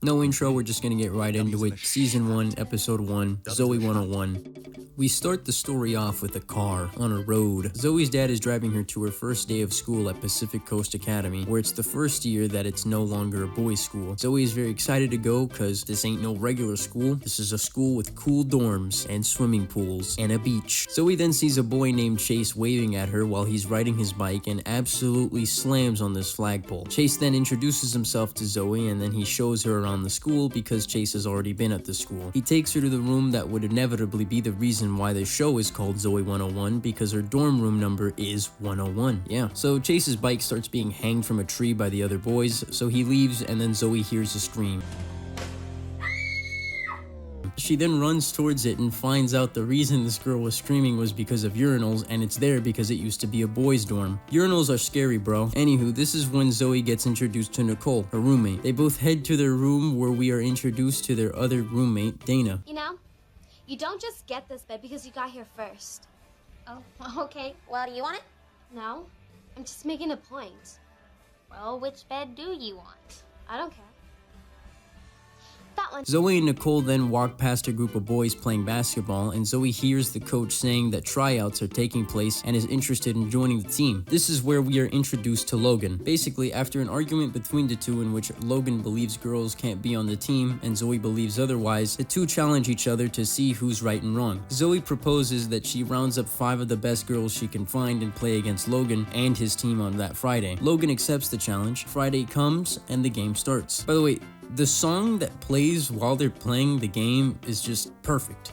No intro, we're just gonna get right into it. Season 1, Episode 1, Zoey 101. We start the story off with a car on a road. Zoey's dad is driving her to her first day of school at Pacific Coast Academy, where it's the first year that it's no longer a boys' school. Zoey is very excited to go because this ain't no regular school. This is a school with cool dorms and swimming pools and a beach. Zoey then sees a boy named Chase waving at her while he's riding his bike and absolutely slams on this flagpole. Chase then introduces himself to Zoey and then he shows her around the school because Chase has already been at the school. He takes her to the room that would inevitably be the reason why the show is called Zoey 101, because her dorm room number is 101. Yeah. So Chase's bike starts being hanged from a tree by the other boys, so he leaves and then Zoey hears a scream. She then runs towards it and finds out the reason this girl was screaming was because of urinals, and it's there because it used to be a boys' dorm. Urinals are scary, bro. Anywho, this is when Zoey gets introduced to Nicole, her roommate. They both head to their room where we are introduced to their other roommate, Dana. You know, you don't just get this bed because you got here first. Oh, okay. Well, do you want it? No, I'm just making a point. Well, which bed do you want? I don't care. That one. Zoey and Nicole then walk past a group of boys playing basketball, and Zoey hears the coach saying that tryouts are taking place and is interested in joining the team. This is where we are introduced to Logan. Basically, after an argument between the two in which Logan believes girls can't be on the team and Zoey believes otherwise, the two challenge each other to see who's right and wrong. Zoey proposes that she rounds up 5 of the best girls she can find and play against Logan and his team on that Friday. Logan accepts the challenge. Friday comes and the game starts. By the way, the song that plays while they're playing the game is just perfect.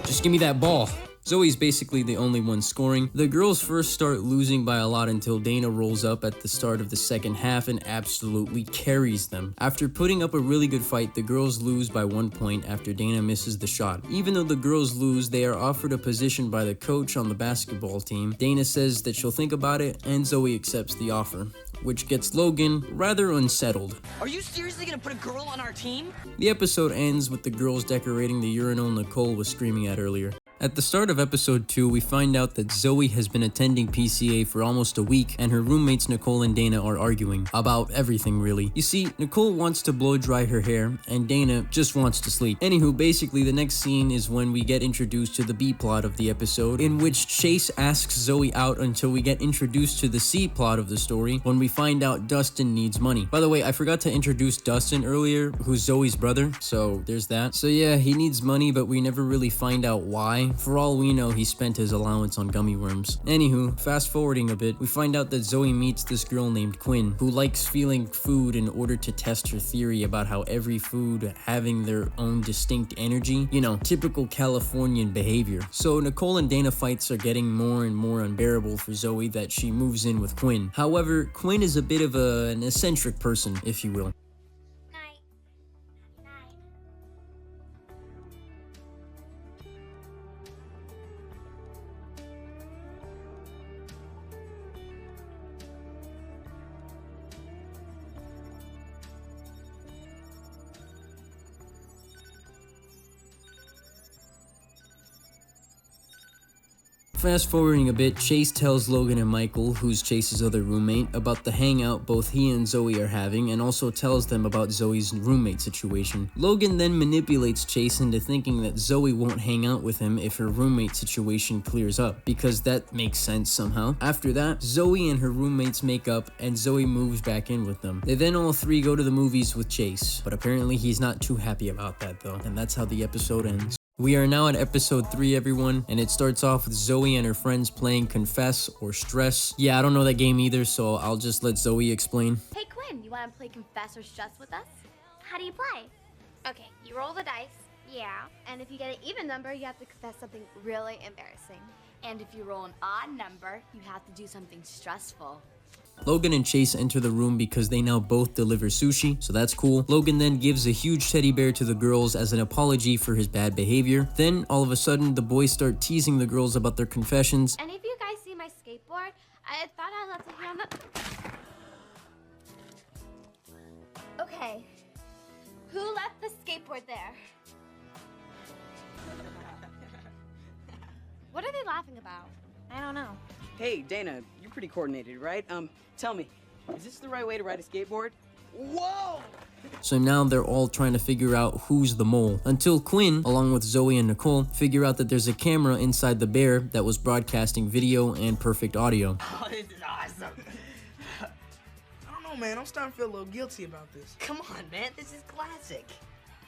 Just give me that ball. Zoey's basically the only one scoring. The girls first start losing by a lot until Dana rolls up at the start of the second half and absolutely carries them. After putting up a really good fight, the girls lose by 1 point after Dana misses the shot. Even though the girls lose, they are offered a position by the coach on the basketball team. Dana says that she'll think about it, and Zoey accepts the offer, which gets Logan rather unsettled. Are you seriously gonna put a girl on our team? The episode ends with the girls decorating the urinal Nicole was screaming at earlier. At the start of episode 2, we find out that Zoey has been attending PCA for almost a week, and her roommates Nicole and Dana are arguing about everything, really. You see, Nicole wants to blow dry her hair, and Dana just wants to sleep. Anywho, basically the next scene is when we get introduced to the B plot of the episode, in which Chase asks Zoey out until we get introduced to the C plot of the story, when we find out Dustin needs money. By the way, I forgot to introduce Dustin earlier, who's Zoey's brother, so there's that. So yeah, he needs money, but we never really find out why. For all we know, he spent his allowance on gummy worms. Anywho, fast forwarding a bit, we find out that Zoey meets this girl named Quinn, who likes feeling food in order to test her theory about how every food having their own distinct energy. You know, typical Californian behavior. So Nicole and Dana fights are getting more and more unbearable for Zoey that she moves in with Quinn. However, Quinn is a bit of an eccentric person, if you will. Fast forwarding a bit, Chase tells Logan and Michael, who's Chase's other roommate, about the hangout both he and Zoey are having, and also tells them about Zoey's roommate situation. Logan then manipulates Chase into thinking that Zoey won't hang out with him if her roommate situation clears up, because that makes sense somehow. After that, Zoey and her roommates make up, and Zoey moves back in with them. They then all three go to the movies with Chase, but apparently he's not too happy about that though, and that's how the episode ends. We are now at episode 3, everyone, and it starts off with Zoey and her friends playing Confess or Stress. Yeah, I don't know that game either, so I'll just let Zoey explain. Hey Quinn, you wanna play Confess or Stress with us? How do you play? Okay, you roll the dice, Yeah. and if you get an even number, you have to confess something really embarrassing. And if you roll an odd number, you have to do something stressful. Logan and Chase enter the room because they now both deliver sushi, so that's cool. Logan then gives a huge teddy bear to the girls as an apology for his bad behavior. Then, all of a sudden, the boys start teasing the girls about their confessions. And if you guys see my skateboard, I thought I left it here on the... Okay, who left the skateboard there? What are they laughing about? I don't know. Hey, Dana, you're pretty coordinated, right? Tell me, is this the right way to ride a skateboard? Whoa! So now they're all trying to figure out who's the mole, until Quinn, along with Zoey and Nicole, figure out that there's a camera inside the bear that was broadcasting video and perfect audio. Oh, this is awesome. I don't know, man. I'm starting to feel a little guilty about this. Come on, man. This is classic.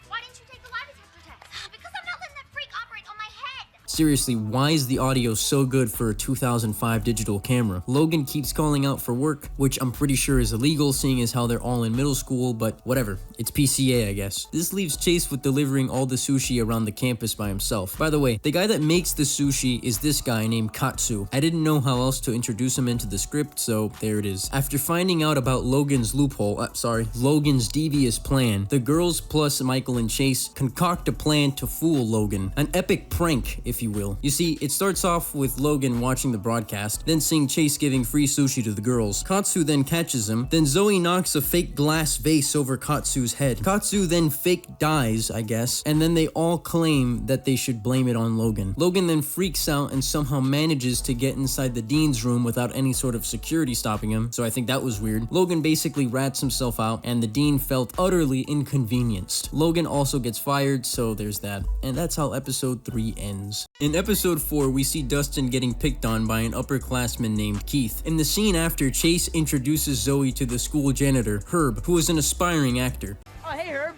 Why didn't you take the lie detector test? Because I'm not letting that freak operate on my head. Seriously, why is the audio so good for a 2005 digital camera? Logan keeps calling out for work, which I'm pretty sure is illegal seeing as how they're all in middle school, but whatever. It's PCA, I guess. This leaves Chase with delivering all the sushi around the campus by himself. By the way, the guy that makes the sushi is this guy named Katsu. I didn't know how else to introduce him into the script, so there it is. After finding out about Logan's Logan's devious plan, the girls plus Michael and Chase concoct a plan to fool Logan. An epic prank, if you will. You see, it starts off with Logan watching the broadcast, then seeing Chase giving free sushi to the girls. Katsu then catches him, then Zoey knocks a fake glass vase over Katsu's head. Katsu then fake dies, I guess, and then they all claim that they should blame it on Logan. Logan then freaks out and somehow manages to get inside the dean's room without any sort of security stopping him, so I think that was weird. Logan basically rats himself out, and the dean felt utterly inconvenienced. Logan also gets fired, so there's that. And that's how episode 3 ends. In episode 4, we see Dustin getting picked on by an upperclassman named Keith. In the scene after, Chase introduces Zoey to the school janitor, Herb, who is an aspiring actor. Oh, hey, Herb.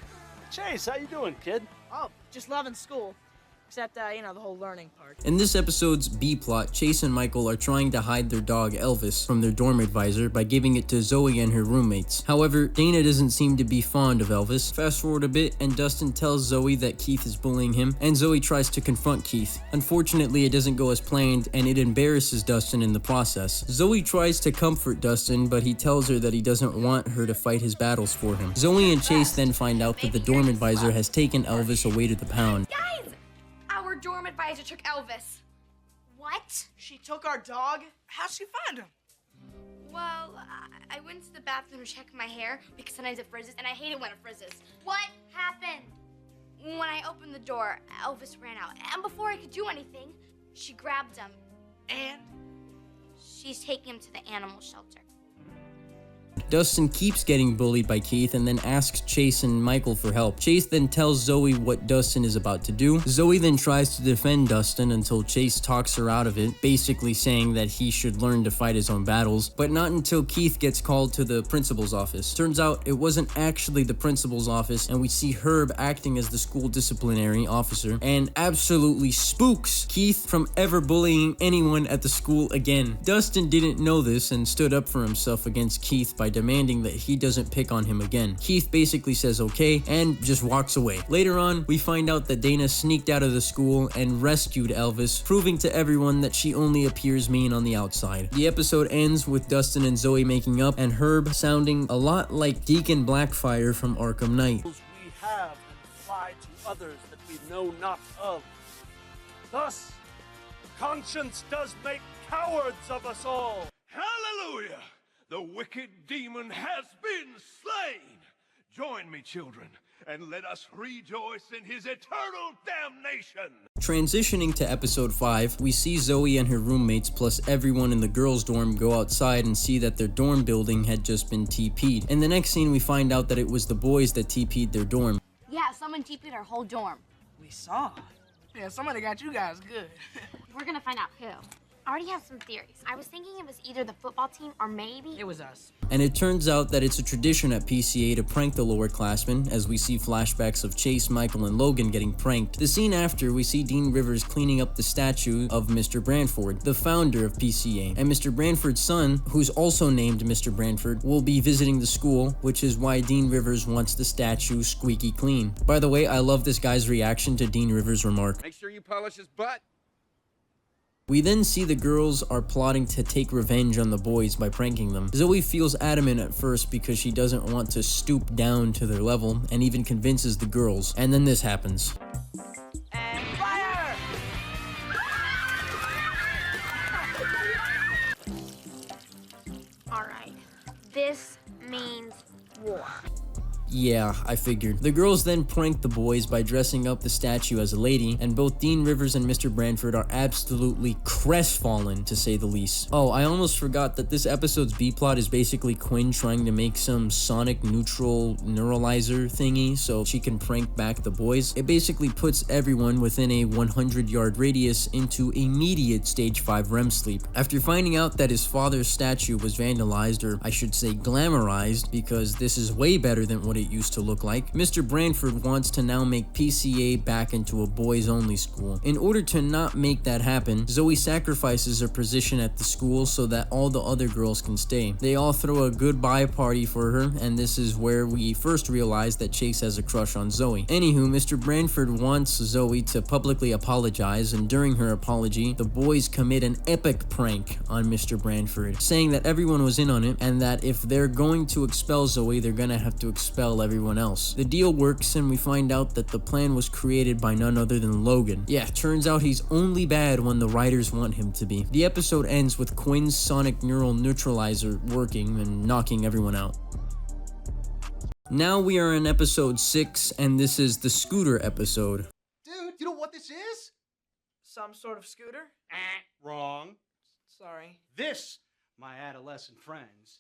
Chase, how you doing, kid? Oh, just loving school. Except, you know, the whole learning part. In this episode's B-plot, Chase and Michael are trying to hide their dog Elvis from their dorm advisor by giving it to Zoey and her roommates. However, Dana doesn't seem to be fond of Elvis. Fast forward a bit, and Dustin tells Zoey that Keith is bullying him, and Zoey tries to confront Keith. Unfortunately, it doesn't go as planned, and it embarrasses Dustin in the process. Zoey tries to comfort Dustin, but he tells her that he doesn't want her to fight his battles for him. Zoey and Chase then find out that the dorm advisor has taken Elvis away to the pound. Guys! Our dorm advisor took Elvis. What? She took our dog? How'd she find him? Well, I went to the bathroom to check my hair because sometimes it frizzes, and I hate it when it frizzes. What happened? When I opened the door, Elvis ran out. And before I could do anything, she grabbed him. And? She's taking him to the animal shelter. Dustin keeps getting bullied by Keith and then asks Chase and Michael for help. Chase then tells Zoey what Dustin is about to do. Zoey then tries to defend Dustin until Chase talks her out of it, basically saying that he should learn to fight his own battles, but not until Keith gets called to the principal's office. Turns out it wasn't actually the principal's office, and we see Herb acting as the school disciplinary officer and absolutely spooks Keith from ever bullying anyone at the school again. Dustin didn't know this and stood up for himself against Keith by demanding that he doesn't pick on him again. Keith basically says okay and just walks away. Later on, we find out that Dana sneaked out of the school and rescued Elvis, proving to everyone that she only appears mean on the outside. The episode ends with Dustin and Zoey making up and Herb sounding a lot like Deacon Blackfire from Arkham Knight. We have and apply to others that we know not of. Thus, conscience does make cowards of us all. Hallelujah! The wicked demon has been slain! Join me, children, and let us rejoice in his eternal damnation! Transitioning to episode 5, we see Zoey and her roommates plus everyone in the girls' dorm go outside and see that their dorm building had just been TP'd. In the next scene, we find out that it was the boys that TP'd their dorm. Yeah, someone TP'd our whole dorm. We saw. Yeah, somebody got you guys good. We're gonna find out who. I already have some theories. I was thinking it was either the football team or maybe... It was us. And it turns out that it's a tradition at PCA to prank the lowerclassmen, as we see flashbacks of Chase, Michael, and Logan getting pranked. The scene after, we see Dean Rivers cleaning up the statue of Mr. Branford, the founder of PCA. And Mr. Branford's son, who's also named Mr. Branford, will be visiting the school, which is why Dean Rivers wants the statue squeaky clean. By the way, I love this guy's reaction to Dean Rivers' remark. Make sure you polish his butt. We then see the girls are plotting to take revenge on the boys by pranking them. Zoey feels adamant at first because she doesn't want to stoop down to their level and even convinces the girls. And then this happens. And fire! All right. This means war. Yeah, I figured. The girls then prank the boys by dressing up the statue as a lady, and both Dean Rivers and Mr. Branford are absolutely crestfallen, to say the least. Oh, I almost forgot that this episode's B-plot is basically Quinn trying to make some sonic neutral neuralizer thingy so she can prank back the boys. It basically puts everyone within a 100-yard radius into immediate stage 5 REM sleep. After finding out that his father's statue was vandalized, or I should say glamorized, because this is way better than what it used to look like, Mr. Branford wants to now make PCA back into a boys-only school. In order to not make that happen, Zoey sacrifices her position at the school so that all the other girls can stay. They all throw a goodbye party for her, and this is where we first realize that Chase has a crush on Zoey. Anywho, Mr. Branford wants Zoey to publicly apologize, and during her apology, the boys commit an epic prank on Mr. Branford, saying that everyone was in on it, and that if they're going to expel Zoey, they're gonna have to expel everyone else. The deal works, and we find out that the plan was created by none other than Logan. Yeah, turns out he's only bad when the writers want him to be. The episode ends with Quinn's sonic neural neutralizer working and knocking everyone out. Now we are in episode 6, and this is the scooter episode. Dude, you know what this is? Some sort of scooter? Wrong. Sorry. This, my adolescent friends,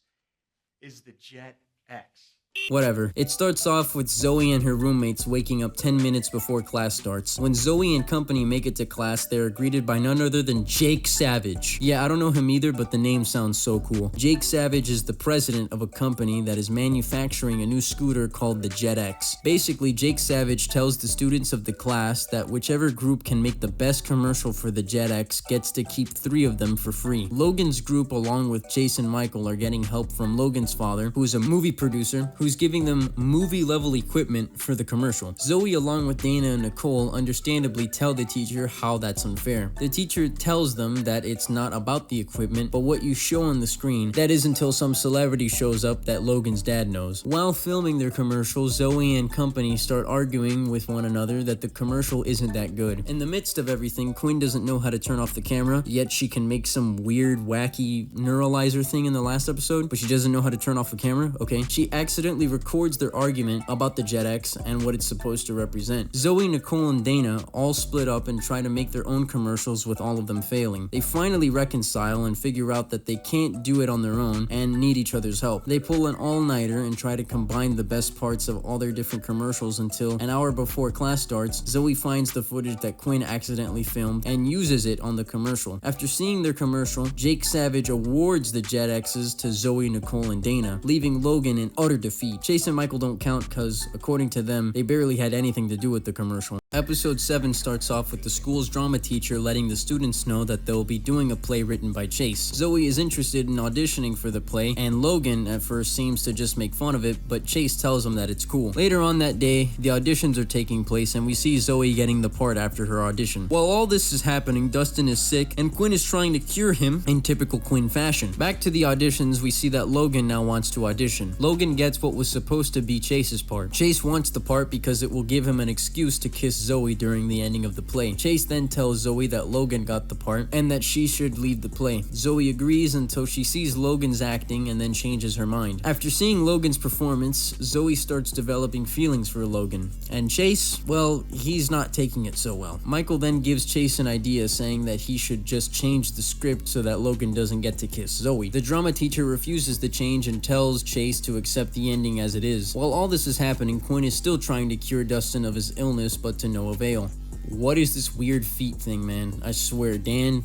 is the Jet X. Whatever. It starts off with Zoey and her roommates waking up 10 minutes before class starts. When Zoey and company make it to class, they are greeted by none other than Jake Savage. Yeah, I don't know him either, but the name sounds so cool. Jake Savage is the president of a company that is manufacturing a new scooter called the Jet X. Basically, Jake Savage tells the students of the class that whichever group can make the best commercial for the Jet X gets to keep 3 of them for free. Logan's group, along with Chase and Michael, are getting help from Logan's father, who is a movie producer, who's giving them movie-level equipment for the commercial. Zoey, along with Dana and Nicole, understandably tell the teacher how that's unfair. The teacher tells them that it's not about the equipment, but what you show on the screen. That is until some celebrity shows up that Logan's dad knows. While filming their commercial, Zoey and company start arguing with one another that the commercial isn't that good. In the midst of everything, Quinn doesn't know how to turn off the camera, yet she can make some weird, wacky neuralizer thing in the last episode, but she doesn't know how to turn off the camera, okay? She accidentally records their argument about the Jet X and what it's supposed to represent. Zoey, Nicole, and Dana all split up and try to make their own commercials, with all of them failing. They finally reconcile and figure out that they can't do it on their own and need each other's help. They pull an all-nighter and try to combine the best parts of all their different commercials until an hour before class starts, Zoey finds the footage that Quinn accidentally filmed and uses it on the commercial. After seeing their commercial, Jake Savage awards the Jet X's to Zoey, Nicole, and Dana, leaving Logan in utter defeat. Chase and Michael don't count because, according to them, they barely had anything to do with the commercial. Episode 7 starts off with the school's drama teacher letting the students know that they'll be doing a play written by Chase. Zoey is interested in auditioning for the play, and Logan at first seems to just make fun of it, but Chase tells him that it's cool. Later on that day, the auditions are taking place, and we see Zoey getting the part after her audition. While all this is happening, Dustin is sick, and Quinn is trying to cure him in typical Quinn fashion. Back to the auditions, we see that Logan now wants to audition. Logan gets what was supposed to be Chase's part. Chase wants the part because it will give him an excuse to kiss Zoey during the ending of the play. Chase then tells Zoey that Logan got the part and that she should lead the play. Zoey agrees until she sees Logan's acting and then changes her mind. After seeing Logan's performance, Zoey starts developing feelings for Logan. And Chase, well, he's not taking it so well. Michael then gives Chase an idea, saying that he should just change the script so that Logan doesn't get to kiss Zoey. The drama teacher refuses the change and tells Chase to accept the ending as it is. While all this is happening, Quinn is still trying to cure Dustin of his illness, but to no avail. What is this weird feet thing, man? I swear, Dan,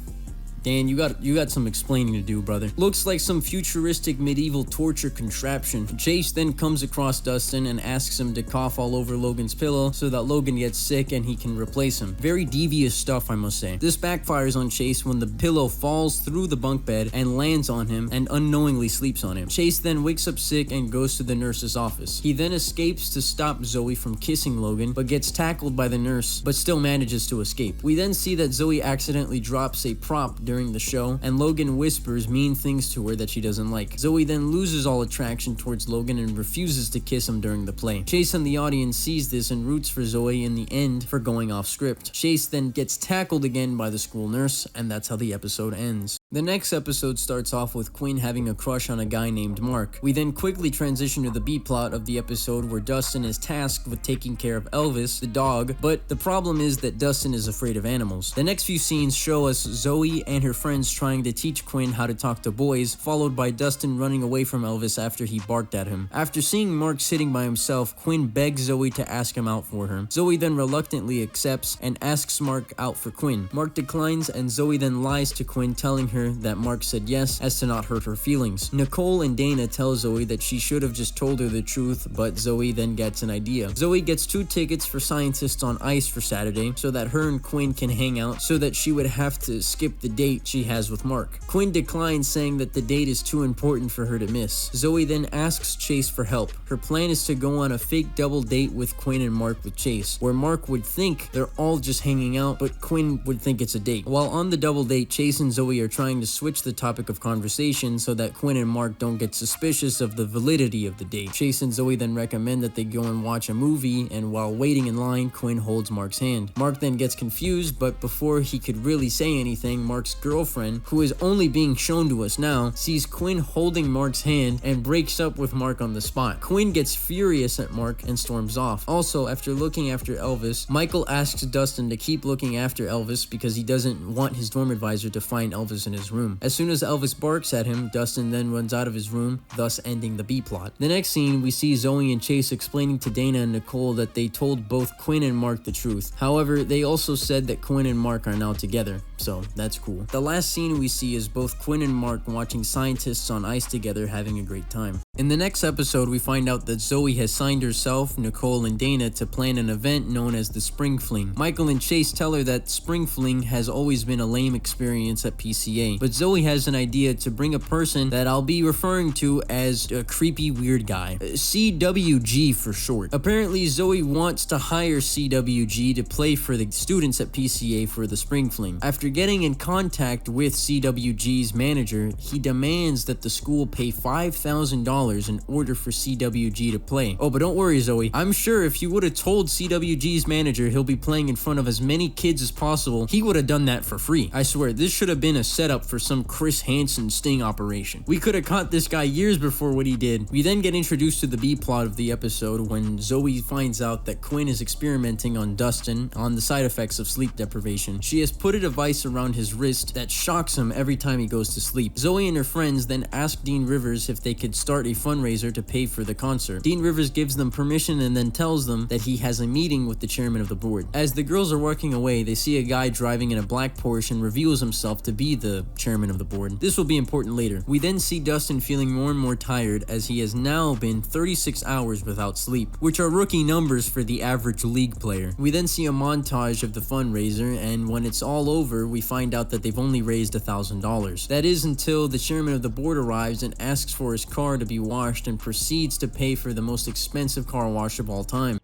you got some explaining to do, brother. Looks like some futuristic medieval torture contraption. Chase then comes across Dustin and asks him to cough all over Logan's pillow so that Logan gets sick and he can replace him. Very devious stuff, I must say. This backfires on Chase when the pillow falls through the bunk bed and lands on him and unknowingly sleeps on him. Chase then wakes up sick and goes to the nurse's office. He then escapes to stop Zoey from kissing Logan, but gets tackled by the nurse, but still manages to escape. We then see that Zoey accidentally drops a prop during the show, and Logan whispers mean things to her that she doesn't like. Zoey then loses all attraction towards Logan and refuses to kiss him during the play. Chase and the audience sees this and roots for Zoey in the end for going off script. Chase then gets tackled again by the school nurse, and that's how the episode ends. The next episode starts off with Quinn having a crush on a guy named Mark. We then quickly transition to the B-plot of the episode where Dustin is tasked with taking care of Elvis, the dog, but the problem is that Dustin is afraid of animals. The next few scenes show us Zoey and her friends trying to teach Quinn how to talk to boys, followed by Dustin running away from Elvis after he barked at him. After seeing Mark sitting by himself, Quinn begs Zoey to ask him out for her. Zoey then reluctantly accepts and asks Mark out for Quinn. Mark declines, and Zoey then lies to Quinn, telling her that Mark said yes as to not hurt her feelings. Nicole and Dana tell Zoey that she should have just told her the truth, but Zoey then gets an idea. Zoey gets 2 tickets for Scientists on Ice for Saturday so that her and Quinn can hang out, so that she would have to skip the date she has with Mark. Quinn declines, saying that the date is too important for her to miss. Zoey then asks Chase for help. Her plan is to go on a fake double date with Quinn and Mark with Chase, where Mark would think they're all just hanging out, but Quinn would think it's a date. While on the double date, Chase and Zoey are trying to switch the topic of conversation so that Quinn and Mark don't get suspicious of the validity of the date. Chase and Zoey then recommend that they go and watch a movie, and while waiting in line, Quinn holds Mark's hand. Mark then gets confused, but before he could really say anything, Mark's girlfriend, who is only being shown to us now, sees Quinn holding Mark's hand and breaks up with Mark on the spot. Quinn gets furious at Mark and storms off. Also, after looking after Elvis, Michael asks Dustin to keep looking after Elvis because he doesn't want his dorm advisor to find Elvis in his room. As soon as Elvis barks at him, Dustin then runs out of his room, thus ending the B-plot. The next scene, we see Zoey and Chase explaining to Dana and Nicole that they told both Quinn and Mark the truth. However, they also said that Quinn and Mark are now together, so that's cool. The last scene we see is both Quinn and Mark watching Scientists on Ice together, having a great time. In the next episode, we find out that Zoey has signed herself, Nicole, and Dana to plan an event known as the Spring Fling. Michael and Chase tell her that Spring Fling has always been a lame experience at PCA, but Zoey has an idea to bring a person that I'll be referring to as a creepy weird guy. CWG for short. Apparently, Zoey wants to hire CWG to play for the students at PCA for the Spring Fling. After getting in contact with CWG's manager, he demands that the school pay $5,000 in order for CWG to play. Oh, but don't worry, Zoey. I'm sure if you would have told CWG's manager he'll be playing in front of as many kids as possible, he would have done that for free. I swear, this should have been a setup for some Chris Hansen sting operation. We could have caught this guy years before what he did. We then get introduced to the B-plot of the episode when Zoey finds out that Quinn is experimenting on Dustin on the side effects of sleep deprivation. She has put a device around his wrist that shocks him every time he goes to sleep. Zoey and her friends then ask Dean Rivers if they could start a fundraiser to pay for the concert. Dean Rivers gives them permission and then tells them that he has a meeting with the chairman of the board. As the girls are walking away, they see a guy driving in a black Porsche and reveals himself to be the chairman of the board. This will be important later. We then see Dustin feeling more and more tired as he has now been 36 hours without sleep, which are rookie numbers for the average league player. We then see a montage of the fundraiser, and when it's all over, we find out that they've only raised $1,000. That is until the chairman of the board arrives and asks for his car to be washed and proceeds to pay for the most expensive car wash of all time.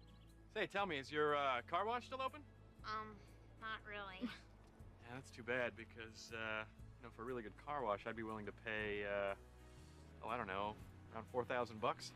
Say, tell me, is your car wash still open? Not really. Yeah, that's too bad because, you know, for a really good car wash, I'd be willing to pay, oh, I don't know, around $4,000.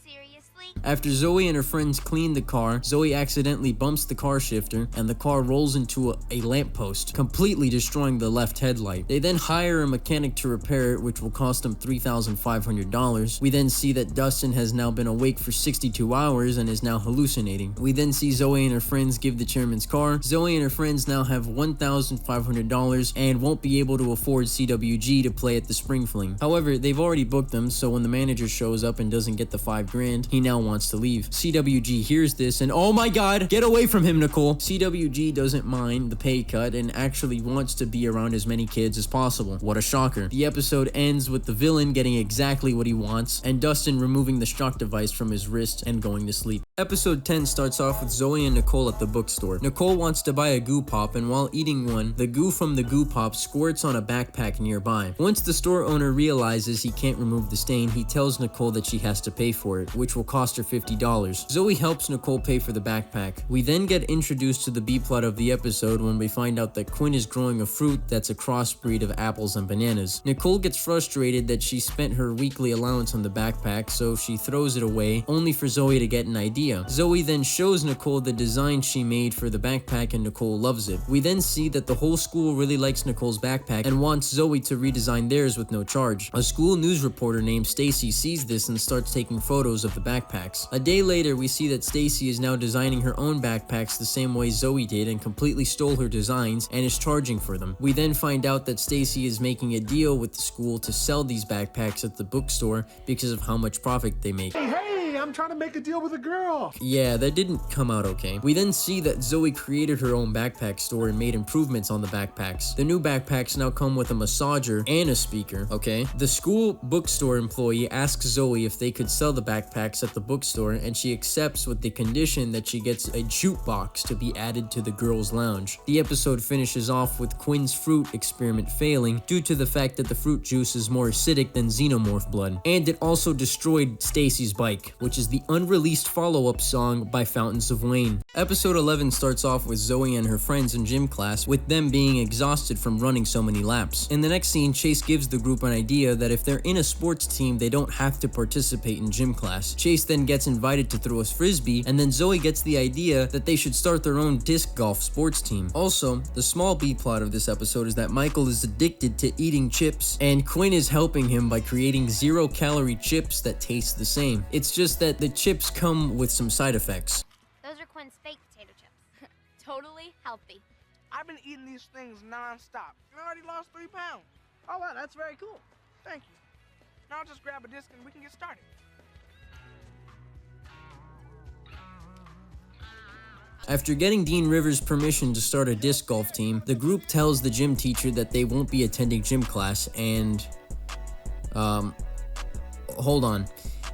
Seriously? After Zoey and her friends clean the car, Zoey accidentally bumps the car shifter and the car rolls into a lamppost, completely destroying the left headlight. They then hire a mechanic to repair it, which will cost them $3,500. We then see that Dustin has now been awake for 62 hours and is now hallucinating. We then see Zoey and her friends give the chairman's car. Zoey and her friends now have $1,500 and won't be able to afford CWG to play at the Spring Fling. However, they've already booked them, so when the manager shows up and doesn't get the $5,000, he now wants to leave. CWG hears this and oh my god, get away from him, Nicole. CWG doesn't mind the pay cut and actually wants to be around as many kids as possible. What a shocker. The episode ends with the villain getting exactly what he wants and Dustin removing the shock device from his wrist and going to sleep. Episode 10 starts off with Zoey and Nicole at the bookstore. Nicole wants to buy a goo pop, and while eating one, the goo from the goo pop squirts on a backpack nearby. Once the store owner realizes he can't remove the stain, he tells Nicole that she has to pay for it, which will cost her $50. Zoey helps Nicole pay for the backpack. We then get introduced to the B-plot of the episode when we find out that Quinn is growing a fruit that's a crossbreed of apples and bananas. Nicole gets frustrated that she spent her weekly allowance on the backpack, so she throws it away, only for Zoey to get an idea. Zoey then shows Nicole the design she made for the backpack, and Nicole loves it. We then see that the whole school really likes Nicole's backpack and wants Zoey to redesign theirs with no charge. A school news reporter named Stacy sees this and starts taking photos of the backpacks. A day later, we see that Stacy is now designing her own backpacks the same way Zoey did and completely stole her designs and is charging for them. We then find out that Stacy is making a deal with the school to sell these backpacks at the bookstore because of how much profit they make. Hey, I'm trying to make a deal with a girl. Yeah, that didn't come out okay. We then see that Zoey created her own backpack store and made improvements on the backpacks. The new backpacks now come with a massager and a speaker, okay? The school bookstore employee asks Zoey if they could sell the backpacks at the bookstore, and she accepts with the condition that she gets a jukebox to be added to the girls' lounge. The episode finishes off with Quinn's fruit experiment failing due to the fact that the fruit juice is more acidic than xenomorph blood. And it also destroyed Stacy's bike, which is the unreleased follow-up song by Fountains of Wayne. Episode 11 starts off with Zoey and her friends in gym class, with them being exhausted from running so many laps. In the next scene, Chase gives the group an idea that if they're in a sports team, they don't have to participate in gym class. Chase then gets invited to throw a frisbee, and then Zoey gets the idea that they should start their own disc golf sports team. Also, the small B-plot of this episode is that Michael is addicted to eating chips, and Quinn is helping him by creating 0-calorie chips that taste the same. It's just that the chips come with some side effects. Those are Quinn's fake potato chips. Totally healthy. I've been eating these things non-stop. I already lost 3 pounds. Oh, wow, that's very cool. Thank you. Now I'll just grab a disc and we can get started. After getting Dean Rivers' permission to start a disc golf team, the group tells the gym teacher that they won't be attending gym class, and hold on.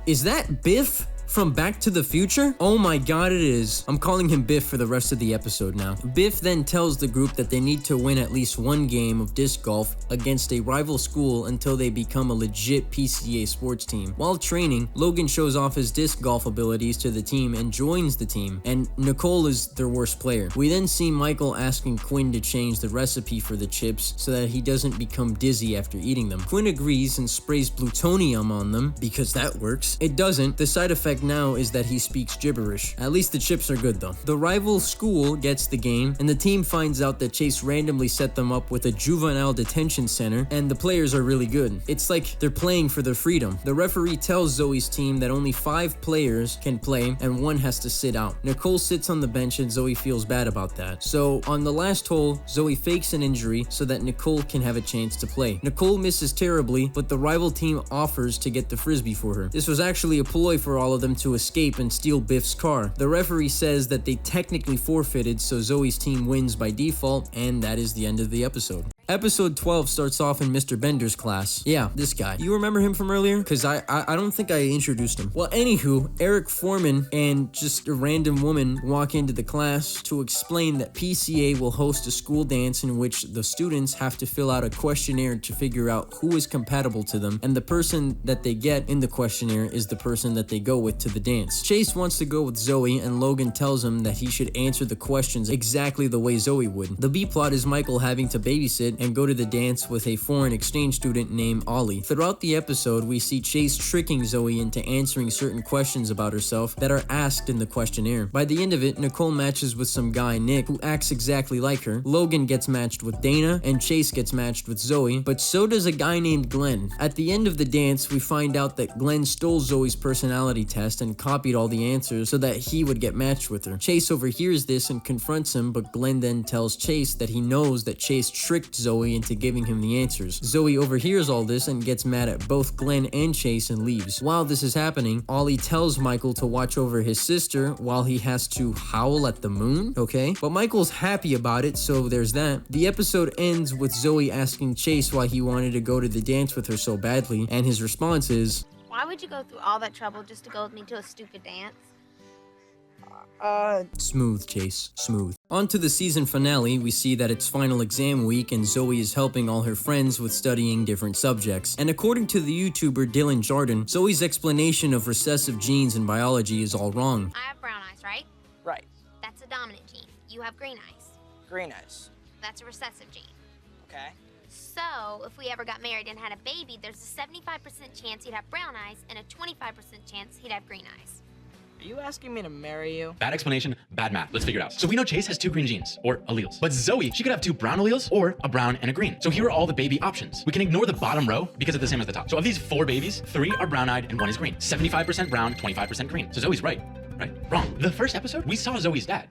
Is that Biff from Back to the Future? Oh my god, it is. I'm calling him Biff for the rest of the episode now. Biff then tells the group that they need to win at least one game of disc golf against a rival school until they become a legit PCA sports team. While training, Logan shows off his disc golf abilities to the team and joins the team, and Nicole is their worst player. We then see Michael asking Quinn to change the recipe for the chips so that he doesn't become dizzy after eating them. Quinn agrees and sprays plutonium on them because that works. It doesn't. The side effect now is that he speaks gibberish. At least the chips are good though. The rival school gets the game, and the team finds out that Chase randomly set them up with a juvenile detention center, and the players are really good. It's like they're playing for their freedom. The referee tells Zoey's team that only 5 players can play and 1 has to sit out. Nicole sits on the bench and Zoey feels bad about that. So on the last hole, Zoey fakes an injury so that Nicole can have a chance to play. Nicole misses terribly, but the rival team offers to get the frisbee for her. This was actually a ploy for all of them to escape and steal Biff's car. The referee says that they technically forfeited, so Zoey's team wins by default, and that is the end of the episode. Episode 12 starts off in Mr. Bender's class. Yeah, this guy. You remember him from earlier? Because I don't think I introduced him. Well, anywho, Eric Foreman and just a random woman walk into the class to explain that PCA will host a school dance in which the students have to fill out a questionnaire to figure out who is compatible to them, and the person that they get in the questionnaire is the person that they go with to the dance. Chase wants to go with Zoey, and Logan tells him that he should answer the questions exactly the way Zoey would. The B-plot is Michael having to babysit and go to the dance with a foreign exchange student named Ollie. Throughout the episode, we see Chase tricking Zoey into answering certain questions about herself that are asked in the questionnaire. By the end of it, Nicole matches with some guy, Nick, who acts exactly like her. Logan gets matched with Dana, and Chase gets matched with Zoey, but so does a guy named Glenn. At the end of the dance, we find out that Glenn stole Zoey's personality test and copied all the answers so that he would get matched with her. Chase overhears this and confronts him, but Glenn then tells Chase that he knows that Chase tricked Zoey into giving him the answers. Zoey overhears all this and gets mad at both Glenn and Chase and leaves. While this is happening, Ollie tells Michael to watch over his sister while he has to howl at the moon, okay? But Michael's happy about it, so there's that. The episode ends with Zoey asking Chase why he wanted to go to the dance with her so badly, and his response is, Why would you go through all that trouble just to go with me to a stupid dance? Smooth, Chase, smooth. On to the season finale, we see that it's final exam week and Zoey is helping all her friends with studying different subjects. And according to the YouTuber Dylan Jardin, Zoey's explanation of recessive genes in biology is all wrong. I have brown eyes, right? Right. That's a dominant gene. You have green eyes. Green eyes. That's a recessive gene. Okay. So, if we ever got married and had a baby, there's a 75% chance he'd have brown eyes and a 25% chance he'd have green eyes. Are you asking me to marry you? Bad explanation, bad math. Let's figure it out. So we know Chase has 2 green genes, or alleles. But Zoey, she could have 2 brown alleles, or a brown and a green. So here are all the baby options. We can ignore the bottom row because it's the same as the top. So of these 4 babies, 3 are brown-eyed and 1 is green. 75% brown, 25% green. So Zoey's right. Right? Wrong. The first episode, we saw Zoey's dad.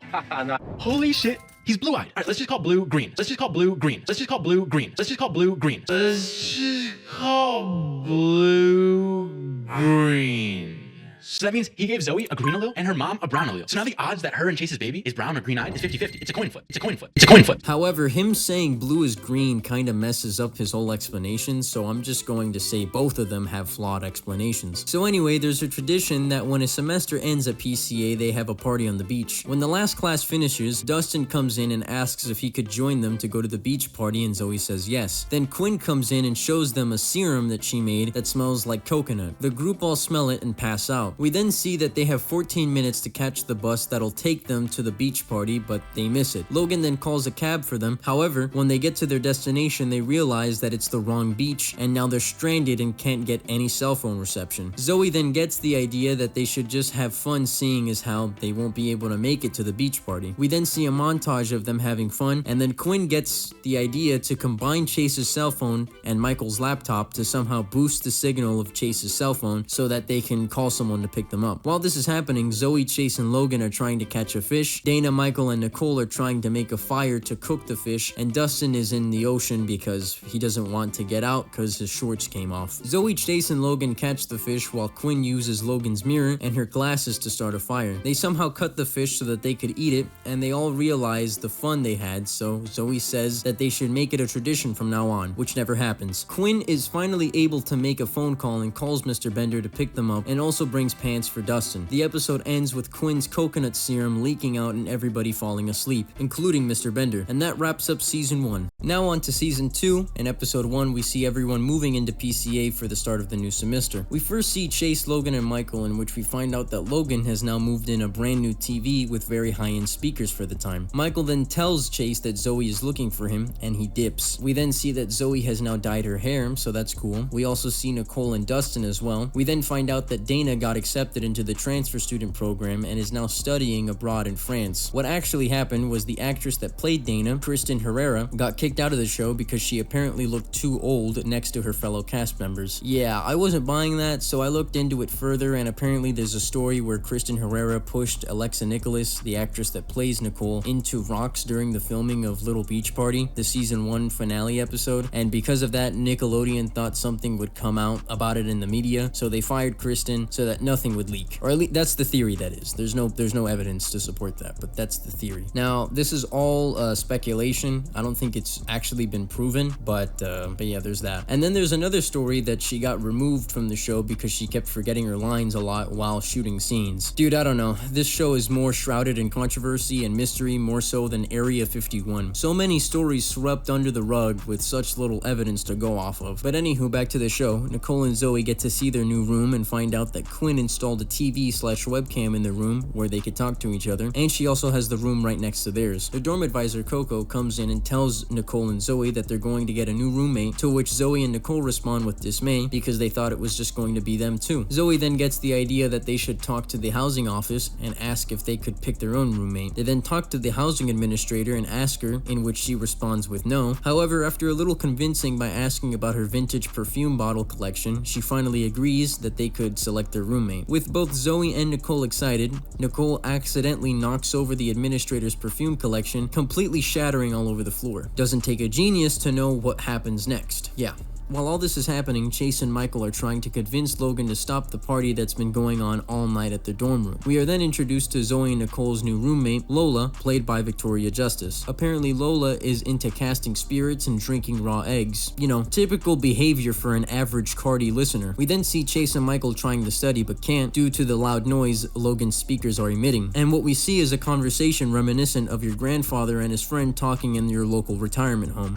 Holy shit. He's blue-eyed. All right, let's just call blue green. Let's just call blue green. Let's just call blue green. Let's just call blue green. Let's just call blue green. So that means he gave Zoey a green allele and her mom a brown allele. So now the odds that her and Chase's baby is brown or green-eyed is 50-50. It's a coin flip. It's a coin flip. It's a coin flip. However, him saying blue is green kind of messes up his whole explanation, so I'm just going to say both of them have flawed explanations. So anyway, there's a tradition that when a semester ends at PCA, they have a party on the beach. When the last class finishes, Dustin comes in and asks if he could join them to go to the beach party, and Zoey says yes. Then Quinn comes in and shows them a serum that she made that smells like coconut. The group all smell it and pass out. We then see that they have 14 minutes to catch the bus that'll take them to the beach party, but they miss it. Logan then calls a cab for them. However, when they get to their destination, they realize that it's the wrong beach, and now they're stranded and can't get any cell phone reception. Zoey then gets the idea that they should just have fun, seeing as how they won't be able to make it to the beach party. We then see a montage of them having fun, and then Quinn gets the idea to combine Chase's cell phone and Michael's laptop to somehow boost the signal of Chase's cell phone so that they can call someone to pick them up. While this is happening, Zoey, Chase, and Logan are trying to catch a fish. Dana, Michael, and Nicole are trying to make a fire to cook the fish, and Dustin is in the ocean because he doesn't want to get out because his shorts came off. Zoey, Chase, and Logan catch the fish while Quinn uses Logan's mirror and her glasses to start a fire. They somehow cut the fish so that they could eat it, and they all realize the fun they had, so Zoey says that they should make it a tradition from now on, which never happens. Quinn is finally able to make a phone call and calls Mr. Bender to pick them up, and also brings pants for Dustin. The episode ends with Quinn's coconut serum leaking out and everybody falling asleep, including Mr. Bender, and that wraps up season 1. Now on to season 2. In episode 1, we see everyone moving into PCA for the start of the new semester. We first see Chase, Logan, and Michael, in which we find out that Logan has now moved in a brand new TV with very high-end speakers for the time. Michael then tells Chase that Zoey is looking for him, and he dips. We then see that Zoey has now dyed her hair, so that's cool. We also see Nicole and Dustin as well. We then find out that Dana got accepted into the transfer student program and is now studying abroad in France. What actually happened was the actress that played Dana, Kristen Herrera, got kicked out of the show because she apparently looked too old next to her fellow cast members. Yeah, I wasn't buying that, so I looked into it further, and apparently there's a story where Kristen Herrera pushed Alexa Nicholas, the actress that plays Nicole, into rocks during the filming of Little Beach Party, the season 1 finale episode, and because of that, Nickelodeon thought something would come out about it in the media, so they fired Kristen so that nothing would leak. Or at least that's the theory, that is. There's no evidence to support that, but that's the theory. Now, this is all speculation. I don't think it's actually been proven, but yeah, there's that. And then there's another story that she got removed from the show because she kept forgetting her lines a lot while shooting scenes. Dude, I don't know. This show is more shrouded in controversy and mystery more so than Area 51. So many stories swept under the rug with such little evidence to go off of. But anywho, back to the show. Nicole and Zoey get to see their new room and find out that Quinn installed a TV/webcam in the room where they could talk to each other, and she also has the room right next to theirs. The dorm advisor, Coco, comes in and tells Nicole and Zoey that they're going to get a new roommate, to which Zoey and Nicole respond with dismay because they thought it was just going to be them too. Zoey then gets the idea that they should talk to the housing office and ask if they could pick their own roommate. They then talk to the housing administrator and ask her, in which she responds with no. However, after a little convincing by asking about her vintage perfume bottle collection, she finally agrees that they could select their roommate. With both Zoey and Nicole excited, Nicole accidentally knocks over the administrator's perfume collection, completely shattering all over the floor. Doesn't take a genius to know what happens next. Yeah. While all this is happening, Chase and Michael are trying to convince Logan to stop the party that's been going on all night at their dorm room. We are then introduced to Zoey and Nicole's new roommate, Lola, played by Victoria Justice. Apparently Lola is into casting spirits and drinking raw eggs. You know, typical behavior for an average Cardi listener. We then see Chase and Michael trying to study but can't due to the loud noise Logan's speakers are emitting. And what we see is a conversation reminiscent of your grandfather and his friend talking in your local retirement home.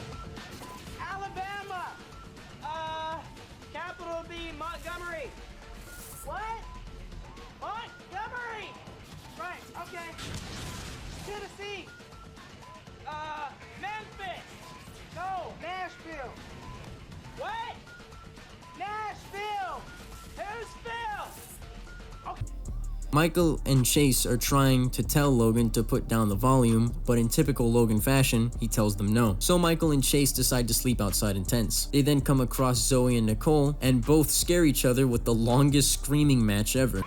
Alabama! Capital B, Montgomery. What? Montgomery! Right, okay. Tennessee. Memphis. No, Nashville. What? Nashville! Who's Phil? Okay. Michael and Chase are trying to tell Logan to put down the volume, but in typical Logan fashion, he tells them no. So Michael and Chase decide to sleep outside in tents. They then come across Zoey and Nicole, and both scare each other with the longest screaming match ever.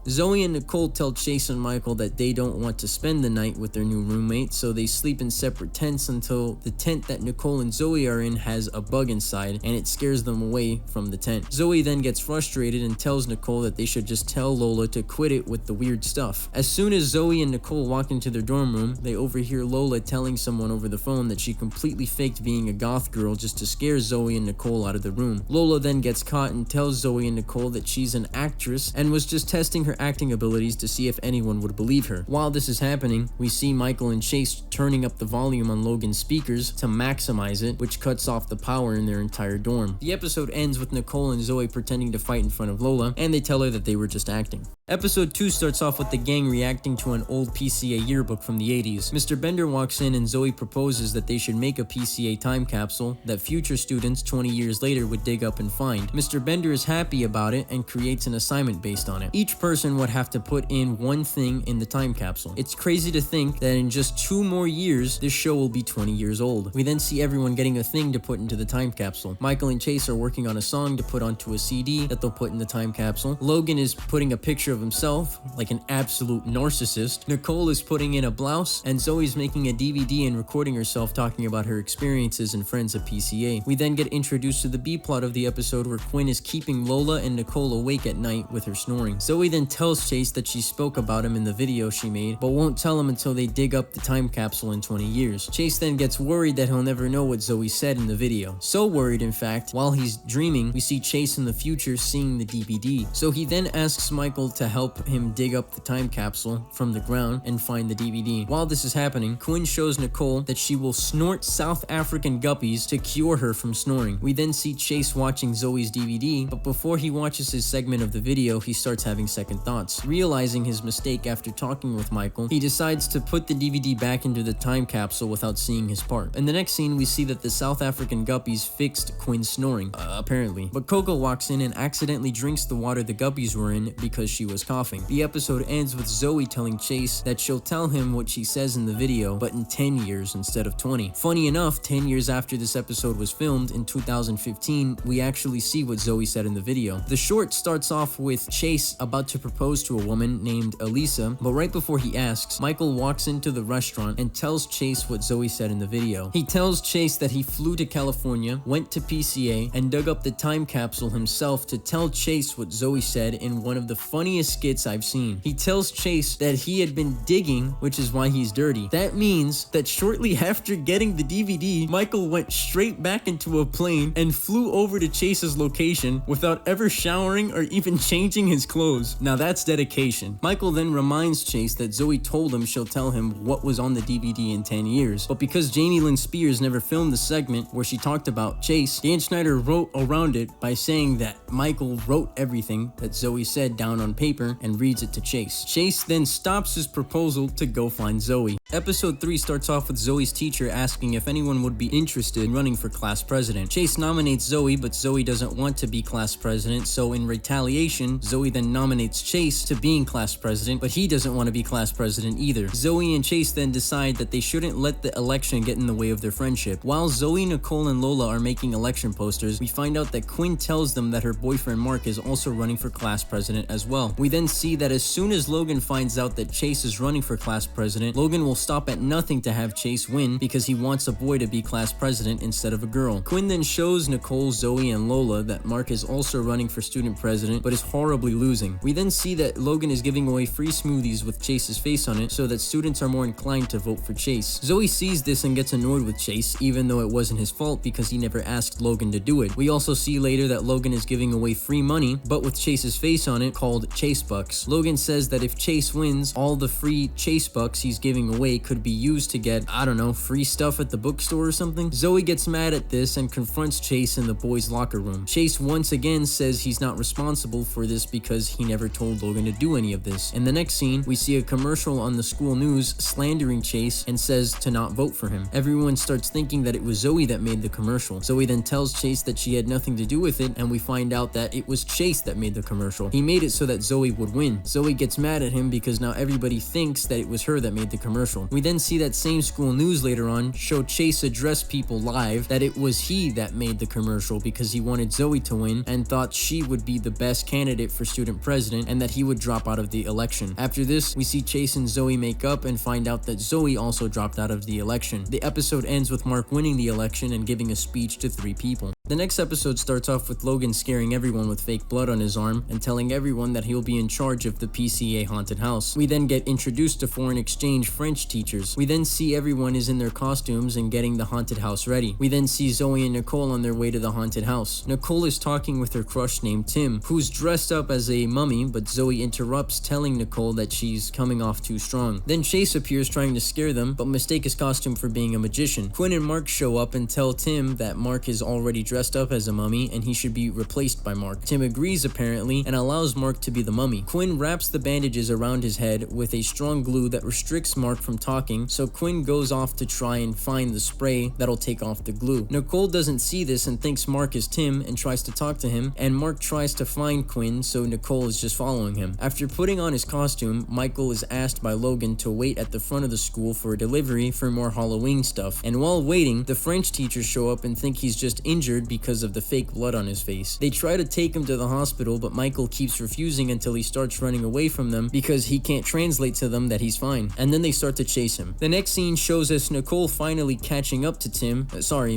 Zoey and Nicole tell Chase and Michael that they don't want to spend the night with their new roommate, so they sleep in separate tents until the tent that Nicole and Zoey are in has a bug inside, and it scares them away from the tent. Zoey then gets frustrated and tells Nicole that they should just tell Lola to quit it with the weird stuff. As soon as Zoey and Nicole walk into their dorm room, they overhear Lola telling someone over the phone that she completely faked being a goth girl just to scare Zoey and Nicole out of the room. Lola then gets caught and tells Zoey and Nicole that she's an actress and was just testing her acting abilities to see if anyone would believe her. While this is happening, we see Michael and Chase turning up the volume on Logan's speakers to maximize it, which cuts off the power in their entire dorm. The episode ends with Nicole and Zoey pretending to fight in front of Lola, and they tell her that they were just acting. Episode 2 starts off with the gang reacting to an old PCA yearbook from the 80s. Mr. Bender walks in and Zoey proposes that they should make a PCA time capsule that future students 20 years later would dig up and find. Mr. Bender is happy about it and creates an assignment based on it. Each person would have to put in one thing in the time capsule. It's crazy to think that in just 2 more years, this show will be 20 years old. We then see everyone getting a thing to put into the time capsule. Michael and Chase are working on a song to put onto a CD that they'll put in the time capsule. Logan is putting a picture of himself like an absolute narcissist. Nicole is putting in a blouse, and Zoey's making a DVD and recording herself talking about her experiences and friends at PCA. We then get introduced to the B plot of the episode where Quinn is keeping Lola and Nicole awake at night with her snoring. Zoey then tells Chase that she spoke about him in the video she made, but won't tell him until they dig up the time capsule in 20 years. Chase then gets worried that he'll never know what Zoey said in the video. So worried, in fact, while he's dreaming, we see Chase in the future seeing the DVD. So he then asks Michael to help him dig up the time capsule from the ground and find the DVD. While this is happening, Quinn shows Nicole that she will snort South African guppies to cure her from snoring. We then see Chase watching Zoey's DVD, but before he watches his segment of the video, he starts having second thoughts. Realizing his mistake after talking with Michael, he decides to put the DVD back into the time capsule without seeing his part. In the next scene, we see that the South African guppies fixed Quinn's snoring, apparently. But Coco walks in and accidentally drinks the water the guppies were in because she was coughing. The episode ends with Zoey telling Chase that she'll tell him what she says in the video, but in 10 years instead of 20. Funny enough, 10 years after this episode was filmed, in 2015, we actually see what Zoey said in the video. The short starts off with Chase about to propose to a woman named Elisa, but right before he asks, Michael walks into the restaurant and tells Chase what Zoey said in the video. He tells Chase that he flew to California, went to PCA, and dug up the time capsule himself to tell Chase what Zoey said in one of the funniest skits I've seen. He tells Chase that he had been digging, which is why he's dirty. That means that shortly after getting the DVD, Michael went straight back into a plane and flew over to Chase's location without ever showering or even changing his clothes. Now that's dedication. Michael then reminds Chase that Zoey told him she'll tell him what was on the DVD in 10 years. But because Jamie Lynn Spears never filmed the segment where she talked about Chase, Dan Schneider wrote around it by saying that Michael wrote everything that Zoey said down on paper and reads it to Chase. Chase then stops his proposal to go find Zoey. Episode 3 starts off with Zoey's teacher asking if anyone would be interested in running for class president. Chase nominates Zoey, but Zoey doesn't want to be class president, so in retaliation, Zoey then nominates Chase to being class president, but he doesn't want to be class president either. Zoey and Chase then decide that they shouldn't let the election get in the way of their friendship. While Zoey, Nicole, and Lola are making election posters, we find out that Quinn tells them that her boyfriend Mark is also running for class president as well. We then see that as soon as Logan finds out that Chase is running for class president, Logan will stop at nothing to have Chase win because he wants a boy to be class president instead of a girl. Quinn then shows Nicole, Zoey, and Lola that Mark is also running for student president but is horribly losing. We then see that Logan is giving away free smoothies with Chase's face on it so that students are more inclined to vote for Chase. Zoey sees this and gets annoyed with Chase, even though it wasn't his fault because he never asked Logan to do it. We also see later that Logan is giving away free money, but with Chase's face on it, called Chase Bucks. Logan says that if Chase wins, all the free Chase Bucks he's giving away could be used to get, I don't know, free stuff at the bookstore or something. Zoey gets mad at this and confronts Chase in the boys' locker room. Chase once again says he's not responsible for this because he never told Logan to do any of this. In the next scene, we see a commercial on the school news slandering Chase and says to not vote for him. Everyone starts thinking that it was Zoey that made the commercial. Zoey then tells Chase that she had nothing to do with it, and we find out that it was Chase that made the commercial. He made it so that Zoey would win. Zoey gets mad at him because now everybody thinks that it was her that made the commercial. We then see that same school news later on show Chase address people live that it was he that made the commercial because he wanted Zoey to win and thought she would be the best candidate for student president and that he would drop out of the election. After this, we see Chase and Zoey make up and find out that Zoey also dropped out of the election. The episode ends with Mark winning the election and giving a speech to 3 people. The next episode starts off with Logan scaring everyone with fake blood on his arm and telling everyone that he'll be in charge of the PCA haunted house. We then get introduced to foreign exchange French teachers. We then see everyone is in their costumes and getting the haunted house ready. We then see Zoey and Nicole on their way to the haunted house. Nicole is talking with her crush named Tim, who's dressed up as a mummy, but Zoey interrupts, telling Nicole that she's coming off too strong. Then Chase appears trying to scare them, but mistake his costume for being a magician. Quinn and Mark show up and tell Tim that Mark is already dressed up as a mummy and he should be replaced by Mark. Tim agrees apparently and allows Mark to be the mummy. Quinn wraps the bandages around his head with a strong glue that restricts Mark from talking, so Quinn goes off to try and find the spray that'll take off the glue. Nicole doesn't see this and thinks Mark is Tim and tries to talk to him, and Mark tries to find Quinn, so Nicole is just following him. After putting on his costume, Michael is asked by Logan to wait at the front of the school for a delivery for more Halloween stuff, and while waiting, the French teachers show up and think he's just injured because of the fake blood on his face. They try to take him to the hospital, but Michael keeps refusing until he starts running away from them because he can't translate to them that he's fine, and then they start to chase him. The next scene shows us Nicole finally catching up to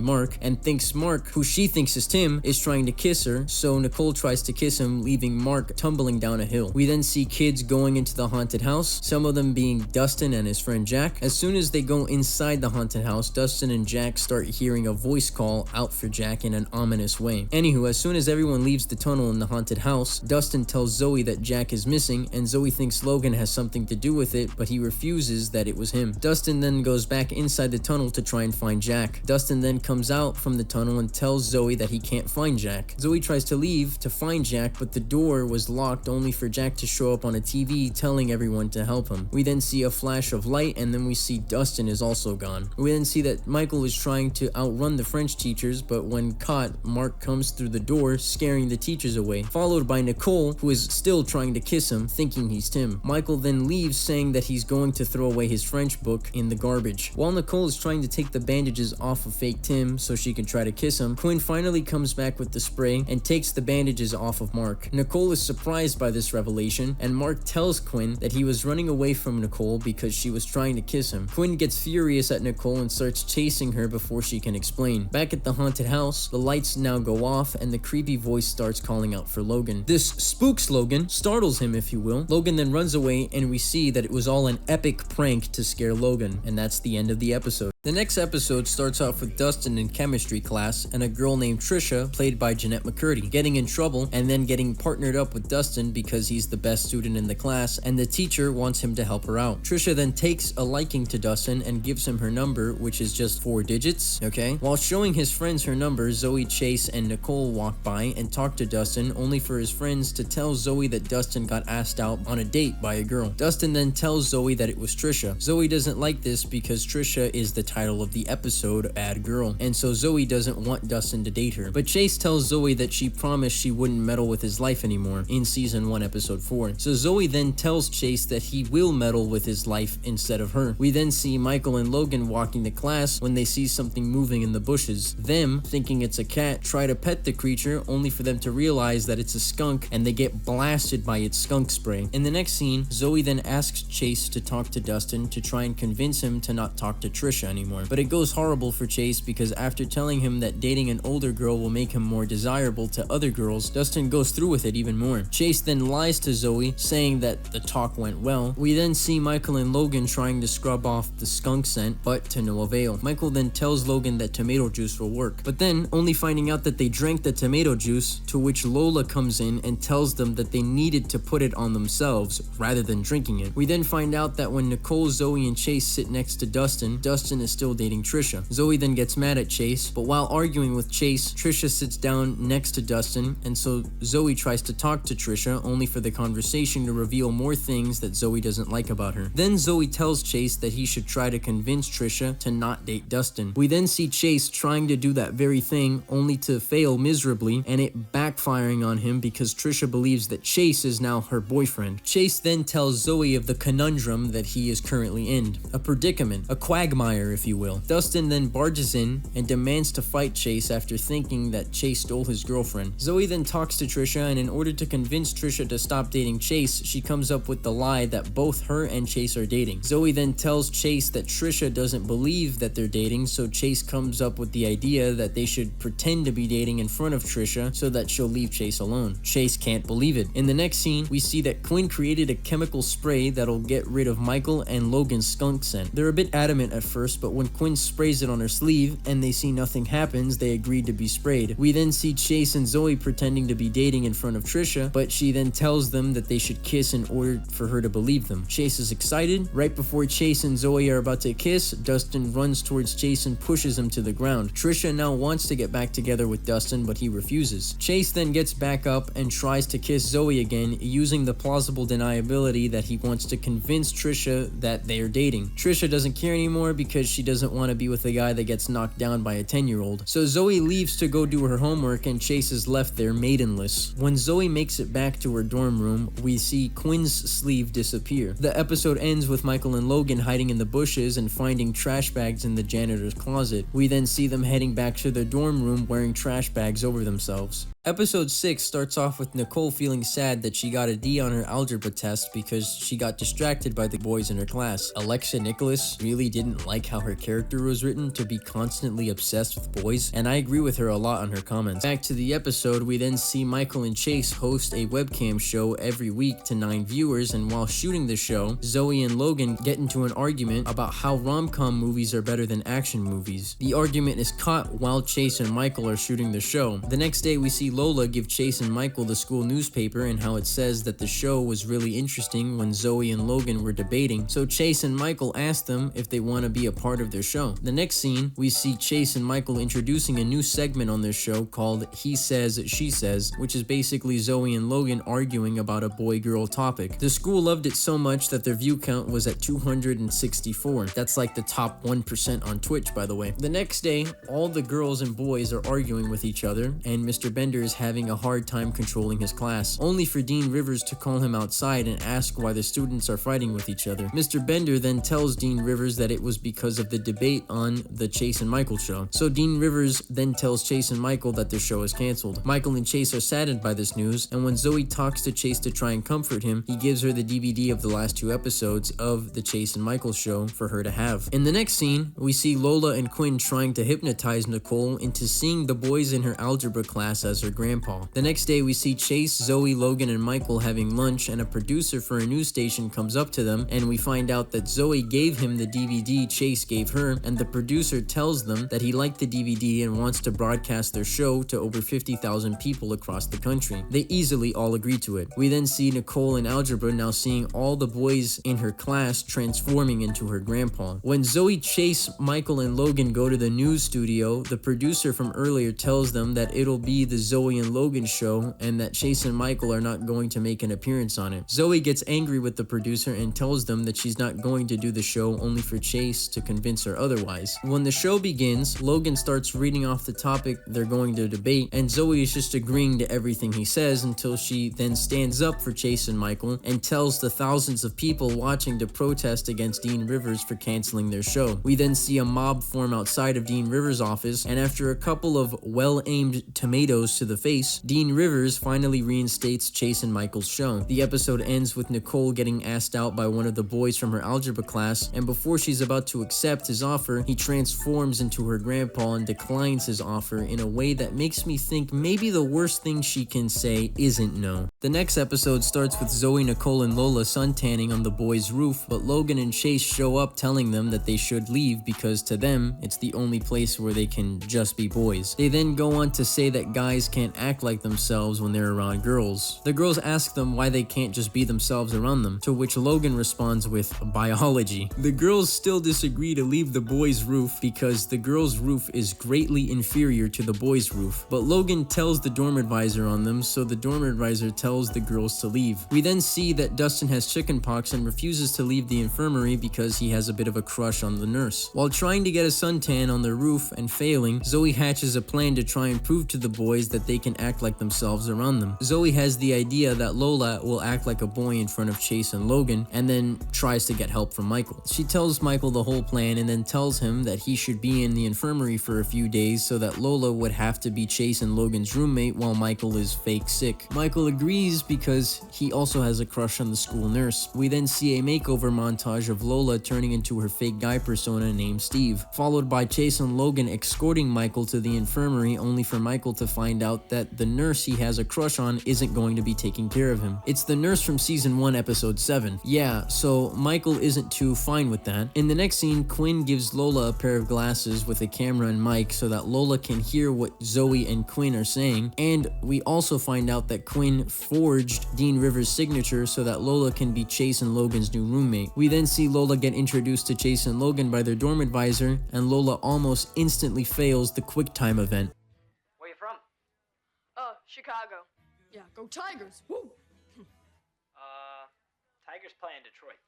Mark, and thinks Mark, who she thinks is Tim, is trying to kiss her, so Nicole tries to kiss him, leaving Mark tumbling down a hill. We then see kids going into the haunted house, some of them being Dustin and his friend Jack. As soon as they go inside the haunted house, Dustin and Jack start hearing a voice call out for Jack in an ominous way. Anywho, as soon as everyone leaves the tunnel in the haunted house, Dustin tells Zoey that Jack is missing, and Zoey thinks Logan has something to do with it, but he refuses that it was him. Dustin then goes back inside the tunnel to try and find Jack. Dustin then comes out from the tunnel and tells Zoey that he can't find Jack. Zoey tries to leave to find Jack, but the door was locked only for Jack to show up on a TV telling everyone to help him. We then see a flash of light, and then we see Dustin is also gone. We then see that Michael is trying to outrun the French teachers, but when caught, Mark comes through the door, scaring the teachers away, followed by Nicole, who is still trying to kiss him, thinking he's Tim. Michael then leaves, saying that he's going to throw away his French book in the garbage. While Nicole is trying to take the bandages off of fake Tim so she can try to kiss him, Quinn finally comes back with the spray and takes the bandages off of Mark. Nicole is surprised by this revelation, and Mark tells Quinn that he was running away from Nicole because she was trying to kiss him. Quinn gets furious at Nicole and starts chasing her before she can explain. Back at the haunted house, the lights now go off and the creepy voice starts calling out for Logan. This spooks Logan, startles him if you will. Logan then runs away, and we see that it was all an epic prank to scare Logan, and that's the end of the episode. The next episode starts off with Dustin in chemistry class and a girl named Trisha, played by Jeanette McCurdy, getting in trouble and then getting partnered up with Dustin because he's the best student in the class and the teacher wants him to help her out. Trisha then takes a liking to Dustin and gives him her number, which is just 4 digits, okay? While showing his friends her number, Zoey, Chase, and Nicole walk by and talk to Dustin, only for his friends to tell Zoey that Dustin got asked out on a date by a girl. Dustin then tells Zoey that it was Trisha. Zoey doesn't like this because Trisha is the title of the episode, Bad Girl, and so Zoey doesn't want Dustin to date her. But Chase tells Zoey that she promised she wouldn't meddle with his life anymore in season 1 episode 4. So Zoey then tells Chase that he will meddle with his life instead of her. We then see Michael and Logan walking to class when they see something moving in the bushes. Them, thinking it's a cat, try to pet the creature only for them to realize that it's a skunk and they get blasted by its skunk spray. In the next scene, Zoey then asks Chase to talk to Dustin to try and convince him to not talk to Trisha anymore. But it goes horrible for Chase because after telling him that dating an older girl will make him more desirable to other girls, Dustin goes through with it even more. Chase then lies to Zoey, saying that the talk went well. We then see Michael and Logan trying to scrub off the skunk scent, but to no avail. Michael then tells Logan that tomato juice will work, but then only finding out that they drank the tomato juice, to which Lola comes in and tells them that they needed to put it on themselves rather than drinking it. We then find out that when Nicole, Zoey, and Chase sit next to Dustin, Dustin is still dating Trisha. Zoey then gets mad at Chase, but while arguing with Chase, Trisha sits down next to Dustin, and so Zoey tries to talk to Trisha, only for the conversation to reveal more things that Zoey doesn't like about her. Then Zoey tells Chase that he should try to convince Trisha to not date Dustin. We then see Chase trying to do that very thing, only to fail miserably, and it backfiring on him because Trisha believes that Chase is now her boyfriend. Chase then tells Zoey of the conundrum that he is currently in, a predicament, a quagmire if you will. Dustin then barges in and demands to fight Chase after thinking that Chase stole his girlfriend. Zoey then talks to Trisha, and in order to convince Trisha to stop dating Chase, she comes up with the lie that both her and Chase are dating. Zoey then tells Chase that Trisha doesn't believe that they're dating, so Chase comes up with the idea that they should pretend to be dating in front of Trisha so that she'll leave Chase alone. Chase can't believe it. In the next scene, we see that Quinn created a chemical spray that'll get rid of Michael and Logan's skunk scent. They're a bit adamant at first, but when Quinn sprays it on her sleeve and they see nothing happens, they agreed to be sprayed. We then see Chase and Zoey pretending to be dating in front of Trisha, but she then tells them that they should kiss in order for her to believe them. Chase is excited. Right before Chase and Zoey are about to kiss, Dustin runs towards Chase and pushes him to the ground. Trisha now wants to get back together with Dustin, but he refuses. Chase then gets back up and tries to kiss Zoey again, using the plausible deniability that he wants to convince Trisha that they are dating. Trisha doesn't care anymore because she doesn't want to be with a guy that gets knocked down by a 10-year-old. So Zoey leaves to go do her homework and Chase is left there maidenless. When Zoey makes it back to her dorm room, we see Quinn's sleeve disappear. The episode ends with Michael and Logan hiding in the bushes and finding trash bags in the janitor's closet. We then see them heading back to their dorm room wearing trash bags over themselves. Episode 6 starts off with Nicole feeling sad that she got a D on her algebra test because she got distracted by the boys in her class. Alexa Nicholas really didn't like how her character was written to be constantly obsessed with boys, and I agree with her a lot on her comments. Back to the episode, we then see Michael and Chase host a webcam show every week to 9 viewers, and while shooting the show, Zoey and Logan get into an argument about how rom-com movies are better than action movies. The argument is caught while Chase and Michael are shooting the show. The next day, we see Lola give Chase and Michael the school newspaper and how it says that the show was really interesting when Zoey and Logan were debating, so Chase and Michael ask them if they want to be a part of their show. The next scene, we see Chase and Michael introducing a new segment on their show called He Says, She Says, which is basically Zoey and Logan arguing about a boy-girl topic. The school loved it so much that their view count was at 264. That's like the top 1% on Twitch, by the way. The next day, all the girls and boys are arguing with each other, and Mr. Bender is having a hard time controlling his class, only for Dean Rivers to call him outside and ask why the students are fighting with each other. Mr. Bender then tells Dean Rivers that it was because of the debate on the Chase and Michael show. So Dean Rivers then tells Chase and Michael that their show is canceled. Michael and Chase are saddened by this news, and when Zoey talks to Chase to try and comfort him, he gives her the DVD of the last 2 episodes of the Chase and Michael show for her to have. In the next scene, we see Lola and Quinn trying to hypnotize Nicole into seeing the boys in her algebra class as her grandpa. The next day, we see Chase, Zoey, Logan, and Michael having lunch, and a producer for a news station comes up to them, and we find out that Zoey gave him the DVD Chase gave her, and the producer tells them that he liked the DVD and wants to broadcast their show to over 50,000 people across the country. They easily all agree to it. We then see Nicole in algebra now seeing all the boys in her class transforming into her grandpa. When Zoey, Chase, Michael, and Logan go to the news studio, the producer from earlier tells them that it'll be the Zoey Zoey and Logan's show and that Chase and Michael are not going to make an appearance on it. Zoey gets angry with the producer and tells them that she's not going to do the show only for Chase to convince her otherwise. When the show begins, Logan starts reading off the topic they're going to debate, and Zoey is just agreeing to everything he says until she then stands up for Chase and Michael and tells the thousands of people watching to protest against Dean Rivers for canceling their show. We then see a mob form outside of Dean Rivers' office, and after a couple of well-aimed tomatoes to the face, Dean Rivers finally reinstates Chase and Michael's show. The episode ends with Nicole getting asked out by one of the boys from her algebra class, and before she's about to accept his offer, he transforms into her grandpa and declines his offer in a way that makes me think maybe the worst thing she can say isn't no. The next episode starts with Zoey, Nicole, and Lola suntanning on the boys' roof, but Logan and Chase show up telling them that they should leave because to them, it's the only place where they can just be boys. They then go on to say that guys can't act like themselves when they're around girls. The girls ask them why they can't just be themselves around them, to which Logan responds with biology. The girls still disagree to leave the boys' roof because the girls' roof is greatly inferior to the boys' roof, but Logan tells the dorm advisor on them, so the dorm advisor tells the girls to leave. We then see that Dustin has chickenpox and refuses to leave the infirmary because he has a bit of a crush on the nurse. While trying to get a suntan on their roof and failing, Zoey hatches a plan to try and prove to the boys that they can act like themselves around them. Zoey has the idea that Lola will act like a boy in front of Chase and Logan, and then tries to get help from Michael. She tells Michael the whole plan and then tells him that he should be in the infirmary for a few days so that Lola would have to be Chase and Logan's roommate while Michael is fake sick. Michael agrees because he also has a crush on the school nurse. We then see a makeover montage of Lola turning into her fake guy persona named Steve, followed by Chase and Logan escorting Michael to the infirmary only for Michael to find out that the nurse he has a crush on isn't going to be taking care of him. It's the nurse from season 1 episode 7. Yeah, so Michael isn't too fine with that. In the next scene, Quinn gives Lola a pair of glasses with a camera and mic so that Lola can hear what Zoey and Quinn are saying, and we also find out that Quinn forged Dean Rivers' signature so that Lola can be Chase and Logan's new roommate. We then see Lola get introduced to Chase and Logan by their dorm advisor, and Lola almost instantly fails the QuickTime event. Where you from? Chicago. Yeah, go Tigers. Woo! Tigers play in Detroit.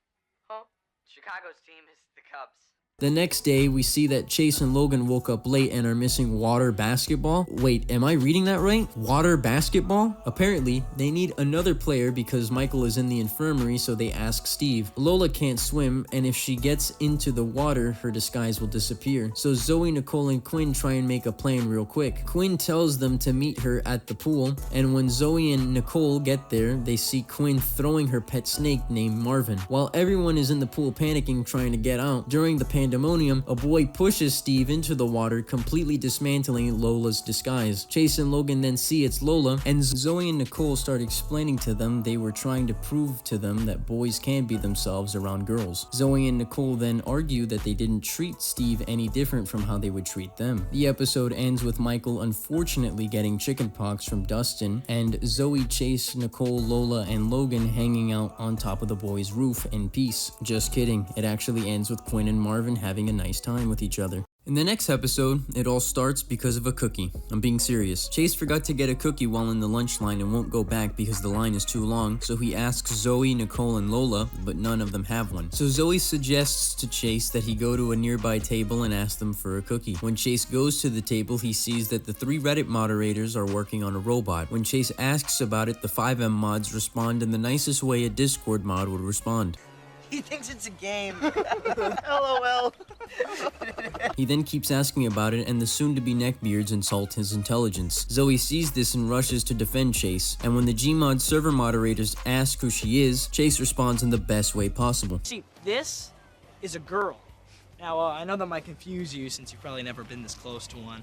Huh? Chicago's team is the Cubs. The next day, we see that Chase and Logan woke up late and are missing water basketball. Wait, am I reading that right? Water basketball? Apparently, they need another player because Michael is in the infirmary, so they ask Steve. Lola can't swim, and if she gets into the water, her disguise will disappear. So Zoey, Nicole, and Quinn try and make a plan real quick. Quinn tells them to meet her at the pool, and when Zoey and Nicole get there, they see Quinn throwing her pet snake named Marvin. While everyone is in the pool panicking trying to get out, during the pandemonium, a boy pushes Steve into the water, completely dismantling Lola's disguise. Chase and Logan then see it's Lola, and Zoey and Nicole start explaining to them they were trying to prove to them that boys can be themselves around girls. Zoey and Nicole then argue that they didn't treat Steve any different from how they would treat them. The episode ends with Michael unfortunately getting chickenpox from Dustin, and Zoey, Chase, Nicole, Lola, and Logan hanging out on top of the boys' roof in peace. Just kidding, it actually ends with Quinn and Marvin having a nice time with each other. In the next episode, it all starts because of a cookie. I'm being serious. Chase forgot to get a cookie while in the lunch line and won't go back because the line is too long, so he asks Zoey, Nicole, and Lola, but none of them have one. So Zoey suggests to Chase that he go to a nearby table and ask them for a cookie. When Chase goes to the table, he sees that the 3 Reddit moderators are working on a robot. When Chase asks about it, the 5M mods respond in the nicest way a Discord mod would respond. He thinks it's a game. LOL. He then keeps asking about it, and the soon-to-be neckbeards insult his intelligence. Zoey sees this and rushes to defend Chase, and when the Gmod server moderators ask who she is, Chase responds in the best way possible. See, this is a girl. Now, I know that might confuse you since you've probably never been this close to one.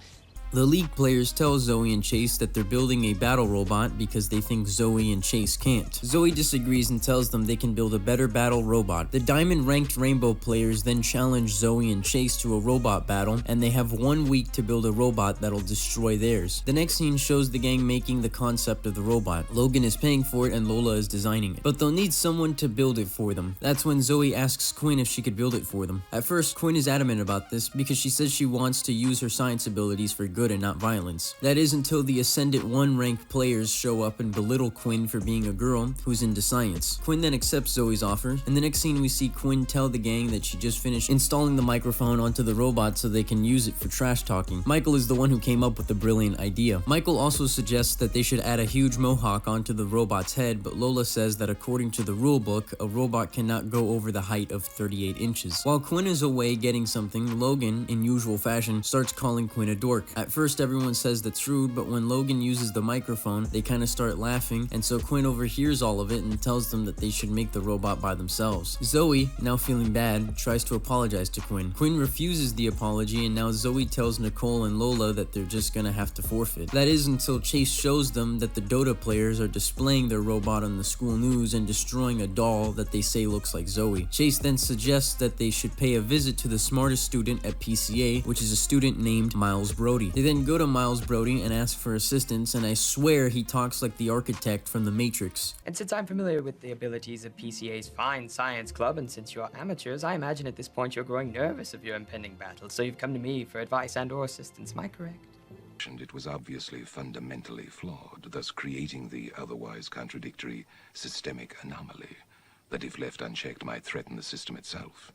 The League players tell Zoey and Chase that they're building a battle robot because they think Zoey and Chase can't. Zoey disagrees and tells them they can build a better battle robot. The Diamond ranked Rainbow players then challenge Zoey and Chase to a robot battle, and they have 1 week to build a robot that'll destroy theirs. The next scene shows the gang making the concept of the robot. Logan is paying for it and Lola is designing it. But they'll need someone to build it for them. That's when Zoey asks Quinn if she could build it for them. At first, Quinn is adamant about this because she says she wants to use her science abilities for good. good and not violence. That is until the Ascendant 1 ranked players show up and belittle Quinn for being a girl who's into science. Quinn then accepts Zoey's offer, and the next scene we see Quinn tell the gang that she just finished installing the microphone onto the robot so they can use it for trash talking. Michael is the one who came up with the brilliant idea. Michael also suggests that they should add a huge mohawk onto the robot's head, but Lola says that according to the rulebook, a robot cannot go over the height of 38 inches. While Quinn is away getting something, Logan, in usual fashion, starts calling Quinn a dork. At first everyone says that's rude, but when Logan uses the microphone, they kind of start laughing, and so Quinn overhears all of it and tells them that they should make the robot by themselves. Zoey, now feeling bad, tries to apologize to Quinn. Quinn refuses the apology, and now Zoey tells Nicole and Lola that they're just gonna have to forfeit. That is until Chase shows them that the Dota players are displaying their robot on the school news and destroying a doll that they say looks like Zoey. Chase then suggests that they should pay a visit to the smartest student at PCA, which is a student named Miles Brody. They then go to Miles Brody and ask for assistance, and I swear he talks like the architect from The Matrix. And since I'm familiar with the abilities of PCA's fine science club, and since you're amateurs, I imagine at this point you're growing nervous of your impending battle, so you've come to me for advice and/or assistance. Am I correct? It was obviously fundamentally flawed, thus creating the otherwise contradictory systemic anomaly that, if left unchecked, might threaten the system itself.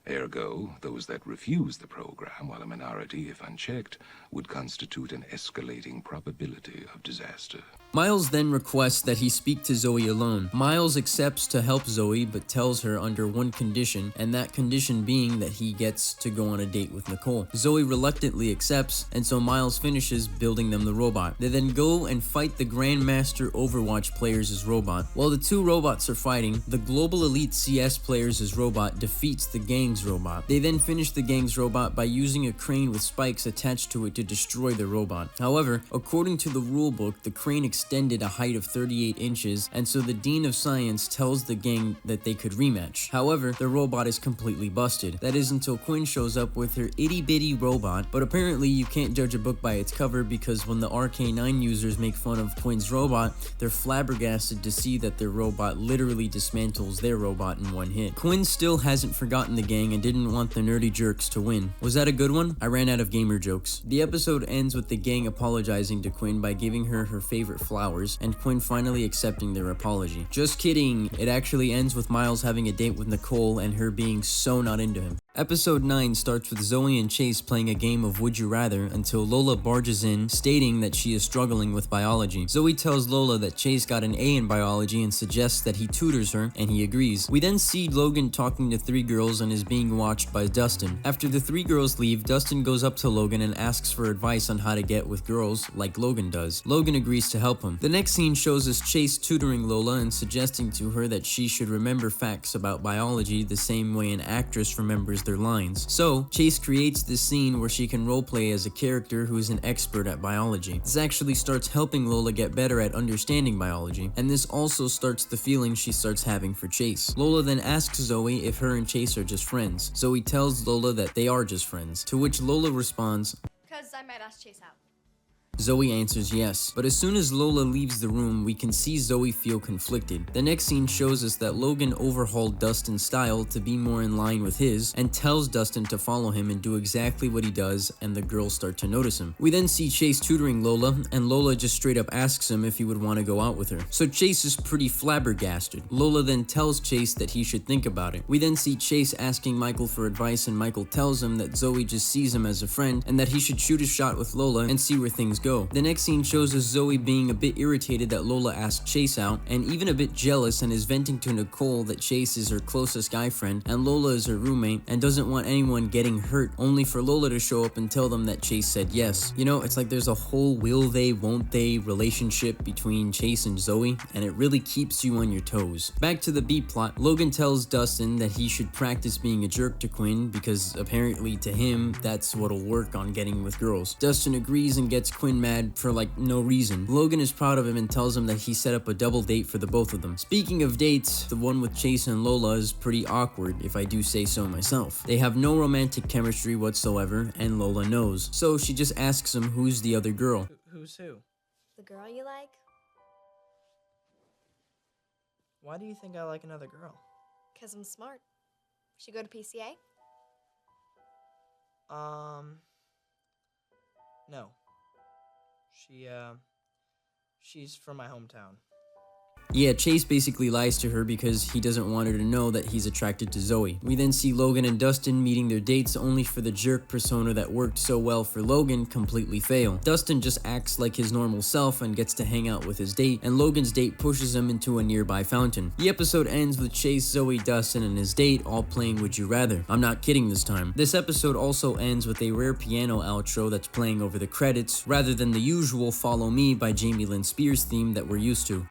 Ergo, those that refuse the program, while a minority, if unchecked, would constitute an escalating probability of disaster. Miles then requests that he speak to Zoey alone. Miles accepts to help Zoey, but tells her under one condition, and that condition being that he gets to go on a date with Nicole. Zoey reluctantly accepts, and so Miles finishes building them the robot. They then go and fight the Grandmaster Overwatch players' robot. While the two robots are fighting, the Global Elite CS players' robot defeats the gang's robot. They then finish the gang's robot by using a crane with spikes attached to it to destroy the robot. However, according to the rulebook, the crane extended a height of 38 inches, and so the Dean of Science tells the gang that they could rematch. However, the robot is completely busted. That is until Quinn shows up with her itty-bitty robot, but apparently you can't judge a book by its cover, because when the RK9 users make fun of Quinn's robot, they're flabbergasted to see that their robot literally dismantles their robot in one hit. Quinn still hasn't forgotten the gang and didn't want the nerdy jerks to win. Was that a good one? I ran out of gamer jokes. The episode ends with the gang apologizing to Quinn by giving her her favorite flowers, and Quinn finally accepting their apology. Just kidding, it actually ends with Miles having a date with Nicole and her being so not into him. Episode 9 starts with Zoey and Chase playing a game of Would You Rather until Lola barges in, stating that she is struggling with biology. Zoey tells Lola that Chase got an A in biology and suggests that he tutors her, and he agrees. We then see Logan talking to 3 girls and is being watched by Dustin. After the 3 girls leave, Dustin goes up to Logan and asks for advice on how to get with girls like Logan does. Logan agrees to help him. The next scene shows us Chase tutoring Lola and suggesting to her that she should remember facts about biology the same way an actress remembers their lines. So, Chase creates this scene where she can roleplay as a character who is an expert at biology. This actually starts helping Lola get better at understanding biology, and this also starts the feeling she starts having for Chase. Lola then asks Zoey if her and Chase are just friends. Zoey tells Lola that they are just friends, to which Lola responds, "Cause I might ask Chase out." Zoey answers yes, but as soon as Lola leaves the room, we can see Zoey feel conflicted. The next scene shows us that Logan overhauled Dustin's style to be more in line with his, and tells Dustin to follow him and do exactly what he does, and the girls start to notice him. We then see Chase tutoring Lola, and Lola just straight up asks him if he would want to go out with her. So Chase is pretty flabbergasted. Lola then tells Chase that he should think about it. We then see Chase asking Michael for advice, and Michael tells him that Zoey just sees him as a friend, and that he should shoot a shot with Lola and see where things go. The next scene shows us Zoey being a bit irritated that Lola asked Chase out, and even a bit jealous, and is venting to Nicole that Chase is her closest guy friend and Lola is her roommate and doesn't want anyone getting hurt, only for Lola to show up and tell them that Chase said yes. You know, it's like there's a whole will they, won't they relationship between Chase and Zoey, and it really keeps you on your toes. Back to the B plot, Logan tells Dustin that he should practice being a jerk to Quinn because apparently to him, that's what'll work on getting with girls. Dustin agrees and gets Quinn mad for like no reason. Logan is proud of him and tells him that he set up a double date for the both of them. Speaking of dates, the one with Chase and Lola is pretty awkward, if I do say so myself. They have no romantic chemistry whatsoever, and Lola knows. So she just asks him who's the other girl. Who's who? The girl you like? Why do you think I like another girl? 'Cause I'm smart. Should go to PCA? No. She's from my hometown. Yeah, Chase basically lies to her because he doesn't want her to know that he's attracted to Zoey. We then see Logan and Dustin meeting their dates only for the jerk persona that worked so well for Logan completely fail. Dustin just acts like his normal self and gets to hang out with his date, and Logan's date pushes him into a nearby fountain. The episode ends with Chase, Zoey, Dustin, and his date all playing Would You Rather. I'm not kidding this time. This episode also ends with a rare piano outro that's playing over the credits, rather than the usual Follow Me by Jamie Lynn Spears theme that we're used to.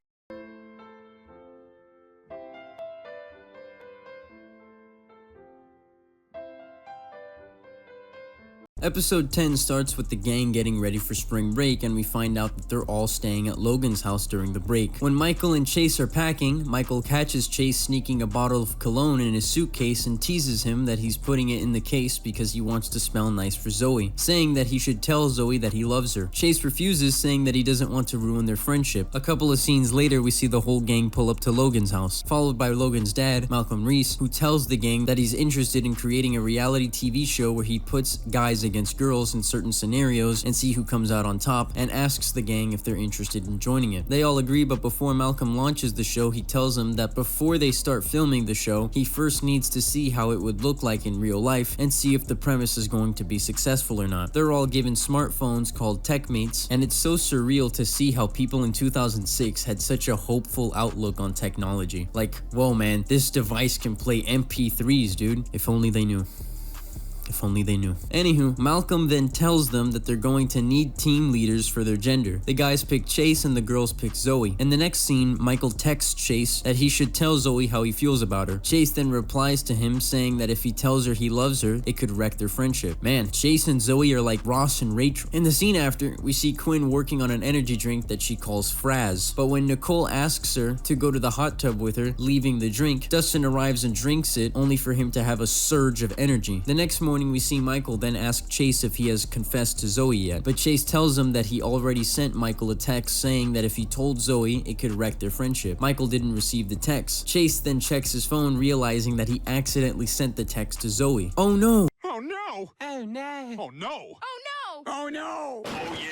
Episode 10 starts with the gang getting ready for spring break, and we find out that they're all staying at Logan's house during the break. When Michael and Chase are packing, Michael catches Chase sneaking a bottle of cologne in his suitcase and teases him that he's putting it in the case because he wants to smell nice for Zoey, saying that he should tell Zoey that he loves her. Chase refuses, saying that he doesn't want to ruin their friendship. A couple of scenes later, we see the whole gang pull up to Logan's house, followed by Logan's dad, Malcolm Reese, who tells the gang that he's interested in creating a reality TV show where he puts guys against girls in certain scenarios and see who comes out on top, and asks the gang if they're interested in joining it. They all agree, but before Malcolm launches the show, he tells them that before they start filming the show, he first needs to see how it would look like in real life and see if the premise is going to be successful or not. They're all given smartphones called TechMates, and it's so surreal to see how people in 2006 had such a hopeful outlook on technology. Like, whoa man, this device can play MP3s, dude. If only they knew. If only they knew. Anywho, Malcolm then tells them that they're going to need team leaders for their gender. The guys pick Chase and the girls pick Zoey. In the next scene, Michael texts Chase that he should tell Zoey how he feels about her. Chase then replies to him saying that if he tells her he loves her, it could wreck their friendship. Man, Chase and Zoey are like Ross and Rachel. In the scene after, we see Quinn working on an energy drink that she calls Fraz. But when Nicole asks her to go to the hot tub with her, leaving the drink, Dustin arrives and drinks it, only for him to have a surge of energy. The next morning, we see Michael then ask Chase if he has confessed to Zoey yet, but Chase tells him that he already sent Michael a text saying that if he told Zoey, it could wreck their friendship. Michael didn't receive the text. Chase then checks his phone, realizing that he accidentally sent the text to Zoey. Oh no! Oh no! Oh no! Oh no! Oh no! Oh no! Oh yeah!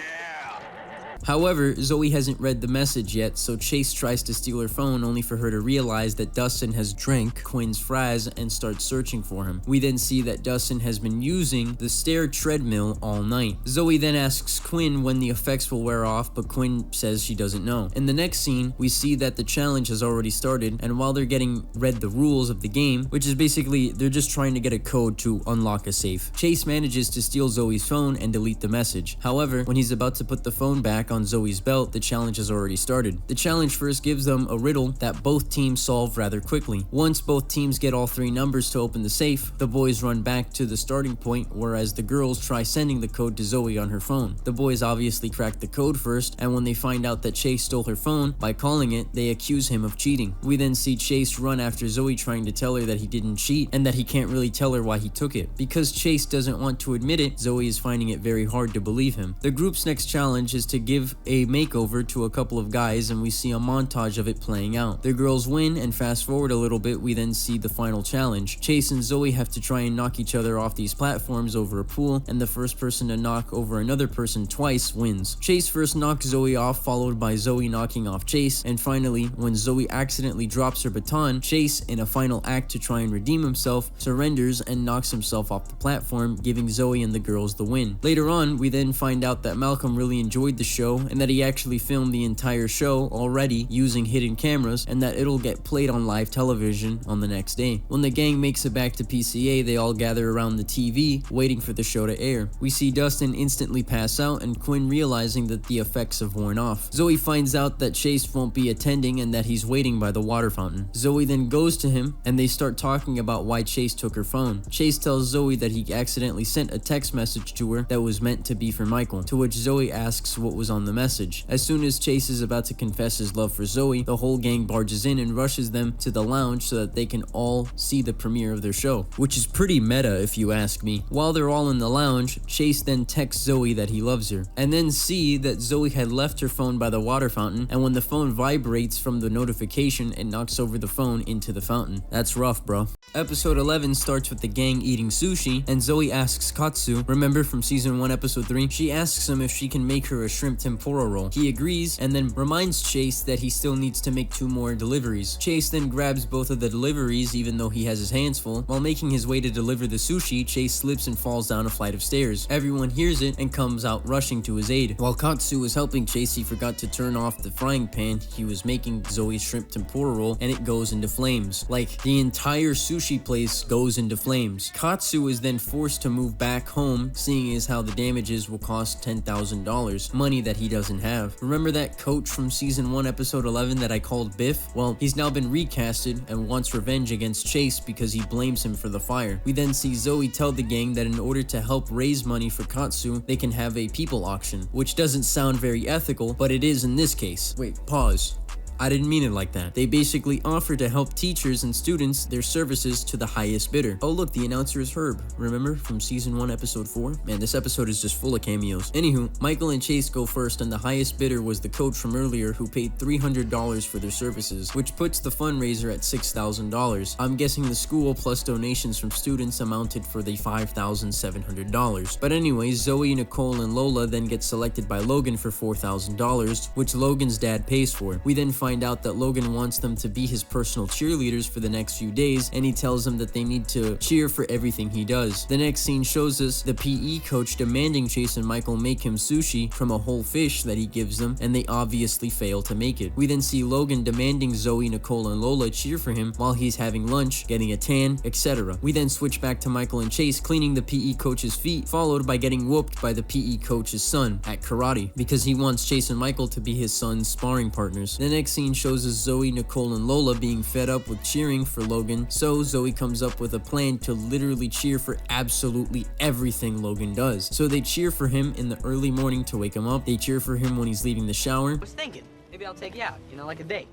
However, Zoey hasn't read the message yet, so Chase tries to steal her phone only for her to realize that Dustin has drank Quinn's Fraz and starts searching for him. We then see that Dustin has been using the stair treadmill all night. Zoey then asks Quinn when the effects will wear off, but Quinn says she doesn't know. In the next scene, we see that the challenge has already started, and while they're getting read the rules of the game, which is basically they're just trying to get a code to unlock a safe, Chase manages to steal Zoey's phone and delete the message. However, when he's about to put the phone back on Zoey's belt, the challenge has already started. The challenge first gives them a riddle that both teams solve rather quickly. Once both teams get all three numbers to open the safe, the boys run back to the starting point, whereas the girls try sending the code to Zoey on her phone. The boys obviously crack the code first, and when they find out that Chase stole her phone by calling it, they accuse him of cheating. We then see Chase run after Zoey, trying to tell her that he didn't cheat and that he can't really tell her why he took it. Because Chase doesn't want to admit it, Zoey is finding it very hard to believe him. The group's next challenge is to give a makeover to a couple of guys, and we see a montage of it playing out. The girls win, and fast forward a little bit, we then see the final challenge. Chase and Zoey have to try and knock each other off these platforms over a pool, and the first person to knock over another person twice wins. Chase first knocks Zoey off, followed by Zoey knocking off Chase, and finally, when Zoey accidentally drops her baton, Chase, in a final act to try and redeem himself, surrenders and knocks himself off the platform, giving Zoey and the girls the win. Later on, we then find out that Malcolm really enjoyed the show, and that he actually filmed the entire show already using hidden cameras, and that it'll get played on live television on the next day. When the gang makes it back to PCA, they all gather around the TV, waiting for the show to air. We see Dustin instantly pass out, and Quinn realizing that the effects have worn off. Zoey finds out that Chase won't be attending and that he's waiting by the water fountain. Zoey then goes to him, and they start talking about why Chase took her phone. Chase tells Zoey that he accidentally sent a text message to her that was meant to be for Michael, to which Zoey asks what was on the message. As soon as Chase is about to confess his love for Zoey, the whole gang barges in and rushes them to the lounge so that they can all see the premiere of their show, which is pretty meta if you ask me. While they're all in the lounge, Chase then texts Zoey that he loves her, and then see that Zoey had left her phone by the water fountain, and when the phone vibrates from the notification, it knocks over the phone into the fountain. That's rough, bro. Episode 11 starts with the gang eating sushi, and Zoey asks Katsu, remember from season 1 episode 3? She asks him if she can make her a shrimp tempura tempura roll. He agrees and then reminds Chase that he still needs to make 2 more deliveries. Chase then grabs both of the deliveries even though he has his hands full. While making his way to deliver the sushi, Chase slips and falls down a flight of stairs. Everyone hears it and comes out rushing to his aid. While Katsu was helping Chase, he forgot to turn off the frying pan he was making Zoey's shrimp tempura roll, and it goes into flames. Like, the entire sushi place goes into flames. Katsu is then forced to move back home, seeing as how the damages will cost $10,000, money that he doesn't have. Remember that coach from season 1 episode 11 that I called Biff? Well, he's now been recasted and wants revenge against Chase because he blames him for the fire. We then see Zoey tell the gang that in order to help raise money for Katsu, they can have a people auction, which doesn't sound very ethical, but it is in this case. Wait, pause. I didn't mean it like that. They basically offer to help teachers and students their services to the highest bidder. Oh look, the announcer is Herb. Remember from season 1 episode 4? Man, this episode is just full of cameos. Anywho, Michael and Chase go first, and the highest bidder was the coach from earlier who paid $300 for their services, which puts the fundraiser at $6,000. I'm guessing the school plus donations from students amounted for the $5,700. But anyways, Zoey, Nicole, and Lola then get selected by Logan for $4,000, which Logan's dad pays for. We then find out that Logan wants them to be his personal cheerleaders for the next few days, and he tells them that they need to cheer for everything he does. The next scene shows us the PE coach demanding Chase and Michael make him sushi from a whole fish that he gives them, and they obviously fail to make it. We then see Logan demanding Zoey, Nicole, and Lola cheer for him while he's having lunch, getting a tan, etc. We then switch back to Michael and Chase cleaning the PE coach's feet, followed by getting whooped by the PE coach's son at karate because he wants Chase and Michael to be his son's sparring partners. The next scene shows us Zoey, Nicole, and Lola being fed up with cheering for Logan, so Zoey comes up with a plan to literally cheer for absolutely everything Logan does. So they cheer for him in the early morning to wake him up, they cheer for him when he's leaving the shower. I was thinking, maybe I'll take you out, like a date.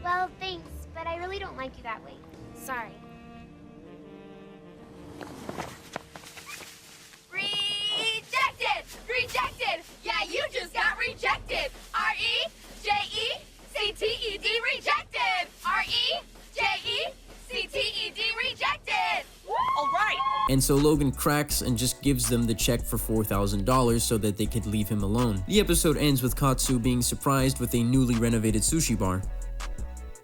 Well, thanks, but I really don't like you that way. Sorry. Rejected! Rejected! Yeah, you just got rejected! R-E-J-E-C-T-E-D rejected! R-E-J-E-C-T-E-D rejected! All right! And so Logan cracks and just gives them the check for $4,000 so that they could leave him alone. The episode ends with Katsu being surprised with a newly renovated sushi bar.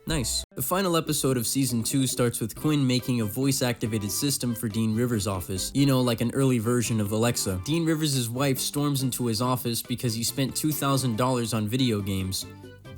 Nice. The final episode of season 2 starts with Quinn making a voice-activated system for Dean Rivers' office. Like an early version of Alexa. Dean Rivers' wife storms into his office because he spent $2,000 on video games.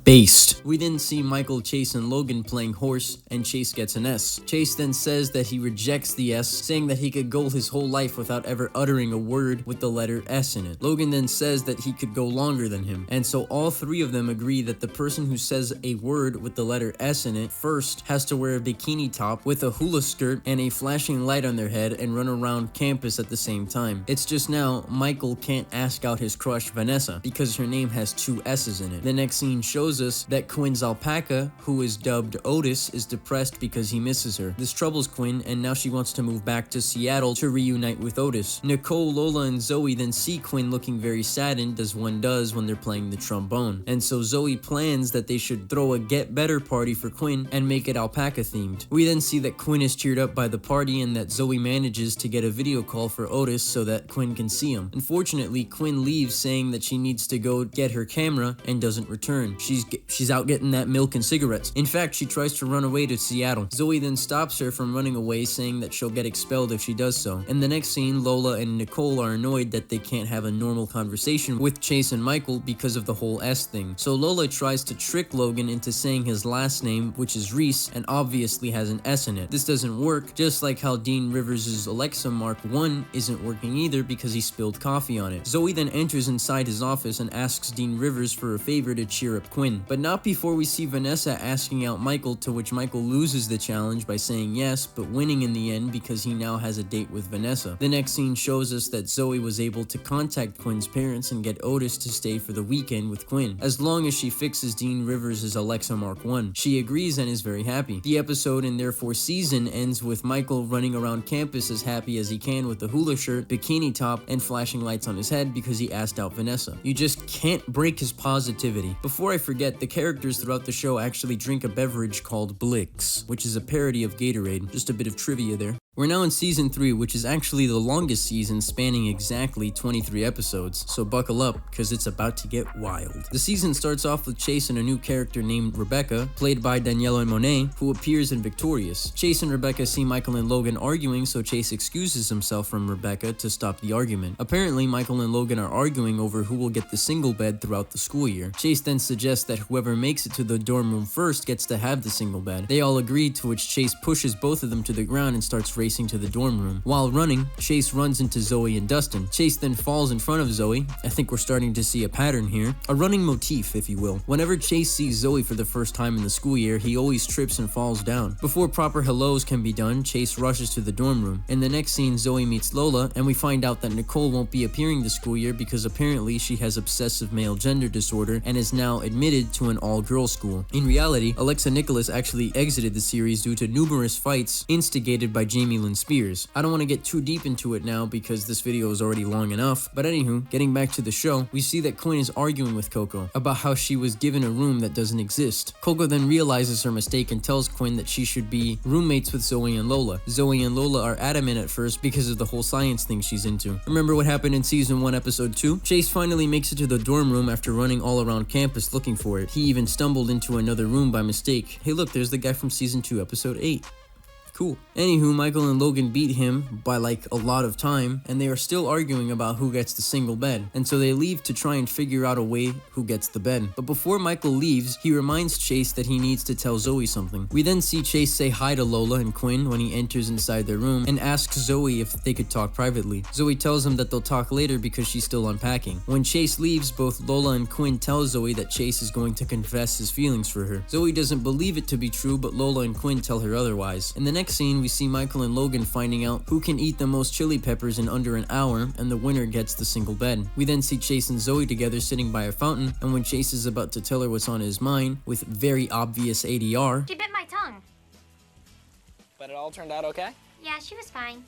Based. We then see Michael, Chase, and Logan playing horse, and Chase gets an S. Chase then says that he rejects the S, saying that he could go his whole life without ever uttering a word with the letter S in it. Logan then says that he could go longer than him, and so all 3 of them agree that the person who says a word with the letter S in it first has to wear a bikini top with a hula skirt and a flashing light on their head and run around campus at the same time. It's just now Michael can't ask out his crush Vanessa because her name has 2 S's in it. The next scene shows us that Quinn's alpaca, who is dubbed Otis, is depressed because he misses her. This troubles Quinn, and now she wants to move back to Seattle to reunite with Otis. Nicole, Lola, and Zoey then see Quinn looking very saddened, as one does when they're playing the trombone. And so Zoey plans that they should throw a get better party for Quinn and make it alpaca themed. We then see that Quinn is cheered up by the party and that Zoey manages to get a video call for Otis so that Quinn can see him. Unfortunately, Quinn leaves saying that she needs to go get her camera and doesn't return. She's out getting that milk and cigarettes. In fact, she tries to run away to Seattle. Zoey then stops her from running away, saying that she'll get expelled if she does so. In the next scene, Lola and Nicole are annoyed that they can't have a normal conversation with Chase and Michael because of the whole S thing. So Lola tries to trick Logan into saying his last name, which is Reese, and obviously has an S in it. This doesn't work, just like how Dean Rivers' Alexa Mark I isn't working either because he spilled coffee on it. Zoey then enters inside his office and asks Dean Rivers for a favor to cheer up Quinn, but not before we see Vanessa asking out Michael, to which Michael loses the challenge by saying yes, but winning in the end because he now has a date with Vanessa. The next scene shows us that Zoey was able to contact Quinn's parents and get Otis to stay for the weekend with Quinn, as long as she fixes Dean Rivers' Alexa Mark I. She agrees and is very happy. The episode, and therefore season, ends with Michael running around campus as happy as he can with a hula shirt, bikini top, and flashing lights on his head because he asked out Vanessa. You just can't break his positivity. Before I forget, the characters throughout the show actually drink a beverage called Blix, which is a parody of Gatorade. Just a bit of trivia there. We're now in season 3, which is actually the longest season, spanning exactly 23 episodes, so buckle up, cause it's about to get wild. The season starts off with Chase and a new character named Rebecca, played by Daniela Monet, who appears in Victorious. Chase and Rebecca see Michael and Logan arguing, so Chase excuses himself from Rebecca to stop the argument. Apparently, Michael and Logan are arguing over who will get the single bed throughout the school year. Chase then suggests that whoever makes it to the dorm room first gets to have the single bed. They all agree, to which Chase pushes both of them to the ground and starts racing to the dorm room. While running, Chase runs into Zoey and Dustin. Chase then falls in front of Zoey. I think we're starting to see a pattern here. A running motif, if you will. Whenever Chase sees Zoey for the first time in the school year, he always trips and falls down. Before proper hellos can be done, Chase rushes to the dorm room. In the next scene, Zoey meets Lola, and we find out that Nicole won't be appearing this school year because apparently she has obsessive male gender disorder and is now admitted to an all-girls school. In reality, Alexa Nicholas actually exited the series due to numerous fights instigated by Jamie Lynn Spears. I don't want to get too deep into it now because this video is already long enough, but anywho, getting back to the show, we see that Quinn is arguing with Coco about how she was given a room that doesn't exist. Coco then realizes her mistake and tells Quinn that she should be roommates with Zoey and Lola. Zoey and Lola are adamant at first because of the whole science thing she's into. Remember what happened in season 1 episode 2? Chase finally makes it to the dorm room after running all around campus looking for it. He even stumbled into another room by mistake. Hey look, there's the guy from season 2 episode 8. Cool. Anywho, Michael and Logan beat him by like a lot of time, and they are still arguing about who gets the single bed, and so they leave to try and figure out a way who gets the bed. But before Michael leaves, he reminds Chase that he needs to tell Zoey something. We then see Chase say hi to Lola and Quinn when he enters inside their room and asks Zoey if they could talk privately. Zoey tells him that they'll talk later because she's still unpacking. When Chase leaves, both Lola and Quinn tell Zoey that Chase is going to confess his feelings for her. Zoey doesn't believe it to be true, but Lola and Quinn tell her otherwise. In the next scene, we see Michael and Logan finding out who can eat the most chili peppers in under an hour, and the winner gets the single bed. We then see Chase and Zoey together sitting by a fountain, and when Chase is about to tell her what's on his mind, with very obvious ADR, She bit my tongue. But it all turned out okay? Yeah, she was fine.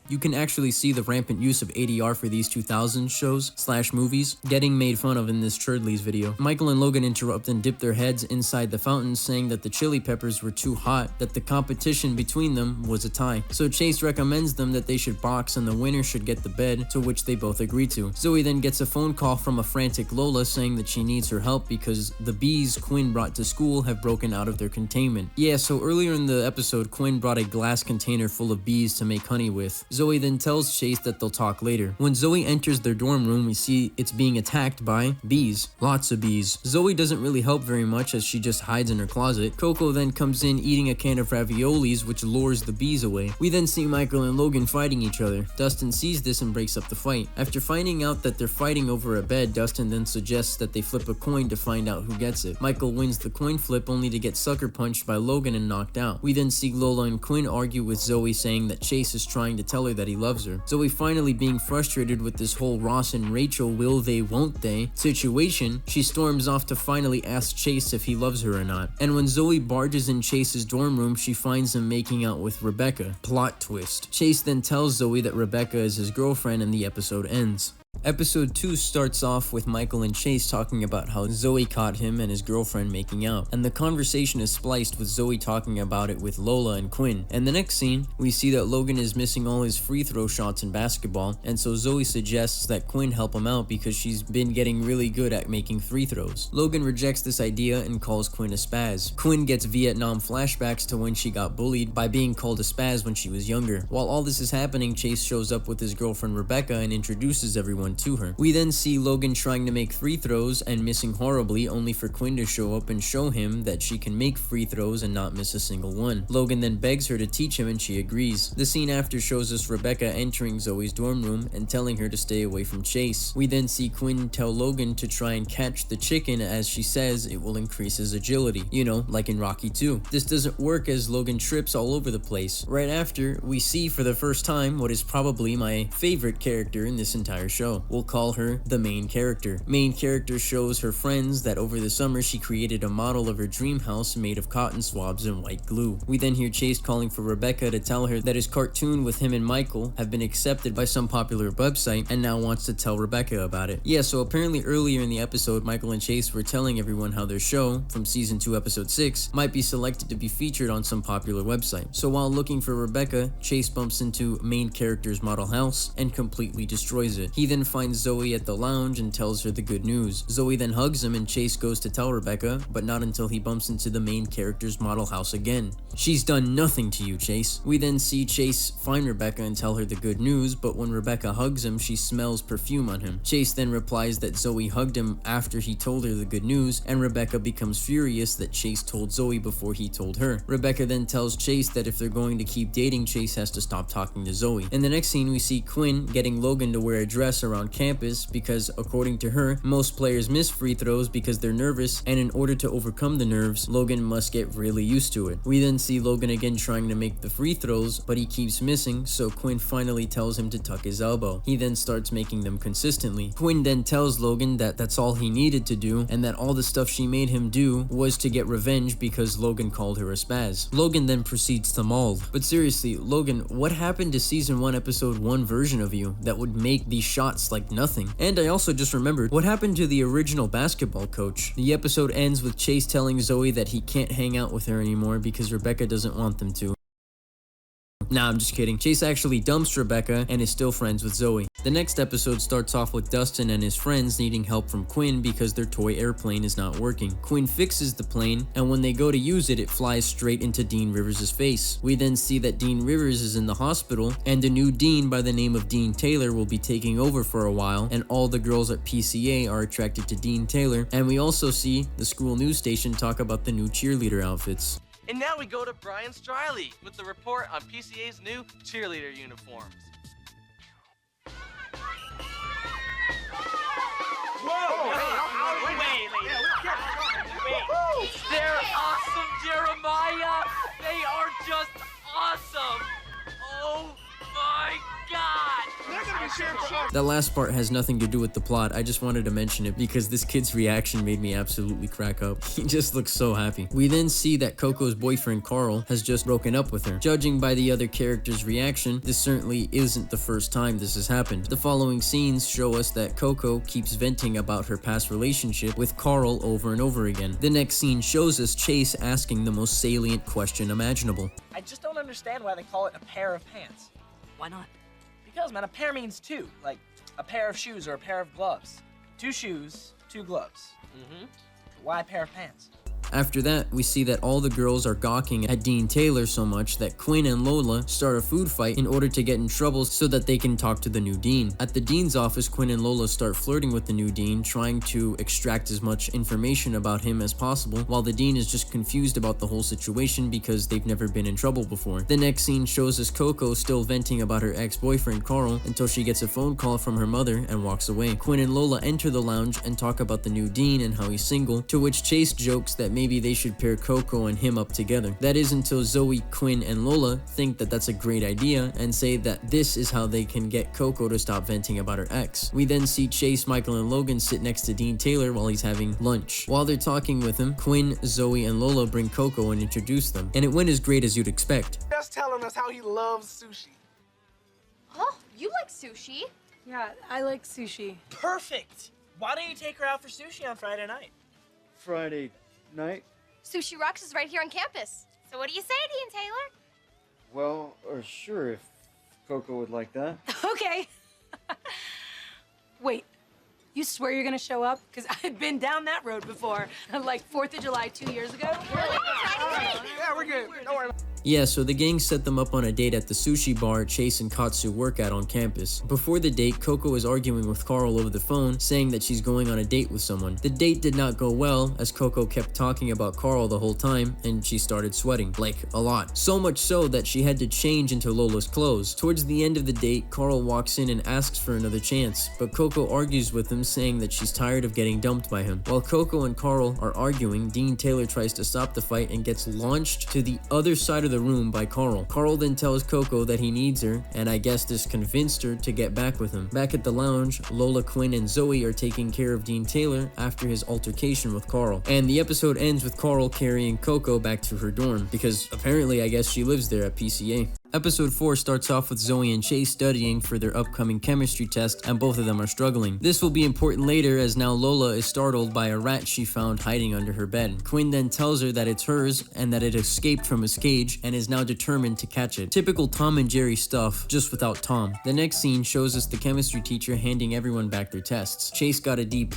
you can actually see the rampant use of ADR for these 2000s shows / movies getting made fun of in this Churdley's video. Michael and Logan interrupt and dip their heads inside the fountain, saying that the chili peppers were too hot, that the competition between them was a tie. So Chase recommends them that they should box and the winner should get the bed, to which they both agree to. Zoey then gets a phone call from a frantic Lola saying that she needs her help because the bees Quinn brought to school have broken out of their containment. Yeah, so earlier in the episode, Quinn brought a glass container full of bees to make honey with. Zoey then tells Chase that they'll talk later. When Zoey enters their dorm room, we see it's being attacked by bees. Lots of bees. Zoey doesn't really help very much as she just hides in her closet. Coco then comes in eating a can of raviolis, which lures the bees away. We then see Michael and Logan fighting each other. Dustin sees this and breaks up the fight. After finding out that they're fighting over a bed, Dustin then suggests that they flip a coin to find out who gets it. Michael wins the coin flip only to get sucker punched by Logan and knocked out. We then see Lola and Quinn argue with Zoey, saying that Chase is trying to tell her that he loves her. Zoey, finally being frustrated with this whole Ross and Rachel will they won't they situation, she storms off to finally ask Chase if he loves her or not. And when Zoey barges in Chase's dorm room, she finds him making out with Rebecca. Plot twist. Chase then tells Zoey that Rebecca is his girlfriend and the episode ends. Episode 2 starts off with Michael and Chase talking about how Zoey caught him and his girlfriend making out, and the conversation is spliced with Zoey talking about it with Lola and Quinn. And the next scene, we see that Logan is missing all his free throw shots in basketball, and so Zoey suggests that Quinn help him out because she's been getting really good at making free throws. Logan rejects this idea and calls Quinn a spaz. Quinn gets Vietnam flashbacks to when she got bullied by being called a spaz when she was younger. While all this is happening, Chase shows up with his girlfriend Rebecca and introduces everyone to her. We then see Logan trying to make free throws and missing horribly, only for Quinn to show up and show him that she can make free throws and not miss a single one. Logan then begs her to teach him and she agrees. The scene after shows us Rebecca entering Zoey's dorm room and telling her to stay away from Chase. We then see Quinn tell Logan to try and catch the chicken, as she says it will increase his agility. You know, like in Rocky 2. This doesn't work as Logan trips all over the place. Right after, we see for the first time what is probably my favorite character in this entire show. show. We'll call her the main character. Main character shows her friends that over the summer she created a model of her dream house made of cotton swabs and white glue. We then hear Chase calling for Rebecca to tell her that his cartoon with him and Michael have been accepted by some popular website and now wants to tell Rebecca about it. Yeah, so apparently earlier in the episode, Michael and Chase were telling everyone how their show, from season 2 episode 6, might be selected to be featured on some popular website. So while looking for Rebecca, Chase bumps into main character's model house and completely destroys it. He then finds Zoey at the lounge and tells her the good news. Zoey then hugs him and Chase goes to tell Rebecca, but not until he bumps into the main character's model house again. She's done nothing to you, Chase. We then see Chase find Rebecca and tell her the good news, but when Rebecca hugs him, she smells perfume on him. Chase then replies that Zoey hugged him after he told her the good news, and Rebecca becomes furious that Chase told Zoey before he told her. Rebecca then tells Chase that if they're going to keep dating, Chase has to stop talking to Zoey. In the next scene, we see Quinn getting Logan to wear a dress around campus because, according to her, most players miss free throws because they're nervous, and in order to overcome the nerves, Logan must get really used to it. We then see Logan again trying to make the free throws, but he keeps missing, so Quinn finally tells him to tuck his elbow. He then starts making them consistently. Quinn then tells Logan that that's all he needed to do, and that all the stuff she made him do was to get revenge because Logan called her a spaz. Logan then proceeds to maul. But seriously, Logan, what happened to season 1 episode 1 version of you that would make these shots like nothing? And I also just remembered, what happened to the original basketball coach? The episode ends with Chase telling Zoey that he can't hang out with her anymore because Rebecca doesn't want them to. Nah, I'm just kidding. Chase actually dumps Rebecca and is still friends with Zoey. The next episode starts off with Dustin and his friends needing help from Quinn because their toy airplane is not working. Quinn fixes the plane, and when they go to use it, it flies straight into Dean Rivers' face. We then see that Dean Rivers is in the hospital, and a new dean by the name of Dean Taylor will be taking over for a while, and all the girls at PCA are attracted to Dean Taylor, and we also see the school news station talk about the new cheerleader outfits. And now we go to Brian Striley with the report on PCA's new cheerleader uniforms. Whoa! Wait. They're awesome, Jeremiah! They are just awesome! Oh my God! That last part has nothing to do with the plot. I just wanted to mention it because this kid's reaction made me absolutely crack up. He just looks so happy. We then see that Coco's boyfriend Carl has just broken up with her. Judging by the other characters' reaction, this certainly isn't the first time this has happened. The following scenes show us that Coco keeps venting about her past relationship with Carl over and over again. The next scene shows us Chase asking the most salient question imaginable. I just don't understand why they call it a pair of pants. Why not? Because, man, a pair means two. Like a pair of shoes or a pair of gloves. 2 shoes, 2 gloves. Why a pair of pants? After that, we see that all the girls are gawking at Dean Taylor so much that Quinn and Lola start a food fight in order to get in trouble so that they can talk to the new dean. At the dean's office, Quinn and Lola start flirting with the new dean, trying to extract as much information about him as possible, while the dean is just confused about the whole situation because they've never been in trouble before. The next scene shows us Coco still venting about her ex-boyfriend Carl until she gets a phone call from her mother and walks away. Quinn and Lola enter the lounge and talk about the new dean and how he's single, to which Chase jokes that maybe they should pair Coco and him up together. That is until Zoey, Quinn, and Lola think that that's a great idea and say that this is how they can get Coco to stop venting about her ex. We then see Chase, Michael, and Logan sit next to Dean Taylor while he's having lunch. While they're talking with him, Quinn, Zoey, and Lola bring Coco and introduce them, and it went as great as you'd expect. Just telling us how he loves sushi. Oh, you like sushi? Yeah, I like sushi. Perfect! Why don't you take her out for sushi on Friday night? Friday night? Sushi Rocks is right here on campus. So what do you say, Dean Taylor? Well, sure, if Coco would like that. Okay. Wait, you swear you're gonna show up? Because I've been down that road before, like 4th of July 2 years ago. Yeah, we're good. Don't worry. Yeah, so the gang set them up on a date at the sushi bar Chase and Katsu work at on campus. Before the date, Coco is arguing with Carl over the phone, saying that she's going on a date with someone. The date did not go well, as Coco kept talking about Carl the whole time, and she started sweating. Like, a lot. So much so that she had to change into Lola's clothes. Towards the end of the date, Carl walks in and asks for another chance, but Coco argues with him, saying that she's tired of getting dumped by him. While Coco and Carl are arguing, Dean Taylor tries to stop the fight and gets launched to the other side of the the room by Carl. Carl then tells Coco that he needs her, and I guess this convinced her to get back with him. Back at the lounge, Lola, Quinn, and Zoey are taking care of Dean Taylor after his altercation with Carl. And the episode ends with Carl carrying Coco back to her dorm, because apparently I guess she lives there at PCA. Episode 4 starts off with Zoey and Chase studying for their upcoming chemistry test, and both of them are struggling. This will be important later, as now Lola is startled by a rat she found hiding under her bed. Quinn then tells her that it's hers and that it escaped from its cage and is now determined to catch it. Typical Tom and Jerry stuff, just without Tom. The next scene shows us the chemistry teacher handing everyone back their tests. Chase got a D+,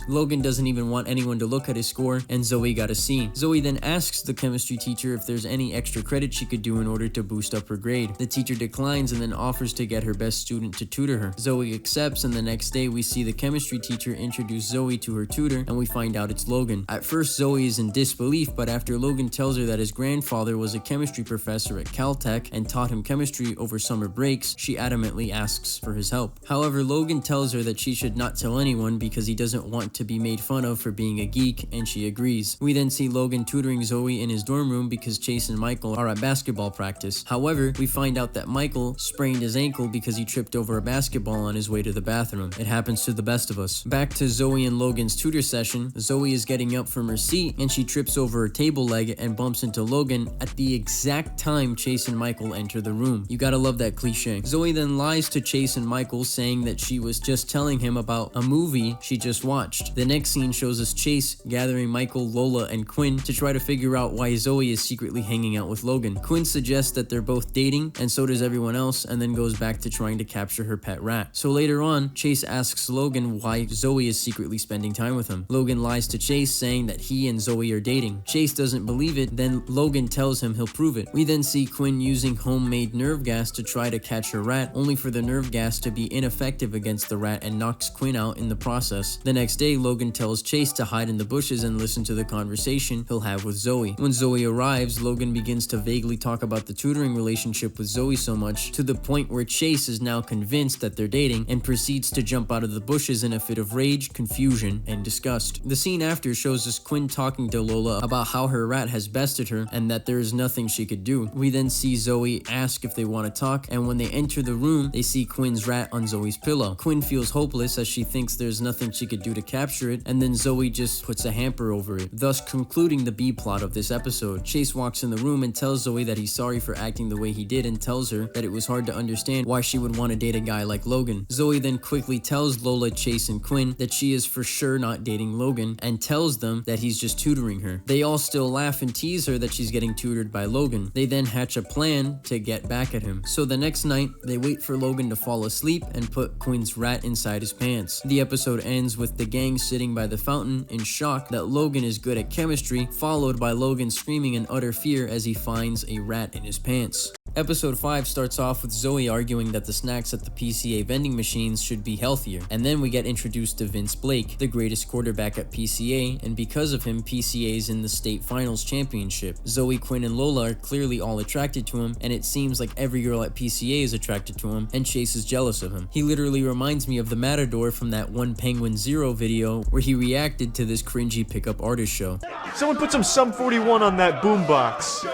Logan doesn't even want anyone to look at his score, and Zoey got a C. Zoey then asks the chemistry teacher if there's any extra credit she could do in order to boost up her grade. The teacher declines and then offers to get her best student to tutor her. Zoey accepts, and the next day we see the chemistry teacher introduce Zoey to her tutor, and we find out it's Logan. At first Zoey is in disbelief, but after Logan tells her that his grandfather was a chemistry professor at Caltech and taught him chemistry over summer breaks, she adamantly asks for his help. However, Logan tells her that she should not tell anyone because he doesn't want to be made fun of for being a geek, and she agrees. We then see Logan tutoring Zoey in his dorm room because Chase and Michael are at basketball practice. However, we find out that Michael sprained his ankle because he tripped over a basketball on his way to the bathroom. It happens to the best of us. Back to Zoey and Logan's tutor session. Zoey is getting up from her seat and she trips over her table leg and bumps into Logan at the exact time Chase and Michael enter the room. You gotta love that cliche. Zoey then lies to Chase and Michael, saying that she was just telling him about a movie she just watched. The next scene shows us Chase gathering Michael, Lola, and Quinn to try to figure out why Zoey is secretly hanging out with Logan. Quinn suggests that they're both dating, and so does everyone else, and then goes back to trying to capture her pet rat. So later on, Chase asks Logan why Zoey is secretly spending time with him. Logan lies to Chase, saying that he and Zoey are dating. Chase doesn't believe it, then Logan tells him he'll prove it. We then see Quinn using homemade nerve gas to try to catch her rat, only for the nerve gas to be ineffective against the rat and knocks Quinn out in the process. The next day, Logan tells Chase to hide in the bushes and listen to the conversation he'll have with Zoey. When Zoey arrives, Logan begins to vaguely talk about the tutoring relationship with Zoey so much, to the point where Chase is now convinced that they're dating and proceeds to jump out of the bushes in a fit of rage, confusion, and disgust. The scene after shows us Quinn talking to Lola about how her rat has bested her and that there is nothing she could do. We then see Zoey ask if they want to talk, and when they enter the room, they see Quinn's rat on Zoey's pillow. Quinn feels hopeless as she thinks there's nothing she could do to capture it, and then Zoey just puts a hamper over it, thus concluding the B plot of this episode. Chase walks in the room and tells Zoey that he's sorry for acting the way he did, and tells her that it was hard to understand why she would want to date a guy like Logan. Zoey then quickly tells Lola, Chase, and Quinn that she is for sure not dating Logan, and tells them that he's just tutoring her. They all still laugh and tease her that she's getting tutored by Logan. They then hatch a plan to get back at him. So the next night, they wait for Logan to fall asleep and put Quinn's rat inside his pants. The episode ends with the gang sitting by the fountain in shock that Logan is good at chemistry, followed by Logan screaming in utter fear as he finds a rat in his pants. Episode 5 starts off with Zoey arguing that the snacks at the PCA vending machines should be healthier, and then we get introduced to Vince Blake, the greatest quarterback at PCA, and because of him, PCA is in the state finals championship. Zoey, Quinn, and Lola are clearly all attracted to him, and it seems like every girl at PCA is attracted to him, and Chase is jealous of him. He literally reminds me of the Matador from that One Penguin Zero video where he reacted to this cringy pickup artist show. Someone put some Sum 41 on that boombox.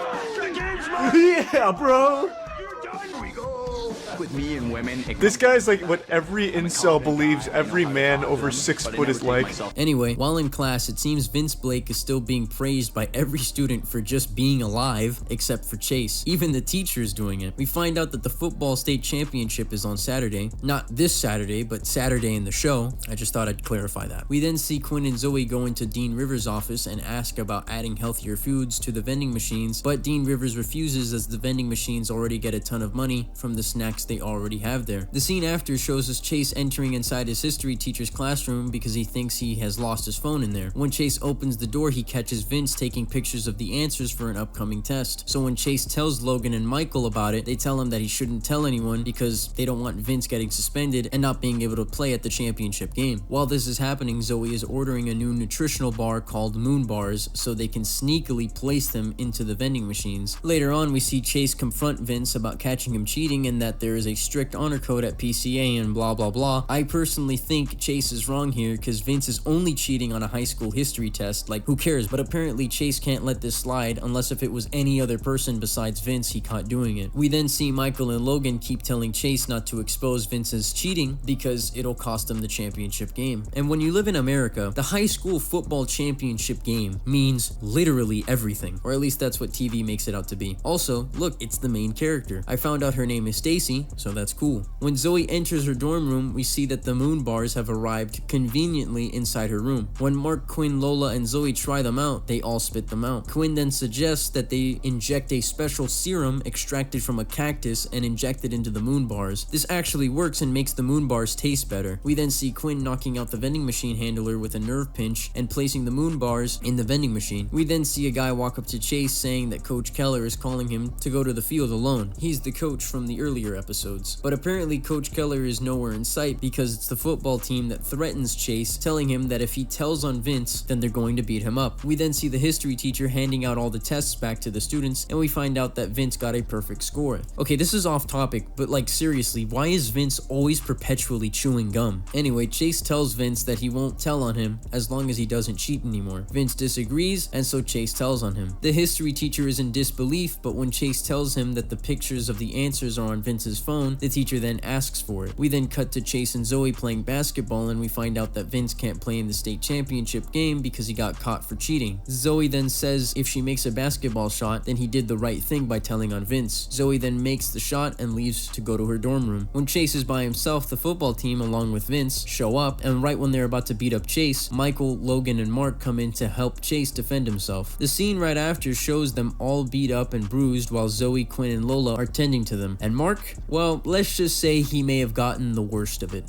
Yeah, bro. With me and women. This guy's like what every incel believes every man over 6 foot is like. Anyway, while in class, it seems Vince Blake is still being praised by every student for just being alive, except for Chase. Even the teacher is doing it. We find out that the football state championship is on Saturday. Not this Saturday, but Saturday in the show. I just thought I'd clarify that. We then see Quinn and Zoey go into Dean Rivers' office and ask about adding healthier foods to the vending machines, but Dean Rivers refuses as the vending machines already get a ton of money from the snacks they already have there. The scene after shows us Chase entering inside his history teacher's classroom because he thinks he has lost his phone in there. When Chase opens the door, he catches Vince taking pictures of the answers for an upcoming test. So when Chase tells Logan and Michael about it, they tell him that he shouldn't tell anyone because they don't want Vince getting suspended and not being able to play at the championship game. While this is happening, Zoey is ordering a new nutritional bar called Moon Bars so they can sneakily place them into the vending machines. Later on, we see Chase confront Vince about catching him cheating and that there is is a strict honor code at PCA and blah blah blah. I personally think Chase is wrong here because Vince is only cheating on a high school history test, like who cares? But apparently Chase can't let this slide unless if it was any other person besides Vince he caught doing it. We then see Michael and Logan keep telling Chase not to expose Vince's cheating because it'll cost them the championship game. And when you live in America, the high school football championship game means literally everything, or at least that's what TV makes it out to be. Also, look, it's the main character. I found out her name is Stacy, so that's cool. When Zoey enters her dorm room, we see that the moon bars have arrived conveniently inside her room. When Mark, Quinn, Lola, and Zoey try them out, they all spit them out. Quinn then suggests that they inject a special serum extracted from a cactus and inject it into the moon bars. This actually works and makes the moon bars taste better. We then see Quinn knocking out the vending machine handler with a nerve pinch and placing the moon bars in the vending machine. We then see a guy walk up to Chase saying that Coach Keller is calling him to go to the field alone. He's the coach from the earlier episodes. But apparently Coach Keller is nowhere in sight because it's the football team that threatens Chase, telling him that if he tells on Vince, then they're going to beat him up. We then see the history teacher handing out all the tests back to the students, and we find out that Vince got a perfect score. Okay, this is off topic, but like seriously, why is Vince always perpetually chewing gum? Anyway, Chase tells Vince that he won't tell on him as long as he doesn't cheat anymore. Vince disagrees, and so Chase tells on him. The history teacher is in disbelief, but when Chase tells him that the pictures of the answers are on Vince's phone, the teacher then asks for it. We then cut to Chase and Zoey playing basketball, and we find out that Vince can't play in the state championship game because he got caught for cheating. Zoey then says if she makes a basketball shot, then he did the right thing by telling on Vince. Zoey then makes the shot and leaves to go to her dorm room. When Chase is by himself, the football team, along with Vince, show up, and right when they're about to beat up Chase, Michael, Logan, and Mark come in to help Chase defend himself. The scene right after shows them all beat up and bruised while Zoey, Quinn, and Lola are tending to them. And Mark, well, let's just say he may have gotten the worst of it.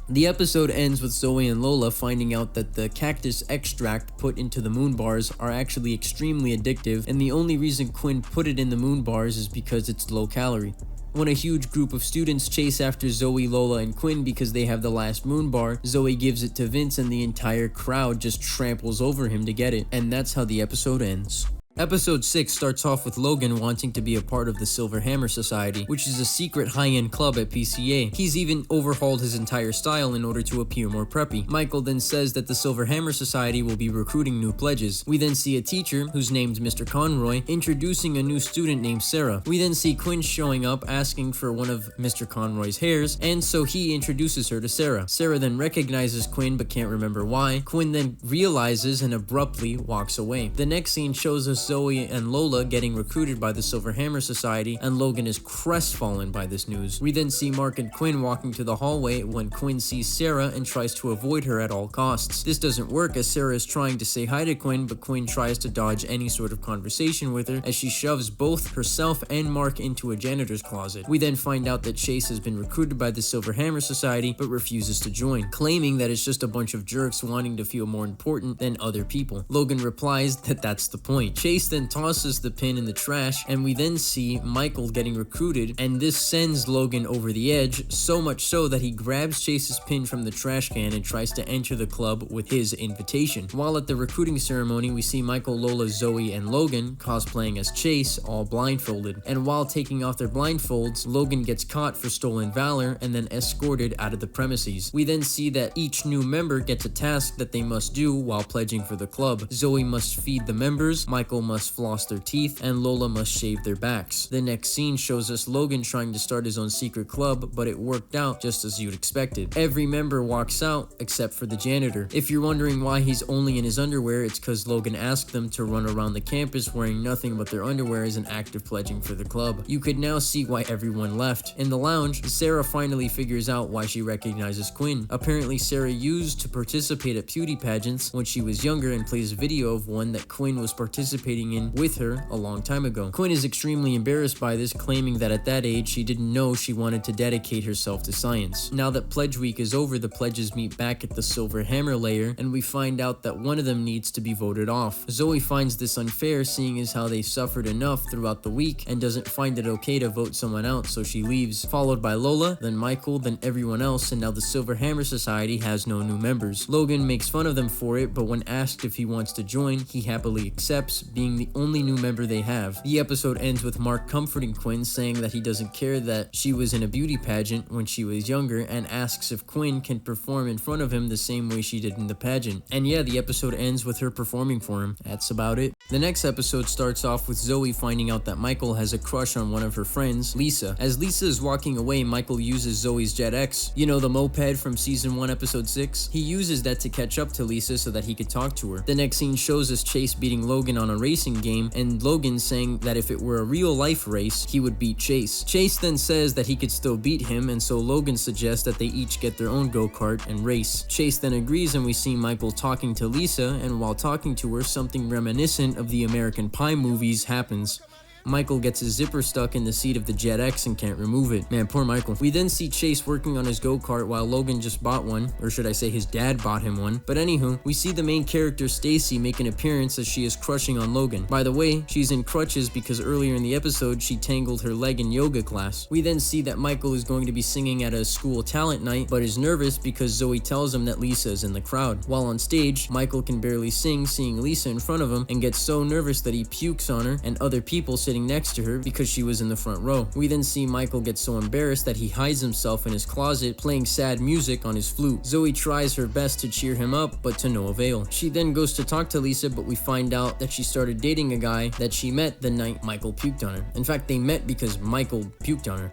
The episode ends with Zoey and Lola finding out that the cactus extract put into the moon bars are actually extremely addictive, and the only reason Quinn put it in the moon bars is because it's low calorie. When a huge group of students chase after Zoey, Lola, and Quinn because they have the last moon bar, Zoey gives it to Vince and the entire crowd just tramples over him to get it, and that's how the episode ends. Episode 6 starts off with Logan wanting to be a part of the Silver Hammer Society, which is a secret high-end club at PCA. He's even overhauled his entire style in order to appear more preppy. Michael then says that the Silver Hammer Society will be recruiting new pledges. We then see a teacher, who's named Mr. Conroy, introducing a new student named Sarah. We then see Quinn showing up asking for one of Mr. Conroy's hairs, and so he introduces her to Sarah. Sarah then recognizes Quinn but can't remember why. Quinn then realizes and abruptly walks away. The next scene shows us Zoey and Lola getting recruited by the Silver Hammer Society, and Logan is crestfallen by this news. We then see Mark and Quinn walking to the hallway when Quinn sees Sarah and tries to avoid her at all costs. This doesn't work as Sarah is trying to say hi to Quinn, but Quinn tries to dodge any sort of conversation with her as she shoves both herself and Mark into a janitor's closet. We then find out that Chase has been recruited by the Silver Hammer Society but refuses to join, claiming that it's just a bunch of jerks wanting to feel more important than other people. Logan replies that that's the point. Chase then tosses the pin in the trash, and we then see Michael getting recruited, and this sends Logan over the edge, so much so that he grabs Chase's pin from the trash can and tries to enter the club with his invitation. While at the recruiting ceremony, we see Michael, Lola, Zoey, and Logan cosplaying as Chase, all blindfolded, and while taking off their blindfolds, Logan gets caught for stolen valor and then escorted out of the premises. We then see that each new member gets a task that they must do while pledging for the club. Zoey must feed the members, Michael must floss their teeth, and Lola must shave their backs. The next scene shows us Logan trying to start his own secret club, but it worked out just as you'd expected. Every member walks out except for the janitor. If you're wondering why he's only in his underwear, it's because Logan asked them to run around the campus wearing nothing but their underwear as an act of pledging for the club. You could now see why everyone left. In the lounge, Sarah finally figures out why she recognizes Quinn. Apparently, Sarah used to participate at beauty pageants when she was younger and plays a video of one that Quinn was participating in with her a long time ago. Quinn is extremely embarrassed by this, claiming that at that age she didn't know she wanted to dedicate herself to science. Now that Pledge Week is over, the pledges meet back at the Silver Hammer layer, and we find out that one of them needs to be voted off. Zoey finds this unfair, seeing as how they suffered enough throughout the week, and doesn't find it okay to vote someone out, so she leaves, followed by Lola, then Michael, then everyone else, and now the Silver Hammer Society has no new members. Logan makes fun of them for it, but when asked if he wants to join, he happily accepts, being being the only new member they have. The episode ends with Mark comforting Quinn, saying that he doesn't care that she was in a beauty pageant when she was younger, and asks if Quinn can perform in front of him the same way she did in the pageant. And yeah, the episode ends with her performing for him. That's about it. The next episode starts off with Zoey finding out that Michael has a crush on one of her friends, Lisa. As Lisa is walking away, Michael uses Zoey's Jet X, you know, the moped from season 1 episode 6. He uses that to catch up to Lisa so that he could talk to her. The next scene shows us Chase beating Logan on a racing game, and Logan saying that if it were a real life race, he would beat Chase. Chase then says that he could still beat him, and so Logan suggests that they each get their own go-kart and race. Chase then agrees, and we see Michael talking to Lisa, and while talking to her, something reminiscent of the American Pie movies happens. Michael gets his zipper stuck in the seat of the Jet X and can't remove it. Man, poor Michael. We then see Chase working on his go-kart while Logan just bought one, or should I say his dad bought him one. But anywho, we see the main character Stacy make an appearance as she is crushing on Logan. By the way, she's in crutches because earlier in the episode she tangled her leg in yoga class. We then see that Michael is going to be singing at a school talent night, but is nervous because Zoey tells him that Lisa is in the crowd. While on stage, Michael can barely sing, seeing Lisa in front of him, and gets so nervous that he pukes on her and other people sitting next to her because she was in the front row. We then see Michael get so embarrassed that he hides himself in his closet playing sad music on his flute. Zoey tries her best to cheer him up, but to no avail. She then goes to talk to Lisa, but we find out that she started dating a guy that she met the night Michael puked on her. In fact, they met because Michael puked on her.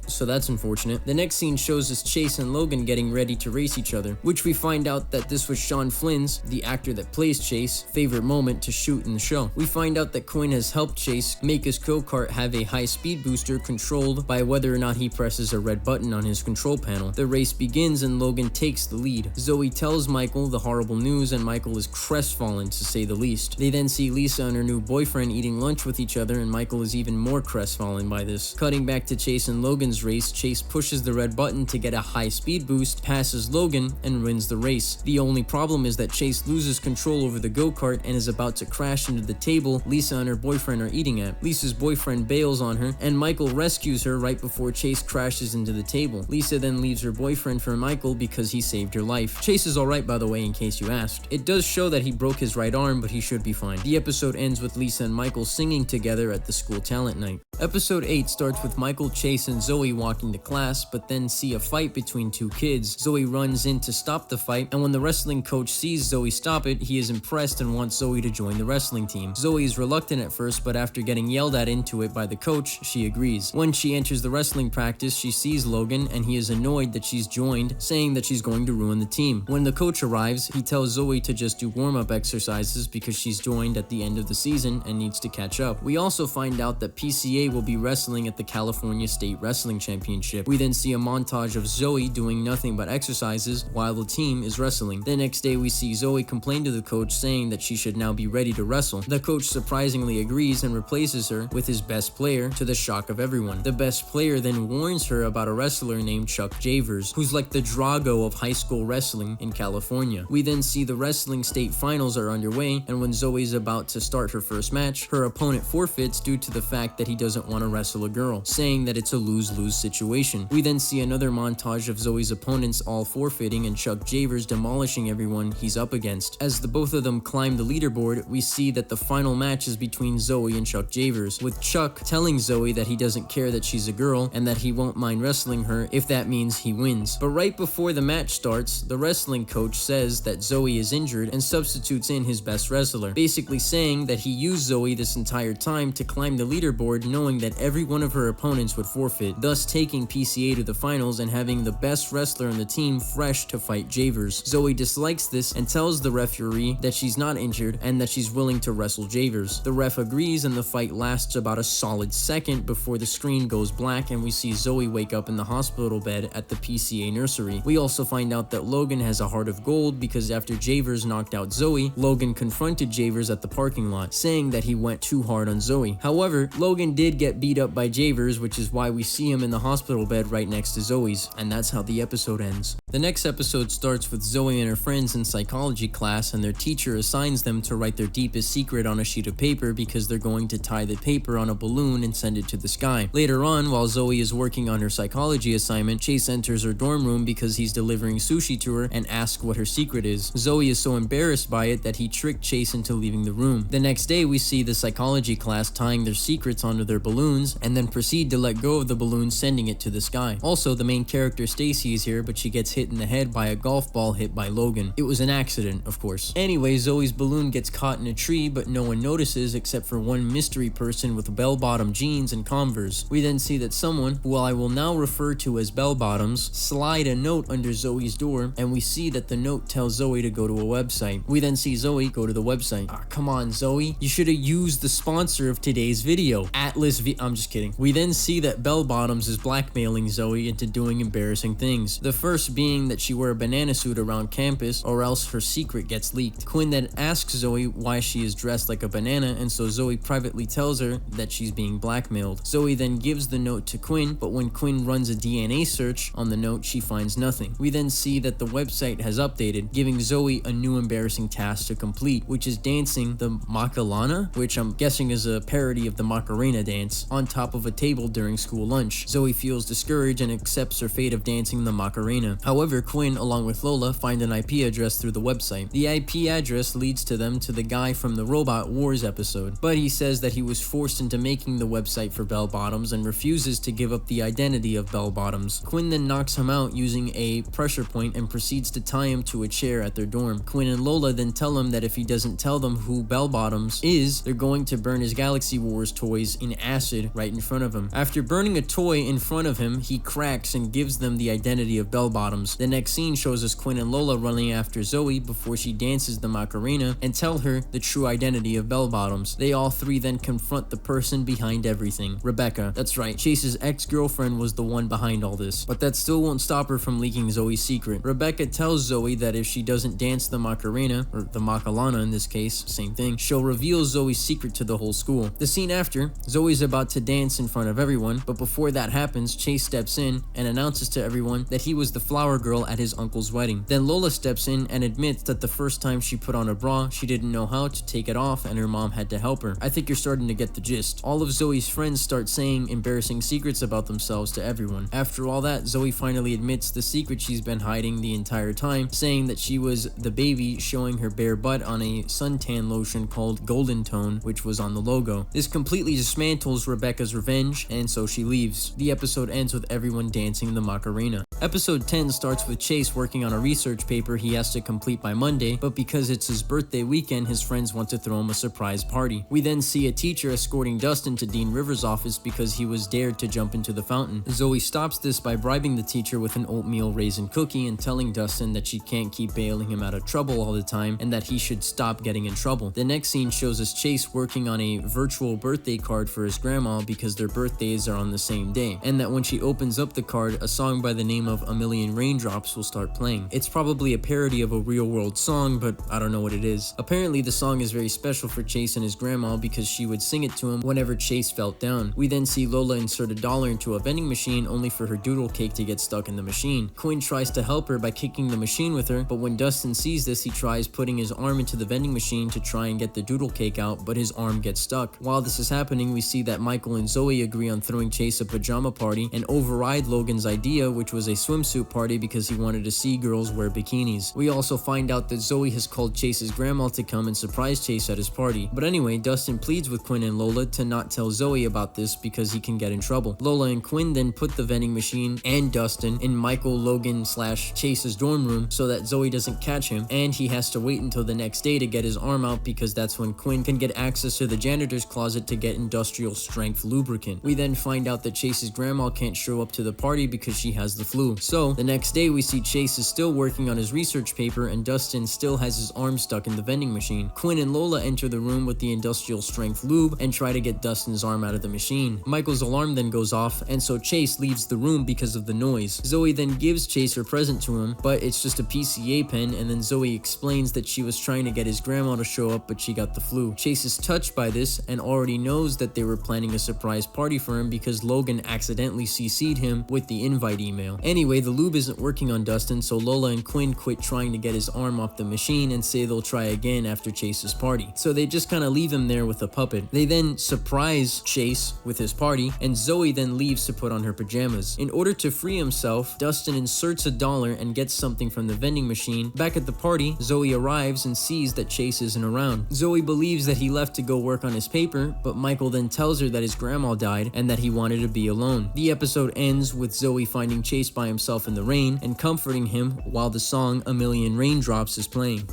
So that's unfortunate. The next scene shows us Chase and Logan getting ready to race each other, which we find out that this was Sean Flynn's, the actor that plays Chase, favorite moment to shoot in the show. We find out that Quinn has helped Chase make his go-kart have a high speed booster controlled by whether or not he presses a red button on his control panel. The race begins and Logan takes the lead. Zoey tells Michael the horrible news, and Michael is crestfallen to say the least. They then see Lisa and her new boyfriend eating lunch with each other, and Michael is even more crestfallen by this. Cutting back to Chase and Logan's race, Chase pushes the red button to get a high speed boost, passes Logan, and wins the race. The only problem is that Chase loses control over the go-kart and is about to crash into the table Lisa and her boyfriend are eating at. Lisa's boyfriend bails on her, and Michael rescues her right before Chase crashes into the table. Lisa then leaves her boyfriend for Michael because he saved her life. Chase is alright, by the way, in case you asked. It does show that he broke his right arm, but he should be fine. The episode ends with Lisa and Michael singing together at the school talent night. Episode 8 starts with Michael, Chase, and Zoey walking to class, but then see a fight between two kids. Zoey runs in to stop the fight, and when the wrestling coach sees Zoey stop it, he is impressed and wants Zoey to join the wrestling team. Zoey is reluctant at first, but after getting yelled at into it by the coach, she agrees. When she enters the wrestling practice, she sees Logan, and he is annoyed that she's joined, saying that she's going to ruin the team. When the coach arrives, he tells Zoey to just do warm-up exercises because she's joined at the end of the season and needs to catch up. We also find out that PCA will be wrestling at the California State Wrestling Championship. We then see a montage of Zoey doing nothing but exercises while the team is wrestling. The next day we see Zoey complain to the coach saying that she should now be ready to wrestle. The coach surprisingly agrees and replaces her with his best player, to the shock of everyone. The best player then warns her about a wrestler named Chuck Javers, who's like the Drago of high school wrestling in California. We then see the wrestling state finals are underway, and when Zoey's about to start her first match, her opponent forfeits due to the fact that he doesn't want to wrestle a girl, saying that it's a lose-lose situation. We then see another montage of Zoey's opponents all forfeiting and Chuck Javers demolishing everyone he's up against. As the both of them climb the leaderboard, we see that the final match is between Zoey and Chuck Javers, with Chuck telling Zoey that he doesn't care that she's a girl and that he won't mind wrestling her if that means he wins. But right before the match starts, the wrestling coach says that Zoey is injured and substitutes in his best wrestler, basically saying that he used Zoey this entire time to climb the leaderboard knowing that every one of her opponents would forfeit, thus taking PCA to the finals and having the best wrestler on the team fresh to fight Javers. Zoey dislikes this and tells the referee that she's not injured and that she's willing to wrestle Javers. The ref agrees and the fight lasts about a solid second before the screen goes black and we see Zoey wake up in the hospital bed at the PCA nursery. We also find out that Logan has a heart of gold because after Javers knocked out Zoey, Logan confronted Javers at the parking lot, saying that he went too hard on Zoey. However, Logan did did get beat up by Javers, which is why we see him in the hospital bed right next to Zoe's, and that's how the episode ends. The next episode starts with Zoe and her friends in psychology class, and their teacher assigns them to write their deepest secret on a sheet of paper because they're going to tie the paper on a balloon and send it to the sky. Later on, while Zoe is working on her psychology assignment, Chase enters her dorm room because he's delivering sushi to her and asks what her secret is. Zoe is so embarrassed by it that he tricked Chase into leaving the room. The next day, we see the psychology class tying their secrets onto their balloons and then proceed to let go of the balloon, sending it to the sky. Also, the main character Stacy is here, but she gets hit in the head by a golf ball hit by Logan. It was an accident, of course. Anyway, Zoe's balloon gets caught in a tree, but no one notices except for one mystery person with bell-bottom jeans and Converse. We then see that someone, who I will now refer to as bell-bottoms, slide a note under Zoe's door, and we see that the note tells Zoe to go to a website. We then see Zoe go to the website. Come on, Zoe. You should have used the sponsor of today's video, I'm just kidding. We then see that bell-bottoms is blackmailing Zoe into doing embarrassing things. The first being that she wear a banana suit around campus, or else her secret gets leaked. Quinn then asks Zoe why she is dressed like a banana, and so Zoe privately tells her that she's being blackmailed. Zoe then gives the note to Quinn, but when Quinn runs a DNA search on the note, she finds nothing. We then see that the website has updated, giving Zoe a new embarrassing task to complete, which is dancing the Macarena, which I'm guessing is a parody of the Macarena dance, on top of a table during school lunch. Zoe feels discouraged and accepts her fate of dancing the Macarena. However, Quinn, along with Lola, find an IP address through the website. The IP address leads to them to the guy from the Robot Wars episode, but he says that he was forced into making the website for Bell Bottoms and refuses to give up the identity of Bell Bottoms. Quinn then knocks him out using a pressure point and proceeds to tie him to a chair at their dorm. Quinn and Lola then tell him that if he doesn't tell them who Bell Bottoms is, they're going to burn his Galaxy Wars toys in acid right in front of him. After burning a toy in front of him, he cracks and gives them the identity of Bell Bottoms. The next scene shows us Quinn and Lola running after Zoe before she dances the Macarena and tell her the true identity of Bell Bottoms. They all three then confront the person behind everything, Rebecca. That's right, Chase's ex-girlfriend was the one behind all this, but that still won't stop her from leaking Zoe's secret. Rebecca tells Zoe that if she doesn't dance the Macarena, or the Macalana in this case, same thing, she'll reveal Zoe's secret to the whole school. The scene after, Zoe's about to dance in front of everyone, but before that happens, Chase steps in and announces to everyone that he was the flower girl at his uncle's wedding. Then Lola steps in and admits that the first time she put on a bra, she didn't know how to take it off and her mom had to help her. I think you're starting to get the gist. All of Zoe's friends start saying embarrassing secrets about themselves to everyone. After all that, Zoe finally admits the secret she's been hiding the entire time, saying that she was the baby showing her bare butt on a suntan lotion called Golden Tone, which was on the logo. This completely dismantles Rebecca's revenge, and so she leaves. The episode ends with everyone dancing the Macarena. Episode 10 starts with Chase working on a research paper he has to complete by Monday, but because it's his birthday weekend, his friends want to throw him a surprise party. We then see a teacher escorting Dustin to Dean Rivers' office because he was dared to jump into the fountain. Zoe stops this by bribing the teacher with an oatmeal raisin cookie and telling Dustin that she can't keep bailing him out of trouble all the time and that he should stop getting in trouble. The next scene shows us Chase working on a virtual birthday card for his grandma because their birthdays are on the same day, and that when she opens up the card, a song by the name of A Million Raindrops will start playing. It's probably a parody of a real-world song, but I don't know what it is. Apparently, the song is very special for Chase and his grandma because she would sing it to him whenever Chase felt down. We then see Lola insert $1 into a vending machine only for her doodle cake to get stuck in the machine. Quinn tries to help her by kicking the machine with her, but when Dustin sees this, he tries putting his arm into the vending machine to try and get the doodle cake out, but his arm gets stuck. While this is happening, we see that Michael and Zoe agree on throwing Chase a pajama party and override Logan's idea, which was a swimsuit party because he wanted to see girls wear bikinis. We also find out that Zoe has called Chase's grandma to come and surprise Chase at his party. But anyway, Dustin pleads with Quinn and Lola to not tell Zoe about this because he can get in trouble. Lola and Quinn then put the vending machine and Dustin in Michael, Logan / Chase's dorm room so that Zoe doesn't catch him, and he has to wait until the next day to get his arm out because that's when Quinn can get access to the janitor's closet to get industrial strength lubricant. We then find out that Chase's grandma can't show up to the party because she has the flu. flu. So the next day we see Chase is still working on his research paper and Dustin still has his arm stuck in the vending machine. Quinn and Lola enter the room with the industrial strength lube and try to get Dustin's arm out of the machine. Michael's alarm then goes off, and so Chase leaves the room because of the noise. Zoey then gives Chase her present to him, but it's just a PCA pen, and then Zoey explains that she was trying to get his grandma to show up, but she got the flu. Chase is touched by this and already knows that they were planning a surprise party for him because Logan accidentally CC'd him with the invite email. Anyway, the lube isn't working on Dustin, so Lola and Quinn quit trying to get his arm off the machine and say they'll try again after Chase's party. So they just kind of leave him there with a puppet. They then surprise Chase with his party, and Zoey then leaves to put on her pajamas. In order to free himself, Dustin inserts $1 and gets something from the vending machine. Back at the party, Zoey arrives and sees that Chase isn't around. Zoey believes that he left to go work on his paper, but Michael then tells her that his grandma died and that he wanted to be alone. The episode ends with Zoey finding Chase by himself in the rain and comforting him while the song "A Million Raindrops" is playing.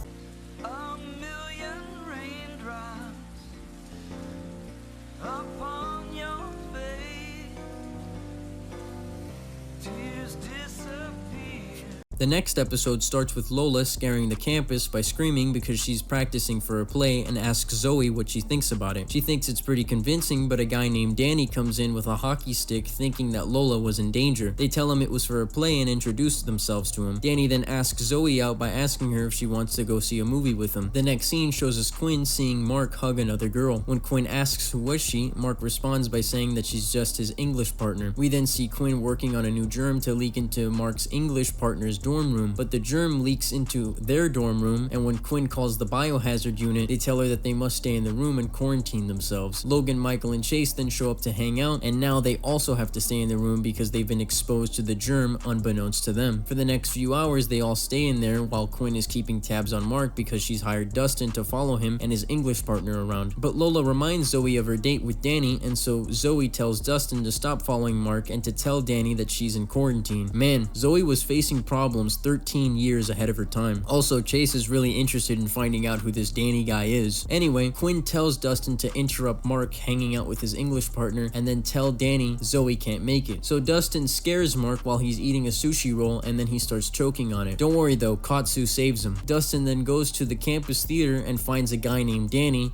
The next episode starts with Lola scaring the campus by screaming because she's practicing for a play and asks Zoey what she thinks about it. She thinks it's pretty convincing, but a guy named Danny comes in with a hockey stick thinking that Lola was in danger. They tell him it was for a play and introduce themselves to him. Danny then asks Zoey out by asking her if she wants to go see a movie with him. The next scene shows us Quinn seeing Mark hug another girl. When Quinn asks who was she, Mark responds by saying that she's just his English partner. We then see Quinn working on a new germ to leak into Mark's English partner's dorm room, but the germ leaks into their dorm room, and when Quinn calls the biohazard unit, they tell her that they must stay in the room and quarantine themselves. Logan, Michael, and Chase then show up to hang out, and now they also have to stay in the room because they've been exposed to the germ unbeknownst to them. For the next few hours, they all stay in there while Quinn is keeping tabs on Mark because she's hired Dustin to follow him and his English partner around. But Lola reminds Zoey of her date with Danny, and so Zoey tells Dustin to stop following Mark and to tell Danny that she's in quarantine. Man, Zoey was facing problems 13 years ahead of her time. Also, Chase is really interested in finding out who this Danny guy is. Anyway, Quinn tells Dustin to interrupt Mark hanging out with his English partner and then tell Danny Zoey can't make it. So Dustin scares Mark while he's eating a sushi roll and then he starts choking on it. Don't worry though, Katsu saves him. Dustin then goes to the campus theater and finds a guy named Danny.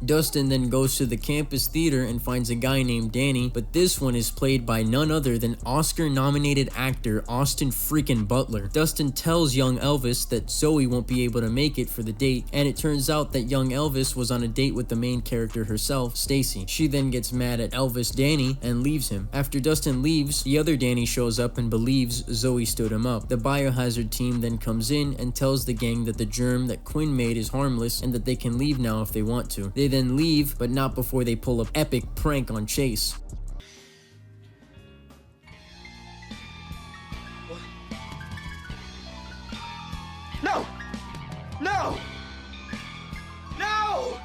But this one is played by none other than Oscar-nominated actor Austin freaking Butler. Dustin tells young Elvis that Zoey won't be able to make it for the date, and it turns out that young Elvis was on a date with the main character herself, Stacy. She then gets mad at Elvis Danny and leaves him. After Dustin leaves, the other Danny shows up and believes Zoey stood him up. The biohazard team then comes in and tells the gang that the germ that Quinn made is harmless and that they can leave now if they want to. They then leave, but not before they pull an epic prank on Chase. No! No! No!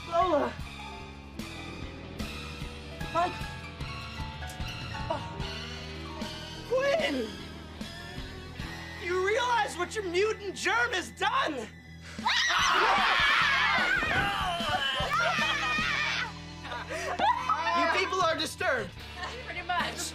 Lola! Mike! Oh. Quinn! You realize what your mutant germ has done? You people are disturbed. Pretty much.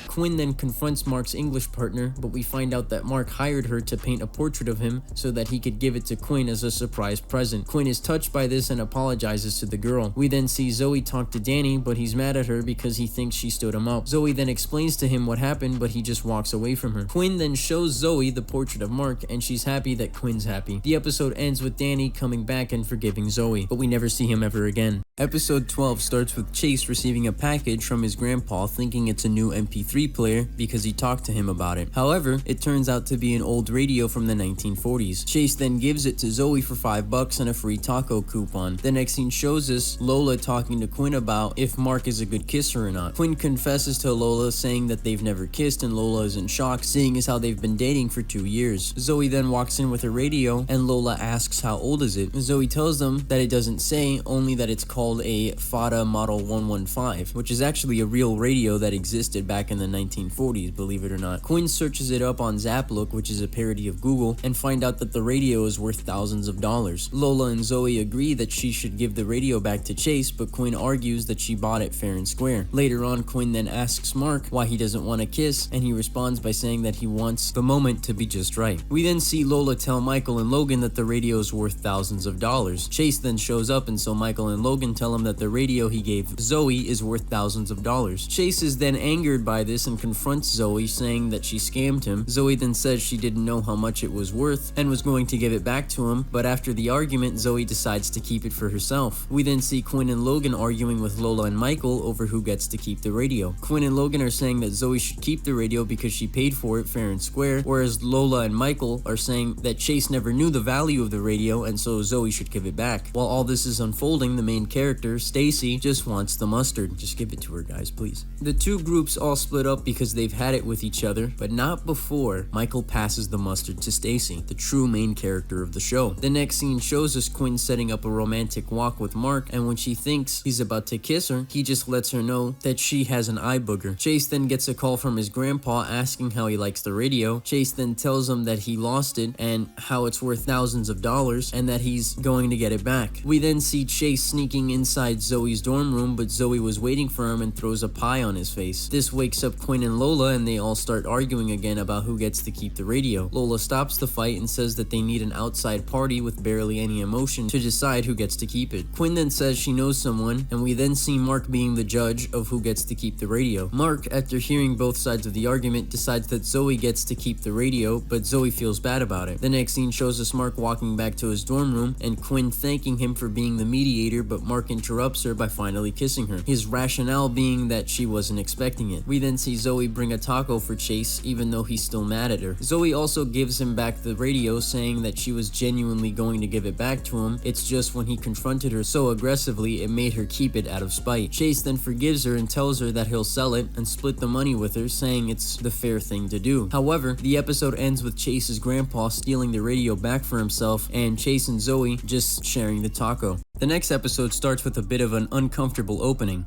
Quinn then confronts Mark's English partner, but we find out that Mark hired her to paint a portrait of him so that he could give it to Quinn as a surprise present. Quinn is touched by this and apologizes to the girl. We then see Zoey talk to Danny, but he's mad at her because he thinks she stood him up. Zoey then explains to him what happened, but he just walks away from her. Quinn then shows Zoey the portrait of Mark, and she's happy that Quinn's happy. The episode ends with Danny coming back and forgiving Zoey, but we never see him ever again. Episode 12 starts with Chase receiving a package from his grandpa thinking it's a new MP3 player because he talked to him about it. However, it turns out to be an old radio from the 1940s. Chase then gives it to Zoey for $5 and a free taco coupon. The next scene shows us Lola talking to Quinn about if Mark is a good kisser or not. Quinn confesses to Lola saying that they've never kissed, and Lola is in shock, seeing as how they've been dating for 2 years. Zoey then walks in with her radio and Lola asks how old is it. Zoey tells them that it doesn't say, only that it's called a FATA Model 115, which is actually a real radio that existed back in the 1940s, believe it or not. Quinn searches it up on Zaplook, which is a parody of Google, and find out that the radio is worth thousands of dollars. Lola and Zoey agree that she should give the radio back to Chase, but Quinn argues that she bought it fair and square. Later on, Quinn then asks Mark why he doesn't want a kiss, and he responds by saying that he wants the moment to be just right. We then see Lola tell Michael and Logan that the radio is worth thousands of dollars. Chase then shows up, and so Michael and Logan tell him that the radio he gave Zoey is worth thousands of dollars. Chase is then angered by this and confronts Zoey, saying that she scammed him. Zoey then says she didn't know how much it was worth and was going to give it back to him, but after the argument, Zoey decides to keep it for herself. We then see Quinn and Logan arguing with Lola and Michael over who gets to keep the radio. Quinn and Logan are saying that Zoey should keep the radio because she paid for it fair and square, whereas Lola and Michael are saying that Chase never knew the value of the radio and so Zoey should give it back. While all this is unfolding, the main character, Stacy, just wants the mustard. Just give it to her, guys, please. The two groups all split up because they've had it with each other, but not before Michael passes the mustard to Stacy, the true main character of the show. The next scene shows us Quinn setting up a romantic walk with Mark, and when she thinks he's about to kiss her, he just lets her know that she has an eye booger. Chase then gets a call from his grandpa asking how he likes the radio. Chase then tells him that he lost it and how it's worth thousands of dollars and that he's going to get it back. We then see Chase sneaking inside Zoey's dorm room, but Zoey was waiting for him and throws a pie on his face. This wakes up Quinn and Lola, and they all start arguing again about who gets to keep the radio. Lola stops the fight and says that they need an outside party with barely any emotion to decide who gets to keep it. Quinn then says she knows someone, and we then see Mark being the judge of who gets to keep the radio. Mark, after hearing both sides of the argument, decides that Zoey gets to keep the radio, but Zoey feels bad about it. The next scene shows us Mark walking back to his dorm room and Quinn thanking him for being the mediator, but Mark interrupts her by finally kissing her, his rationale being that she wasn't expecting it. We then see Zoey bring a taco for Chase, even though he's still mad at her. Zoey also gives him back the radio, saying that she was genuinely going to give it back to him. It's just when he confronted her so aggressively, it made her keep it out of spite. Chase then forgives her and tells her that he'll sell it and split the money with her, saying it's the fair thing to do. However, the episode ends with Chase's grandpa stealing the radio back for himself and Chase and Zoey just sharing the taco. The next episode starts with a bit of an uncomfortable opening.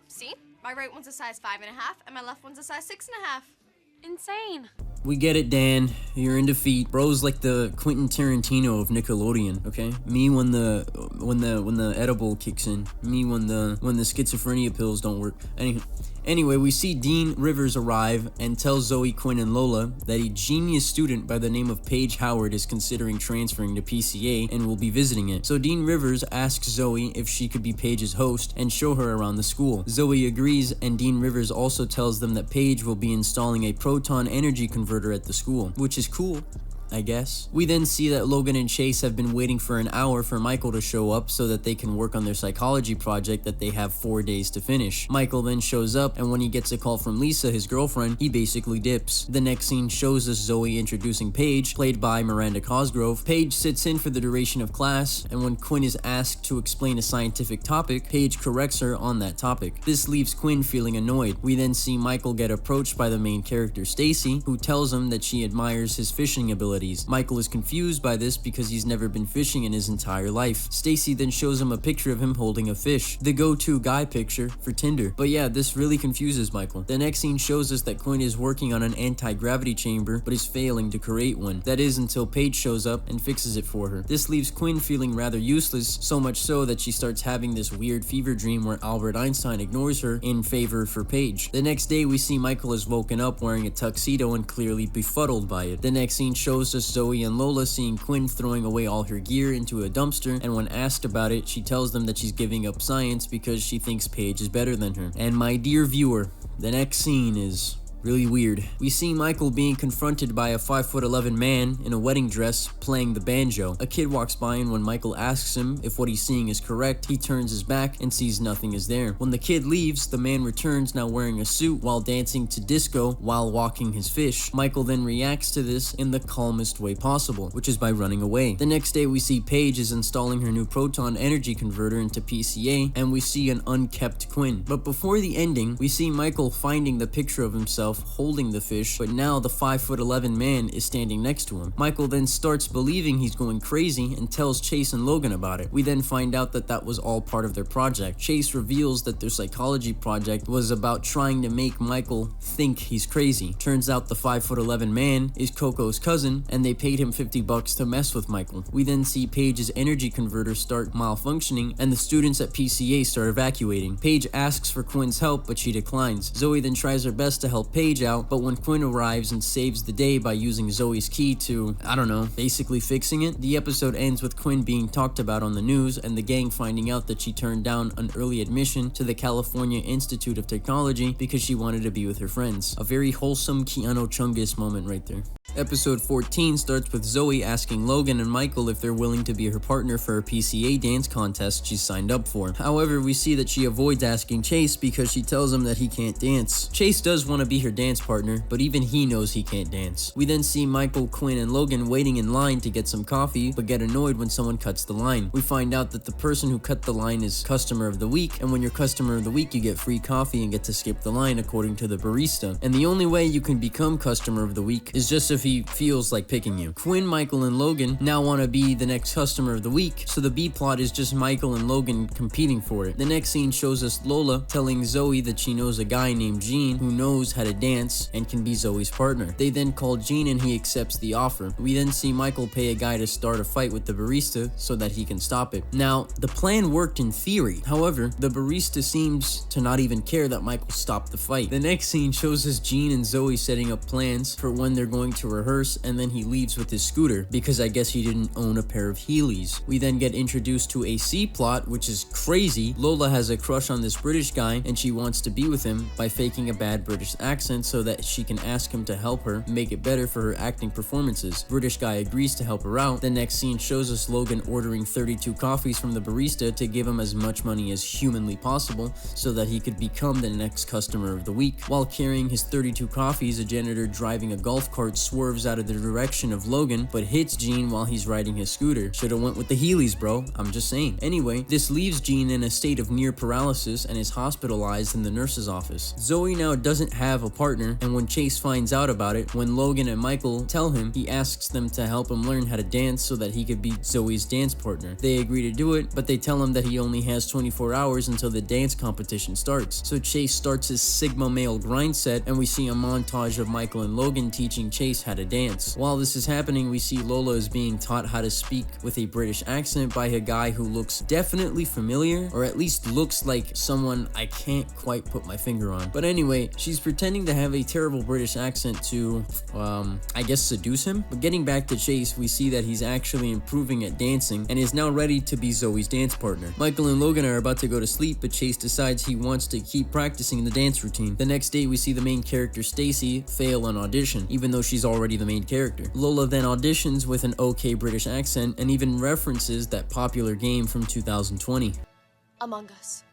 See? My right one's a size 5.5 and my left one's a size 6.5. Insane. We get it, Dan. You're in defeat. Bro's like the Quentin Tarantino of Nickelodeon, okay? Me when the edible kicks in. Me when the schizophrenia pills don't work. Anyway, we see Dean Rivers arrive and tell Zoey, Quinn, and Lola that a genius student by the name of Paige Howard is considering transferring to PCA and will be visiting it. So Dean Rivers asks Zoey if she could be Paige's host and show her around the school. Zoey agrees, and Dean Rivers also tells them that Paige will be installing a proton energy converter at the school, which is cool, I guess. We then see that Logan and Chase have been waiting for an hour for Michael to show up so that they can work on their psychology project that they have 4 days to finish. Michael then shows up, and when he gets a call from Lisa, his girlfriend, he basically dips. The next scene shows us Zoey introducing Paige, played by Miranda Cosgrove. Paige sits in for the duration of class, and when Quinn is asked to explain a scientific topic, Paige corrects her on that topic. This leaves Quinn feeling annoyed. We then see Michael get approached by the main character, Stacy, who tells him that she admires his fishing abilities. Michael is confused by this because he's never been fishing in his entire life. Stacy then shows him a picture of him holding a fish, the go-to guy picture for Tinder. But yeah, this really confuses Michael. The next scene shows us that Quinn is working on an anti-gravity chamber, but is failing to create one. That is until Paige shows up and fixes it for her. This leaves Quinn feeling rather useless, so much so that she starts having this weird fever dream where Albert Einstein ignores her in favor for Paige. The next day, we see Michael is woken up wearing a tuxedo and clearly befuddled by it. The next scene shows us Zoey and Lola seeing Quinn throwing away all her gear into a dumpster, and when asked about it, she tells them that she's giving up science because she thinks Paige is better than her. And my dear viewer, the next scene is really weird. We see Michael being confronted by a 5'11" man in a wedding dress playing the banjo. A kid walks by, and when Michael asks him if what he's seeing is correct, he turns his back and sees nothing is there. When the kid leaves, the man returns, now wearing a suit, while dancing to disco while walking his fish. Michael then reacts to this in the calmest way possible, which is by running away. The next day, we see Paige is installing her new proton energy converter into PCA, and we see an unkept Quinn. But before the ending, we see Michael finding the picture of himself himself holding the fish, but now the 5'11" man is standing next to him. Michael then starts believing he's going crazy and tells Chase and Logan about it. We then find out that that was all part of their project. Chase reveals that their psychology project was about trying to make Michael think he's crazy. Turns out the 5'11" man is Coco's cousin, and they paid him $50 to mess with Michael. We then see Paige's energy converter start malfunctioning, and the students at PCA start evacuating. Paige asks for Quinn's help, but she declines. Zoey then tries her best to help Paige out, but when Quinn arrives and saves the day by using Zoey's key to, I don't know, basically fixing it, the episode ends with Quinn being talked about on the news and the gang finding out that she turned down an early admission to the California Institute of Technology because she wanted to be with her friends. A very wholesome Keanu Chungus moment right there. Episode 14 starts with Zoey asking Logan and Michael if they're willing to be her partner for a PCA dance contest she's signed up for. However, we see that she avoids asking Chase because she tells him that he can't dance. Chase does want to be her dance partner, but even he knows he can't dance. We then see Michael, Quinn, and Logan waiting in line to get some coffee, but get annoyed when someone cuts the line. We find out that the person who cut the line is customer of the week, and when you're customer of the week, you get free coffee and get to skip the line according to the barista. And the only way you can become customer of the week is just if he feels like picking you. Quinn, Michael, and Logan now want to be the next customer of the week, so the B plot is just Michael and Logan competing for it. The next scene shows us Lola telling Zoey that she knows a guy named Gene who knows how to dance and can be Zoey's partner. They then call Gene and he accepts the offer. We then see Michael pay a guy to start a fight with the barista so that he can stop it. Now, the plan worked in theory. However, the barista seems to not even care that Michael stopped the fight. The next scene shows us Gene and Zoey setting up plans for when they're going to rehearse, and then he leaves with his scooter because I guess he didn't own a pair of Heelys. We then get introduced to a C plot, which is crazy. Lola has a crush on this British guy and she wants to be with him by faking a bad British accent so that she can ask him to help her make it better for her acting performances. British guy agrees to help her out. The next scene shows us Logan ordering 32 coffees from the barista to give him as much money as humanly possible so that he could become the next customer of the week. While carrying his 32 coffees, a janitor driving a golf cart swerves out of the direction of Logan but hits Gene while he's riding his scooter. Should've went with the Heelys, bro. I'm just saying. Anyway, this leaves Gene in a state of near paralysis and is hospitalized in the nurse's office. Zoey now doesn't have a partner, and when Chase finds out about it, when Logan and Michael tell him, he asks them to help him learn how to dance so that he could be Zoey's dance partner. They agree to do it, but they tell him that he only has 24 hours until the dance competition starts. So Chase starts his Sigma male grind set, and we see a montage of Michael and Logan teaching Chase how to dance. While this is happening, we see Lola is being taught how to speak with a British accent by a guy who looks definitely familiar, or at least looks like someone I can't quite put my finger on. But anyway, she's pretending to have a terrible British accent to, I guess seduce him. But getting back to Chase, we see that he's actually improving at dancing and is now ready to be Zoey's dance partner. Michael and Logan are about to go to sleep, but Chase decides he wants to keep practicing the dance routine. The next day, we see the main character Stacy fail an audition, even though she's already the main character. Lola then auditions with an okay British accent and even references that popular game from 2020. Among Us.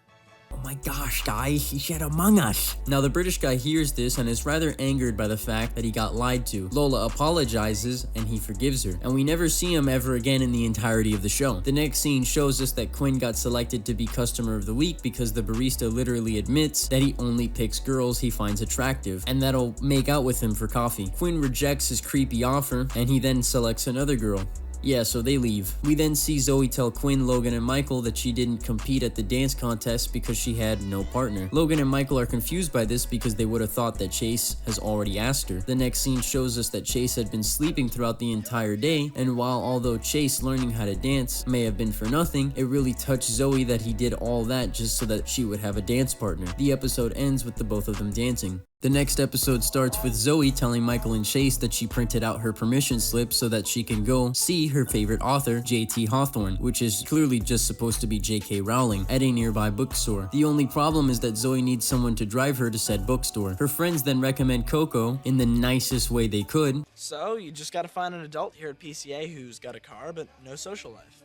Oh my gosh, guys, he said Among Us. Now the British guy hears this and is rather angered by the fact that he got lied to. Lola apologizes and he forgives her, and we never see him ever again in the entirety of the show. The next scene shows us that Quinn got selected to be customer of the week because the barista literally admits that he only picks girls he finds attractive and that'll make out with him for coffee. Quinn rejects his creepy offer and he then selects another girl. Yeah, so they leave. We then see Zoey tell Quinn, Logan, and Michael that she didn't compete at the dance contest because she had no partner. Logan and Michael are confused by this because they would have thought that Chase has already asked her. The next scene shows us that Chase had been sleeping throughout the entire day, and while although Chase learning how to dance may have been for nothing, it really touched Zoey that he did all that just so that she would have a dance partner. The episode ends with the both of them dancing. The next episode starts with Zoey telling Michael and Chase that she printed out her permission slip so that she can go see her favorite author, J.T. Hawthorne, which is clearly just supposed to be J.K. Rowling, at a nearby bookstore. The only problem is that Zoey needs someone to drive her to said bookstore. Her friends then recommend Coco in the nicest way they could. So, you just gotta find an adult here at PCA who's got a car but no social life.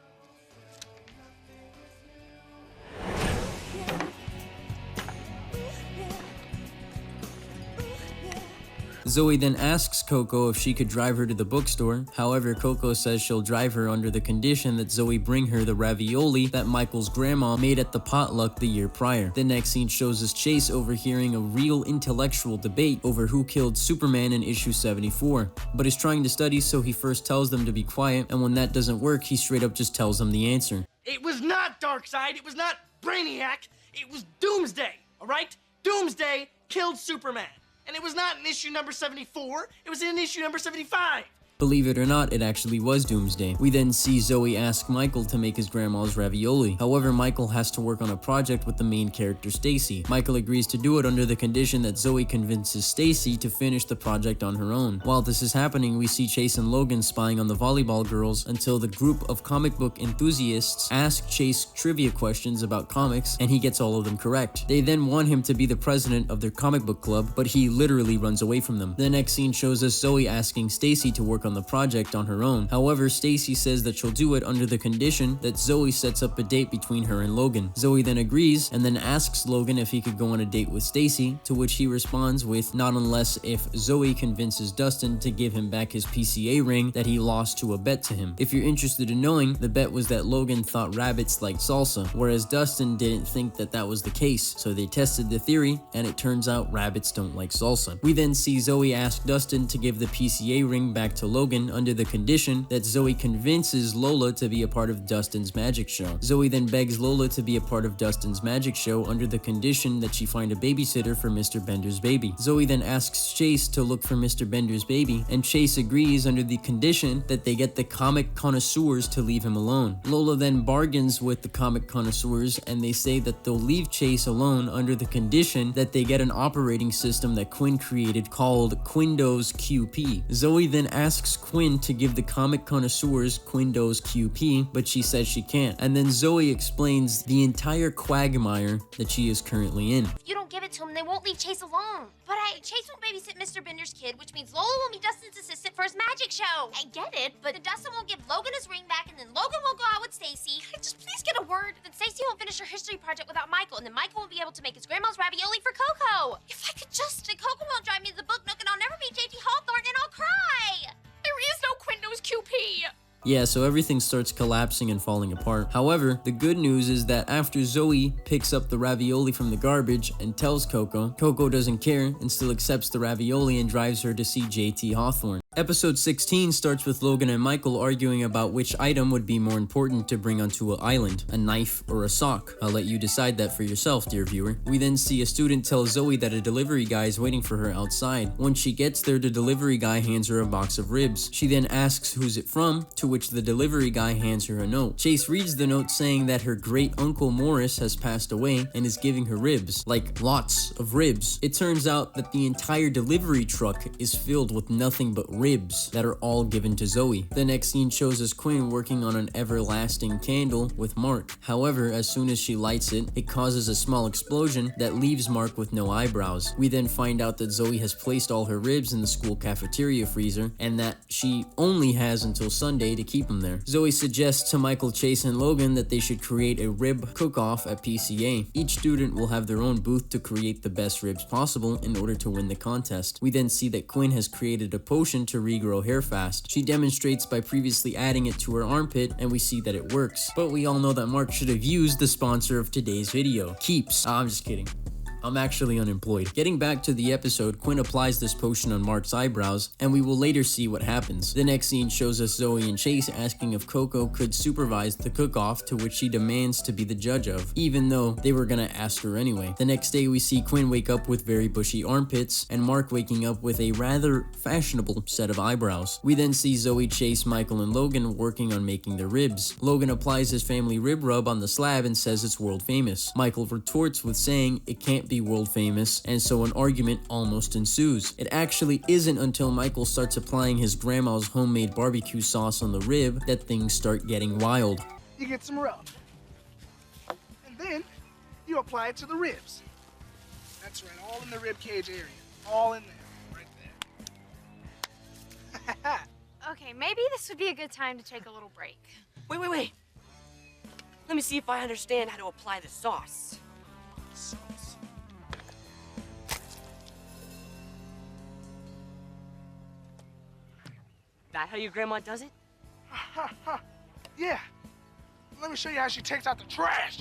Zoey then asks Coco if she could drive her to the bookstore. However, Coco says she'll drive her under the condition that Zoey bring her the ravioli that Michael's grandma made at the potluck the year prior. The next scene shows us Chase overhearing a real intellectual debate over who killed Superman in issue 74, but is trying to study, so he first tells them to be quiet, and when that doesn't work, he straight up just tells them the answer. It was not Darkseid, it was not Brainiac, it was Doomsday, all right? Doomsday killed Superman. And it was not in issue number 74, it was in issue number 75. Believe it or not, it actually was Doomsday. We then see Zoey ask Michael to make his grandma's ravioli. However, Michael has to work on a project with the main character Stacy. Michael agrees to do it under the condition that Zoey convinces Stacy to finish the project on her own. While this is happening, we see Chase and Logan spying on the volleyball girls until the group of comic book enthusiasts ask Chase trivia questions about comics, and he gets all of them correct. They then want him to be the president of their comic book club, but he literally runs away from them. The next scene shows us Zoey asking Stacy to work on the project on her own. However, Stacy says that she'll do it under the condition that Zoey sets up a date between her and Logan. Zoey then agrees and then asks Logan if he could go on a date with Stacy, to which he responds with not unless if Zoey convinces Dustin to give him back his PCA ring that he lost to a bet to him. If you're interested in knowing, the bet was that Logan thought rabbits liked salsa, whereas Dustin didn't think that that was the case, so they tested the theory and it turns out rabbits don't like salsa. We then see Zoey ask Dustin to give the PCA ring back to Logan under the condition that Zoey convinces Lola to be a part of Dustin's magic show. Zoey then begs Lola to be a part of Dustin's magic show under the condition that she find a babysitter for Mr. Bender's baby. Zoey then asks Chase to look for Mr. Bender's baby, and Chase agrees under the condition that they get the comic connoisseurs to leave him alone. Lola then bargains with the comic connoisseurs, and they say that they'll leave Chase alone under the condition that they get an operating system that Quinn created called Quindo's QP. Zoey then asks Quinn to give the comic connoisseurs Quindo's QP, but she says she can't. And then Zoey explains the entire quagmire that she is currently in. If you don't give it to him, they won't leave Chase alone. But Chase won't babysit Mr. Bender's kid, which means Lola will be Dustin's assistant for his magic show. I get it, but then Dustin won't give Logan his ring back, and then Logan won't go out with Stacy. Just please get a word. Then Stacy won't finish her history project without Michael, and then Michael won't be able to make his grandma's ravioli for Coco. If I could just, then Coco won't drive me to the book nook, and I'll never meet JT Hawthorne, and I'll cry. There is no Quindo's QP. Yeah, so everything starts collapsing and falling apart. However, the good news is that after Zoey picks up the ravioli from the garbage and tells Coco, Coco doesn't care and still accepts the ravioli and drives her to see JT Hawthorne. Episode 16 starts with Logan and Michael arguing about which item would be more important to bring onto an island, a knife or a sock. I'll let you decide that for yourself, dear viewer. We then see a student tell Zoey that a delivery guy is waiting for her outside. When she gets there, the delivery guy hands her a box of ribs. She then asks who's it from, to which the delivery guy hands her a note. Chase reads the note saying that her great uncle Morris has passed away and is giving her ribs, like lots of ribs. It turns out that the entire delivery truck is filled with nothing but ribs that are all given to Zoey. The next scene shows us Quinn working on an everlasting candle with Mark. However, as soon as she lights it, it causes a small explosion that leaves Mark with no eyebrows. We then find out that Zoey has placed all her ribs in the school cafeteria freezer and that she only has until Sunday to keep them there. Zoey suggests to Michael, Chase, and Logan that they should create a rib cook-off at PCA. Each student will have their own booth to create the best ribs possible in order to win the contest. We then see that Quinn has created a potion to regrow hair fast. She demonstrates by previously adding it to her armpit, and we see that it works. But we all know that Mark should have used the sponsor of today's video, Keeps. I'm just kidding. I'm actually unemployed. Getting back to the episode, Quinn applies this potion on Mark's eyebrows, and we will later see what happens. The next scene shows us Zoey and Chase asking if Coco could supervise the cook-off, to which she demands to be the judge of, even though they were gonna ask her anyway. The next day, we see Quinn wake up with very bushy armpits, and Mark waking up with a rather fashionable set of eyebrows. We then see Zoey, Chase, Michael, and Logan working on making their ribs. Logan applies his family rib rub on the slab and says it's world famous. Michael retorts with saying it can't be world famous, and so an argument almost ensues. It actually isn't until Michael starts applying his grandma's homemade barbecue sauce on the rib that things start getting wild. You get some rub, and then you apply it to the ribs. That's right, all in the rib cage area, all in there, right there. Okay, maybe this would be a good time to take a little break. Wait. Let me see if I understand how to apply the sauce. that how your grandma does it? Yeah. Let me show you how she takes out the trash.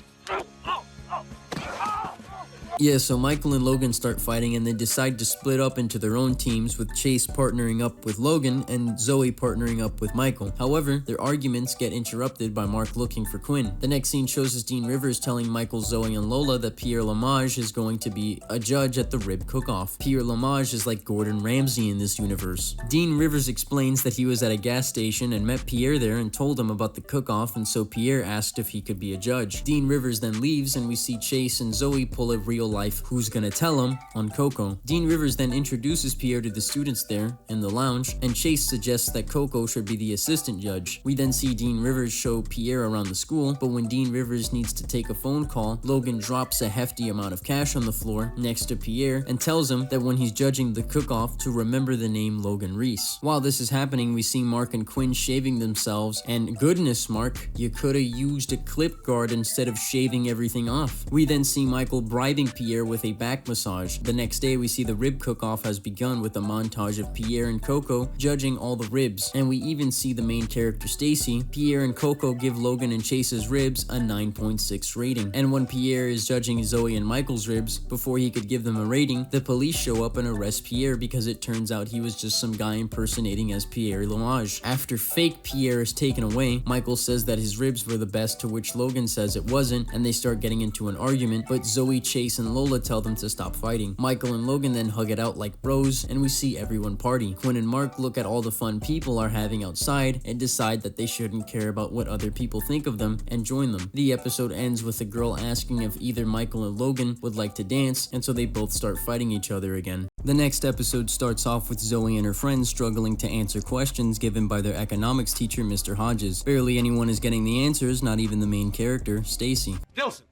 Yeah, so Michael and Logan start fighting and they decide to split up into their own teams, with Chase partnering up with Logan and Zoey partnering up with Michael. However, their arguments get interrupted by Mark looking for Quinn. The next scene shows us Dean Rivers telling Michael, Zoey, and Lola that Pierre Lamage is going to be a judge at the rib cook-off. Pierre Lamage is like Gordon Ramsay in this universe. Dean Rivers explains that he was at a gas station and met Pierre there and told him about the cook-off, and so Pierre asked if he could be a judge. Dean Rivers then leaves and we see Chase and Zoey pull a real life Who's Gonna Tell Him on Coco. Dean Rivers then introduces Pierre to the students there in the lounge, and Chase suggests that Coco should be the assistant judge. We then see Dean Rivers show Pierre around the school, but when Dean Rivers needs to take a phone call, Logan drops a hefty amount of cash on the floor next to Pierre and tells him that when he's judging the cook-off to remember the name Logan Reese. While this is happening, we see Mark and Quinn shaving themselves, and goodness Mark, you coulda used a clip guard instead of shaving everything off. We then see Michael bribing Pierre with a back massage. The next day we see the rib cook-off has begun with a montage of Pierre and Coco judging all the ribs, and we even see the main character Stacy. Pierre and Coco give Logan and Chase's ribs a 9.6 rating, and when Pierre is judging Zoey and Michael's ribs, before he could give them a rating, the police show up and arrest Pierre because it turns out he was just some guy impersonating as Pierre Lamage. After fake Pierre is taken away, Michael says that his ribs were the best, to which Logan says it wasn't, and they start getting into an argument, but Zoey, Chase, and Lola tell them to stop fighting. Michael and Logan then hug it out like bros, and we see everyone party. Quinn and Mark look at all the fun people are having outside and decide that they shouldn't care about what other people think of them and join them. The episode ends with a girl asking if either Michael and Logan would like to dance, and so they both start fighting each other again. The next episode starts off with Zoey and her friends struggling to answer questions given by their economics teacher, Mr. Hodges. Barely anyone is getting the answers, not even the main character, Stacy. Nelson,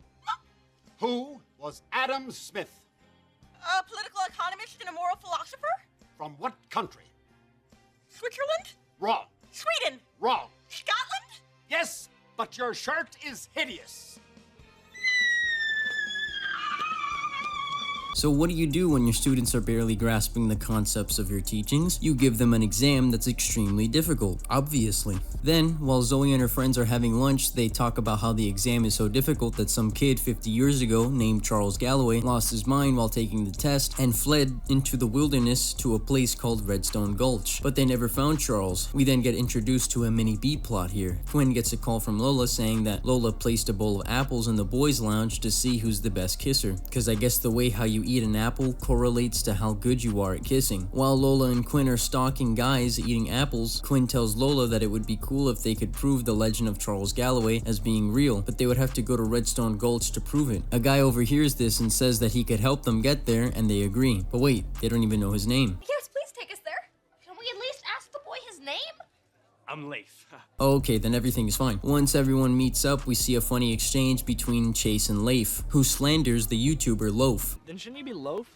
who was Adam Smith? A political economist and a moral philosopher? From what country? Switzerland? Wrong. Sweden? Wrong. Scotland? Yes, but your shirt is hideous. So what do you do when your students are barely grasping the concepts of your teachings? You give them an exam that's extremely difficult, obviously. Then, while Zoey and her friends are having lunch, they talk about how the exam is so difficult that some kid 50 years ago named Charles Galloway lost his mind while taking the test and fled into the wilderness to a place called Redstone Gulch. But they never found Charles. We then get introduced to a mini B plot here. Quinn gets a call from Lola saying that Lola placed a bowl of apples in the boys' lounge to see who's the best kisser, because I guess the way how you eat an apple correlates to how good you are at kissing. While Lola and Quinn are stalking guys eating apples, Quinn tells Lola that it would be cool if they could prove the legend of Charles Galloway as being real, but they would have to go to Redstone Gulch to prove it. A guy overhears this and says that he could help them get there, and they agree. But wait, they don't even know his name. Yes, please take us there. Can we at least ask the boy his name? I'm Leif. Okay, then everything is fine. Once everyone meets up, we see a funny exchange between Chase and Leif, who slanders the YouTuber Loaf. Then shouldn't he be Loaf?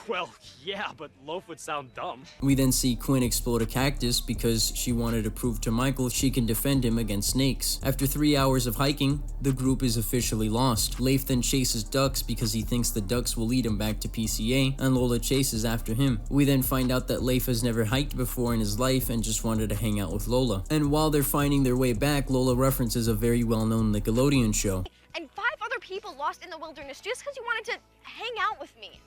Well, yeah, but Loaf would sound dumb. We then see Quinn explode a cactus because she wanted to prove to Michael she can defend him against snakes. After 3 hours of hiking, the group is officially lost. Leif then chases ducks because he thinks the ducks will lead him back to PCA, and Lola chases after him. We then find out that Leif has never hiked before in his life and just wanted to hang out with Lola. And while they're finding their way back, Lola references a very well-known Nickelodeon show. And 5 other people lost in the wilderness just because you wanted to hang out with me.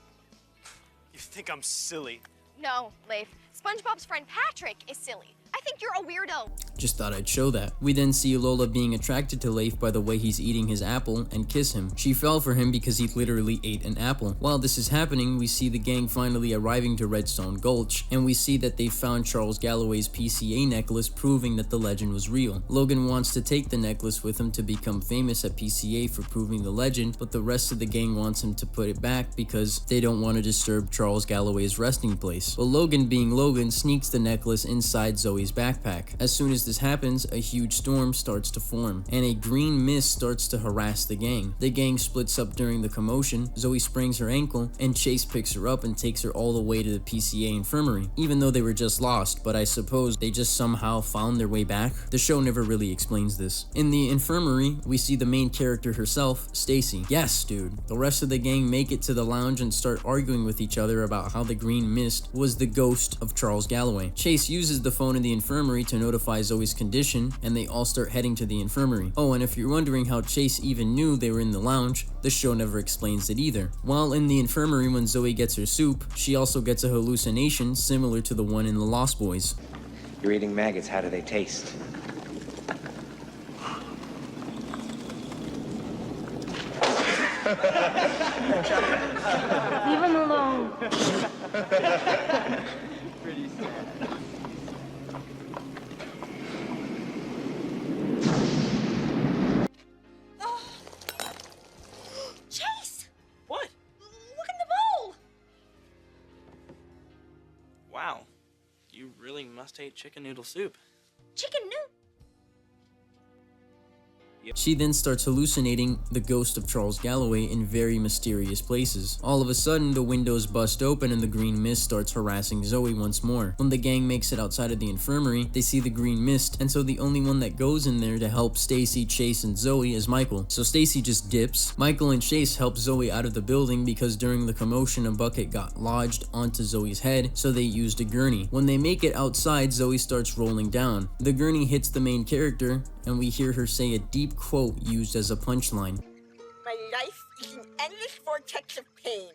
You think I'm silly? No, Leif. SpongeBob's friend Patrick is silly. I think you're a weirdo. Just thought I'd show that. We then see Lola being attracted to Leif by the way he's eating his apple and kiss him. She fell for him because he literally ate an apple. While this is happening, we see the gang finally arriving to Redstone Gulch, and we see that they found Charles Galloway's PCA necklace, proving that the legend was real. Logan wants to take the necklace with him to become famous at PCA for proving the legend, but the rest of the gang wants him to put it back because they don't want to disturb Charles Galloway's resting place. But Logan, being Logan, sneaks the necklace inside Zoey's backpack. As soon as this happens, a huge storm starts to form, and a green mist starts to harass the gang. The gang splits up during the commotion. Zoey sprains her ankle, and Chase picks her up and takes her all the way to the PCA infirmary, even though they were just lost, but I suppose they just somehow found their way back. The show never really explains this. In the infirmary, we see the main character herself, Stacy. Yes, dude. The rest of the gang make it to the lounge and start arguing with each other about how the green mist was the ghost of Charles Galloway. Chase uses the phone in the infirmary to notify Zoey's condition, and they all start heading to the infirmary. Oh, and if you're wondering how Chase even knew they were in the lounge, the show never explains it either. While in the infirmary when Zoey gets her soup, she also gets a hallucination similar to the one in The Lost Boys. You're eating maggots, how do they taste? Leave him alone. Pretty sad. Chase! What? Look in the bowl! Wow. You really must hate chicken noodle soup. Chicken noodle. She then starts hallucinating the ghost of Charles Galloway in very mysterious places. All of a sudden, the windows bust open and the green mist starts harassing Zoey once more. When the gang makes it outside of the infirmary, they see the green mist, and so the only one that goes in there to help Stacy, Chase, and Zoey is Michael. So Stacy just dips. Michael and Chase help Zoey out of the building because during the commotion a bucket got lodged onto Zoey's head, so they used a gurney. When they make it outside, Zoey starts rolling down. The gurney hits the main character, and we hear her say a deep quote used as a punchline. My life is an endless vortex of pain.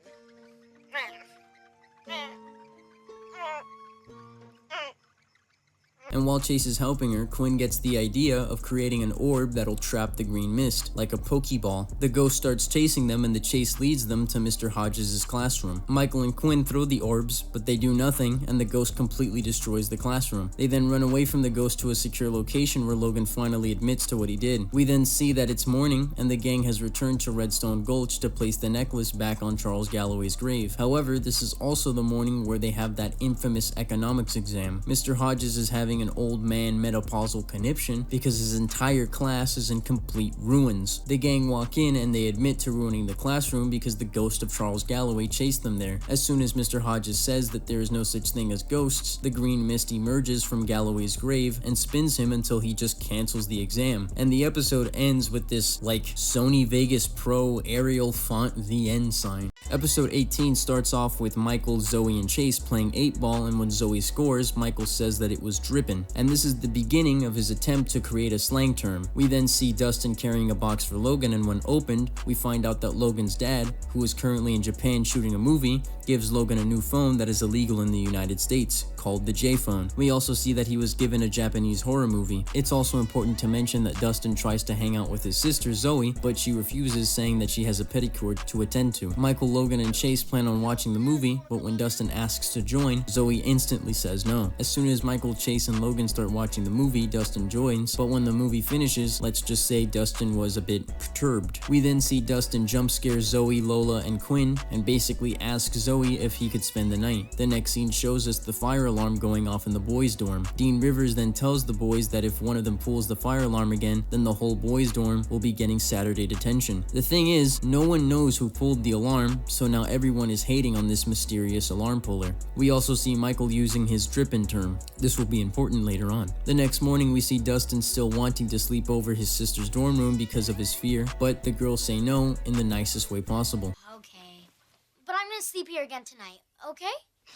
And while Chase is helping her, Quinn gets the idea of creating an orb that'll trap the green mist, like a Pokeball. The ghost starts chasing them and the chase leads them to Mr. Hodges' classroom. Michael and Quinn throw the orbs, but they do nothing, and the ghost completely destroys the classroom. They then run away from the ghost to a secure location where Logan finally admits to what he did. We then see that it's morning, and the gang has returned to Redstone Gulch to place the necklace back on Charles Galloway's grave. However, this is also the morning where they have that infamous economics exam. Mr. Hodges is having an old man menopausal conniption because his entire class is in complete ruins. The gang walk in and they admit to ruining the classroom because the ghost of Charles Galloway chased them there. As soon as Mr. Hodges says that there is no such thing as ghosts, the green mist emerges from Galloway's grave and spins him until he just cancels the exam. And the episode ends with this like Sony Vegas Pro Arial font the end sign. Episode 18 starts off with Michael, Zoey, and Chase playing 8-ball, and when Zoey scores, Michael says that it was drippin', and this is the beginning of his attempt to create a slang term. We then see Dustin carrying a box for Logan, and when opened, we find out that Logan's dad, who is currently in Japan shooting a movie, gives Logan a new phone that is illegal in the United States, called the J phone. We also see that he was given a Japanese horror movie. It's also important to mention that Dustin tries to hang out with his sister Zoey, but she refuses, saying that she has a pedicure to attend to. Michael, Logan, and Chase plan on watching the movie, but when Dustin asks to join, Zoey instantly says no. As soon as Michael, Chase, and Logan start watching the movie, Dustin joins, but when the movie finishes, let's just say Dustin was a bit perturbed. We then see Dustin jump scare Zoey, Lola, and Quinn, and basically ask Zoey if he could spend the night. The next scene shows us the fire alarm going off in the boys' dorm. Dean Rivers then tells the boys that if one of them pulls the fire alarm again, then the whole boys' dorm will be getting Saturday detention. The thing is, no one knows who pulled the alarm, so now everyone is hating on this mysterious alarm puller. We also see Michael using his drippin' term. This will be important later on. The next morning we see Dustin still wanting to sleep over his sister's dorm room because of his fear, but the girls say no in the nicest way possible. Okay. But I'm gonna sleep here again tonight, okay?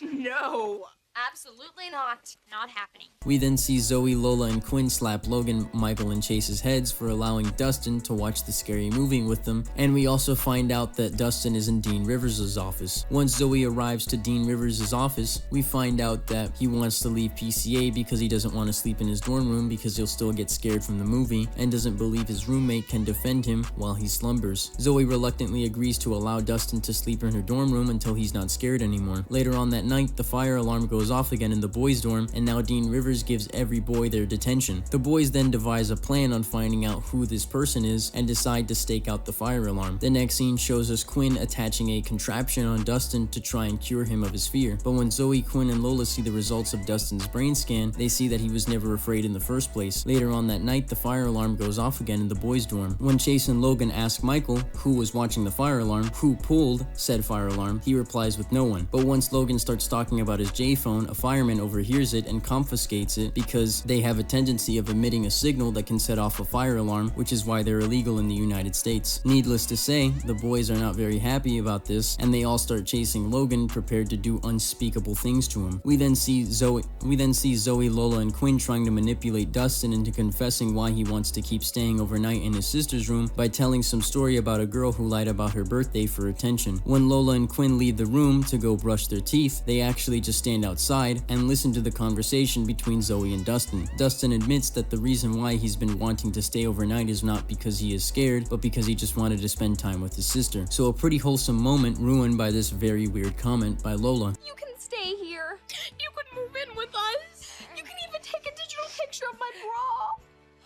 No. Absolutely not. Not happening. We then see Zoey, Lola, and Quinn slap Logan, Michael, and Chase's heads for allowing Dustin to watch the scary movie with them, and we also find out that Dustin is in Dean Rivers' office. Once Zoey arrives to Dean Rivers' office, we find out that he wants to leave PCA because he doesn't want to sleep in his dorm room because he'll still get scared from the movie, and doesn't believe his roommate can defend him while he slumbers. Zoey reluctantly agrees to allow Dustin to sleep in her dorm room until he's not scared anymore. Later on that night, the fire alarm goes off again in the boys' dorm, and now Dean Rivers gives every boy their detention. The boys then devise a plan on finding out who this person is and decide to stake out the fire alarm. The next scene shows us Quinn attaching a contraption on Dustin to try and cure him of his fear. But when Zoey, Quinn, and Lola see the results of Dustin's brain scan, they see that he was never afraid in the first place. Later on that night, the fire alarm goes off again in the boys' dorm. When Chase and Logan ask Michael, who was watching the fire alarm, who pulled said fire alarm, he replies with no one. But once Logan starts talking about his J phone, speakerphone, a fireman overhears it and confiscates it because they have a tendency of emitting a signal that can set off a fire alarm, which is why they're illegal in the United States. Needless to say, the boys are not very happy about this, and they all start chasing Logan, prepared to do unspeakable things to him. We then see Zoey, Lola, and Quinn trying to manipulate Dustin into confessing why he wants to keep staying overnight in his sister's room by telling some story about a girl who lied about her birthday for attention. When Lola and Quinn leave the room to go brush their teeth, they actually just stand outside and listen to the conversation between Zoey and Dustin. Dustin admits that the reason why he's been wanting to stay overnight is not because he is scared, but because he just wanted to spend time with his sister. So a pretty wholesome moment ruined by this very weird comment by Lola. You can stay here. You could move in with us. You can even take a digital picture of my bra.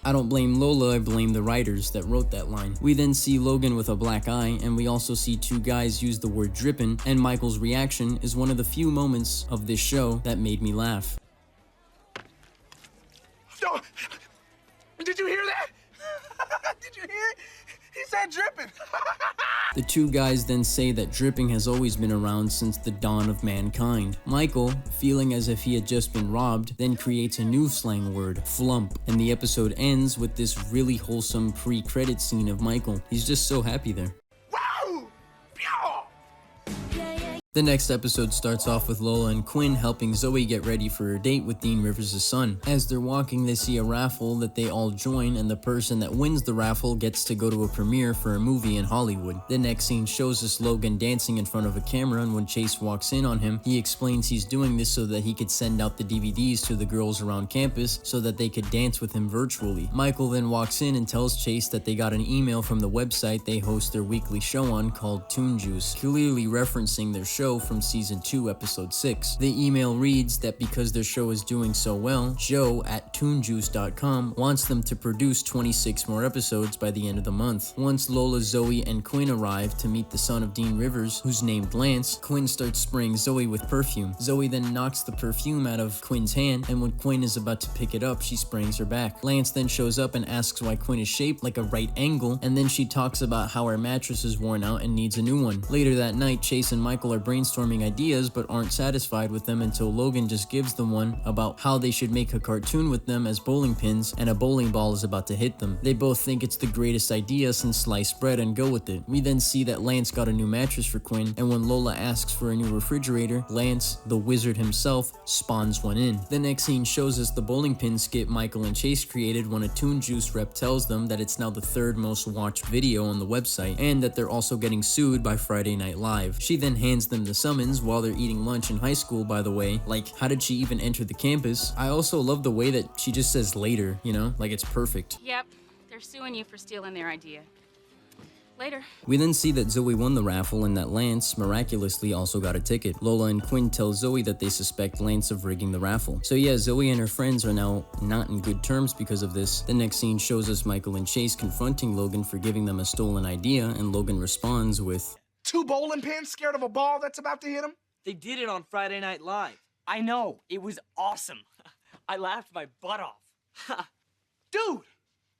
I don't blame Lola, I blame the writers that wrote that line. We then see Logan with a black eye, and we also see two guys use the word drippin', and Michael's reaction is one of the few moments of this show that made me laugh. Oh, did you hear that? Did you hear it? He said dripping. The two guys then say that dripping has always been around since the dawn of mankind. Michael, feeling as if he had just been robbed, then creates a new slang word, flump, and the episode ends with this really wholesome pre-credit scene of Michael. He's just so happy there. The next episode starts off with Lola and Quinn helping Zoey get ready for her date with Dean Rivers' son. As they're walking, they see a raffle that they all join, and the person that wins the raffle gets to go to a premiere for a movie in Hollywood. The next scene shows us Logan dancing in front of a camera, and when Chase walks in on him, he explains he's doing this so that he could send out the DVDs to the girls around campus so that they could dance with him virtually. Michael then walks in and tells Chase that they got an email from the website they host their weekly show on called Toon Juice, clearly referencing their show from season 2 episode 6. The email reads that because their show is doing so well, Joe at toonjuice.com wants them to produce 26 more episodes by the end of the month. Once Lola, Zoey, and Quinn arrive to meet the son of Dean Rivers, who's named Lance, Quinn starts spraying Zoey with perfume. Zoey then knocks the perfume out of Quinn's hand, and when Quinn is about to pick it up, she springs her back. Lance then shows up and asks why Quinn is shaped like a right angle, and then she talks about how her mattress is worn out and needs a new one. Later that night, Chase and Michael are brainstorming ideas but aren't satisfied with them until Logan just gives them one about how they should make a cartoon with them as bowling pins and a bowling ball is about to hit them. They both think it's the greatest idea since sliced bread and go with it. We then see that Lance got a new mattress for Quinn, and when Lola asks for a new refrigerator, Lance, the wizard himself, spawns one in. The next scene shows us the bowling pin skit Michael and Chase created when a Toon Juice rep tells them that it's now the 3rd most watched video on the website and that they're also getting sued by Friday Night Live. She then hands them the summons while they're eating lunch in high school, by the way. Like, how did she even enter the campus? I also love the way that she just says later, you know? Like, it's perfect. Yep, they're suing you for stealing their idea. Later. We then see that Zoey won the raffle and that Lance miraculously also got a ticket. Lola and Quinn tell Zoey that they suspect Lance of rigging the raffle. So yeah, Zoey and her friends are now not in good terms because of this. The next scene shows us Michael and Chase confronting Logan for giving them a stolen idea, and Logan responds with, 2 bowling pins scared of a ball that's about to hit them? They did it on Friday Night Live. I know. It was awesome. I laughed my butt off. Dude,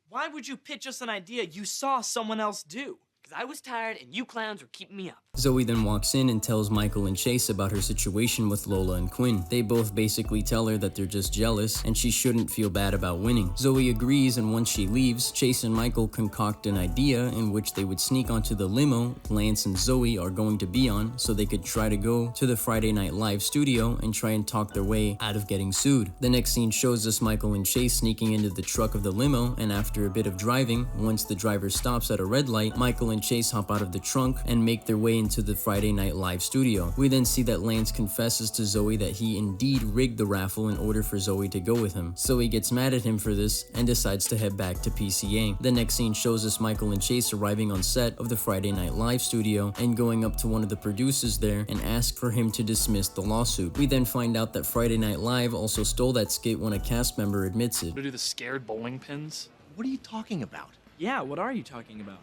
why would you pitch us an idea you saw someone else do? Because I was tired and you clowns were keeping me up. Zoey then walks in and tells Michael and Chase about her situation with Lola and Quinn. They both basically tell her that they're just jealous and she shouldn't feel bad about winning. Zoey agrees, and once she leaves, Chase and Michael concoct an idea in which they would sneak onto the limo Lance and Zoey are going to be on so they could try to go to the Friday Night Live studio and try and talk their way out of getting sued. The next scene shows us Michael and Chase sneaking into the truck of the limo, and after a bit of driving, once the driver stops at a red light, Michael and Chase hop out of the trunk and make their way into the Friday Night Live studio. We then see that Lance confesses to Zoey that he indeed rigged the raffle in order for Zoey to go with him. Zoey gets mad at him for this and decides to head back to PCA. The next scene shows us Michael and Chase arriving on set of the Friday Night Live studio and going up to one of the producers there and ask for him to dismiss the lawsuit. We then find out that Friday Night Live also stole that skit when a cast member admits it. To do the scared bowling pins? What are you talking about? Yeah, what are you talking about?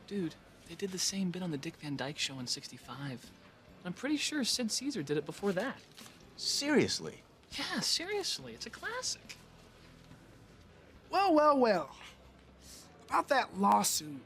Dude, they did the same bit on the Dick Van Dyke Show in '65. I'm pretty sure Sid Caesar did it before that. Seriously? Yeah, seriously, it's a classic. Well. About that lawsuit.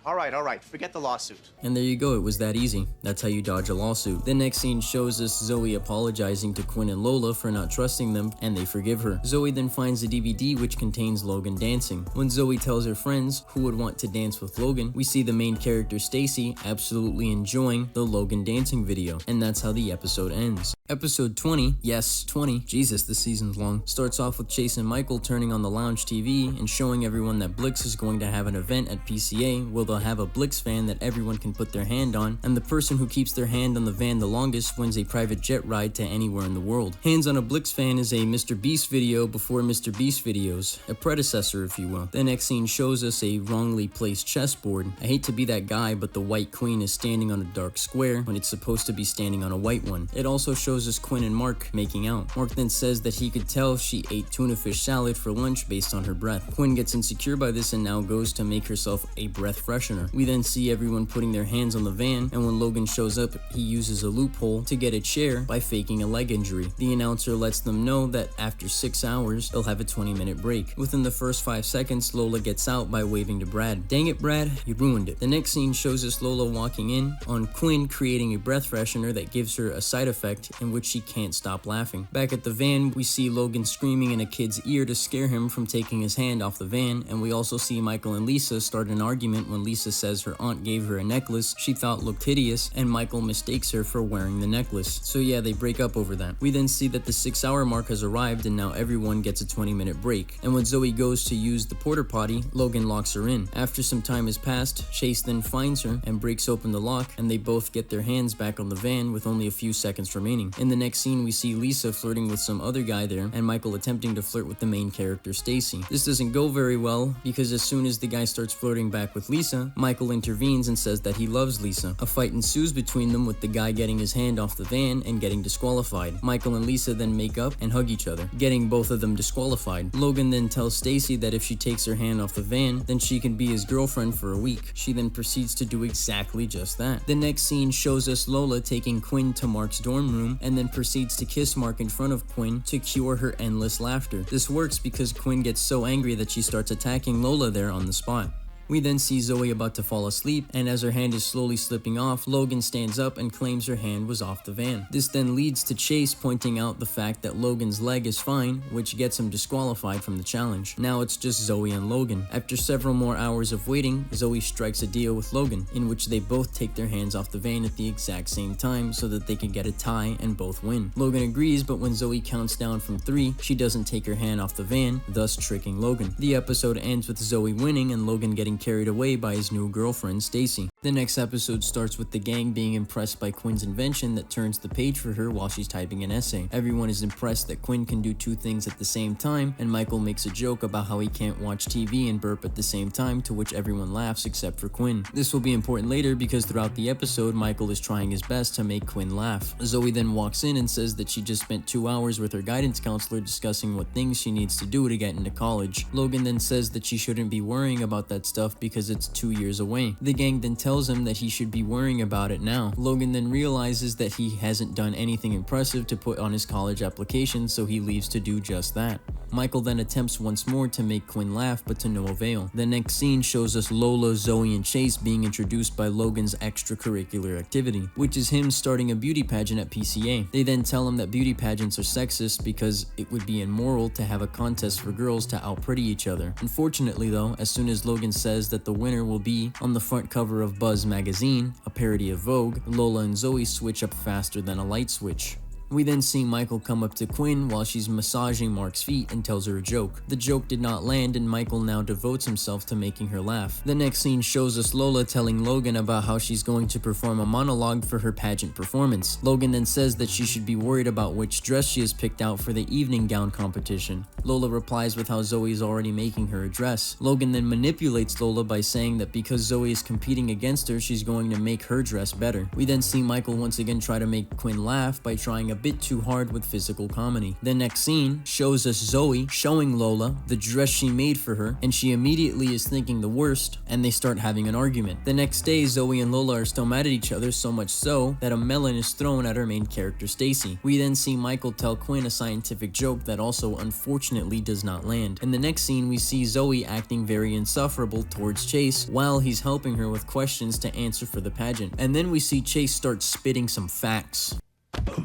All right. Forget the lawsuit. And there you go, it was that easy. That's how you dodge a lawsuit. The next scene shows us Zoey apologizing to Quinn and Lola for not trusting them, and they forgive her. Zoey then finds a DVD which contains Logan dancing. When Zoey tells her friends who would want to dance with Logan, we see the main character Stacy absolutely enjoying the Logan dancing video, and that's how the episode ends. Episode 20, yes, 20, Jesus, this season's long, starts off with Chase and Michael turning on the lounge TV and showing everyone that Blix is going to have an event at PCA where they'll have a Blix fan that everyone can put their hand on, and the person who keeps their hand on the van the longest wins a private jet ride to anywhere in the world. Hands on a Blix fan is a Mr. Beast video before Mr. Beast videos, a predecessor if you will. The next scene shows us a wrongly placed chessboard. I hate to be that guy, but the white queen is standing on a dark square when it's supposed to be standing on a white one. It also shows us Quinn and Mark making out. Mark then says that he could tell she ate tuna fish salad for lunch based on her breath. Quinn gets insecure by this and now goes to make herself a breath freshener. We then see everyone putting their hands on the van, and when Logan shows up, he uses a loophole to get a chair by faking a leg injury. The announcer lets them know that after 6 hours, they'll have a 20-minute break. Within the first 5 seconds, Lola gets out by waving to Brad. Dang it, Brad, you ruined it. The next scene shows us Lola walking in on Quinn creating a breath freshener that gives her a side effect in which she can't stop laughing. Back at the van, we see Logan screaming in a kid's ear to scare him from taking his hand off the van, and we also see Michael and Lisa start an argument when Lisa says her aunt gave her a necklace she thought looked hideous, and Michael mistakes her for wearing the necklace. So yeah, they break up over that. We then see that the 6-hour mark has arrived and now everyone gets a 20-minute break. And when Zoey goes to use the porta potty, Logan locks her in. After some time has passed, Chase then finds her and breaks open the lock, and they both get their hands back on the van with only a few seconds remaining. In the next scene, we see Lisa flirting with some other guy there, and Michael attempting to flirt with the main character Stacy. This doesn't go very well because as soon as the guy starts flirting back with Lisa, Michael intervenes and says that he loves Lisa. A fight ensues between them with the guy getting his hand off the van and getting disqualified. Michael and Lisa then make up and hug each other, getting both of them disqualified. Logan then tells Stacy that if she takes her hand off the van, then she can be his girlfriend for a week. She then proceeds to do exactly just that. The next scene shows us Lola taking Quinn to Mark's dorm room and then proceeds to kiss Mark in front of Quinn to cure her endless laughter. This works because Quinn gets so angry that she starts attacking Lola there on the spot. We then see Zoey about to fall asleep, and as her hand is slowly slipping off, Logan stands up and claims her hand was off the van. This then leads to Chase pointing out the fact that Logan's leg is fine, which gets him disqualified from the challenge. Now it's just Zoey and Logan. After several more hours of waiting, Zoey strikes a deal with Logan, in which they both take their hands off the van at the exact same time so that they can get a tie and both win. Logan agrees, but when Zoey counts down from 3, she doesn't take her hand off the van, thus tricking Logan. The episode ends with Zoey winning and Logan getting carried away by his new girlfriend, Stacy. The next episode starts with the gang being impressed by Quinn's invention that turns the page for her while she's typing an essay. Everyone is impressed that Quinn can do 2 things at the same time, and Michael makes a joke about how he can't watch TV and burp at the same time, to which everyone laughs except for Quinn. This will be important later because throughout the episode, Michael is trying his best to make Quinn laugh. Zoey then walks in and says that she just spent 2 hours with her guidance counselor discussing what things she needs to do to get into college. Logan then says that she shouldn't be worrying about that stuff because it's 2 years away. The gang then tells him that he should be worrying about it now. Logan then realizes that he hasn't done anything impressive to put on his college application, so he leaves to do just that. Michael then attempts once more to make Quinn laugh, but to no avail. The next scene shows us Lola, Zoey, and Chase being introduced by Logan's extracurricular activity, which is him starting a beauty pageant at PCA. They then tell him that beauty pageants are sexist because it would be immoral to have a contest for girls to out-pretty each other. Unfortunately though, as soon as Logan says that the winner will be on the front cover of Buzz magazine, a parody of Vogue, Lola and Zoey switch up faster than a light switch. We then see Michael come up to Quinn while she's massaging Mark's feet and tells her a joke. The joke did not land and Michael now devotes himself to making her laugh. The next scene shows us Lola telling Logan about how she's going to perform a monologue for her pageant performance. Logan then says that she should be worried about which dress she has picked out for the evening gown competition. Lola replies with how Zoe is already making her a dress. Logan then manipulates Lola by saying that because Zoe is competing against her, she's going to make her dress better. We then see Michael once again try to make Quinn laugh by trying a bit too hard with physical comedy. The next scene shows us Zoey showing Lola the dress she made for her, and she immediately is thinking the worst, and they start having an argument. The next day, Zoey and Lola are still mad at each other, so much so that a melon is thrown at our main character Stacy. We then see Michael tell Quinn a scientific joke that also unfortunately does not land. In the next scene, we see Zoey acting very insufferable towards Chase while he's helping her with questions to answer for the pageant. And then we see Chase start spitting some facts. Hey.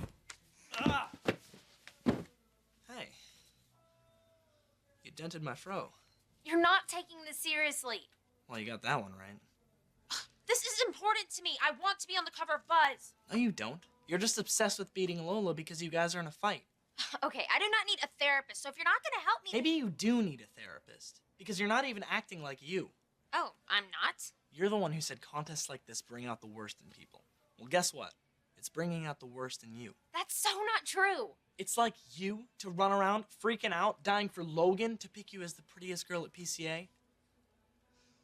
You dented my fro. You're not taking this seriously. Well, you got that one right. This is important to me. I want to be on the cover of Buzz. No, you don't. You're just obsessed with beating Lola because you guys are in a fight. Okay, I do not need a therapist, so if you're not gonna help me... Maybe you do need a therapist, because you're not even acting like you. Oh, I'm not? You're the one who said contests like this bring out the worst in people. Well, guess what? It's bringing out the worst in you. That's so not true. It's like you to run around freaking out, dying for Logan to pick you as the prettiest girl at PCA.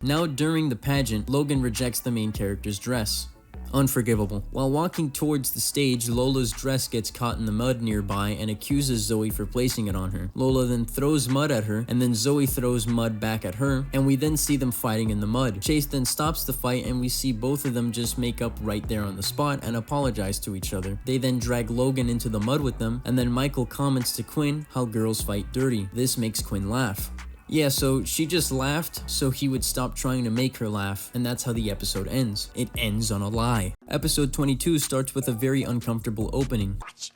Now during the pageant, Logan rejects the main character's dress. Unforgivable. While walking towards the stage, Lola's dress gets caught in the mud nearby and accuses Zoey for placing it on her. Lola then throws mud at her, and then Zoey throws mud back at her, and we then see them fighting in the mud. Chase then stops the fight, and we see both of them just make up right there on the spot and apologize to each other. They then drag Logan into the mud with them, and then Michael comments to Quinn how girls fight dirty. This makes Quinn laugh. Yeah, so she just laughed so he would stop trying to make her laugh, and that's how the episode ends. It ends on a lie. Episode 22 starts with a very uncomfortable opening. Watch.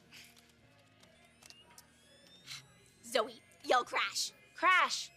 Zoey, yell crash. Crash.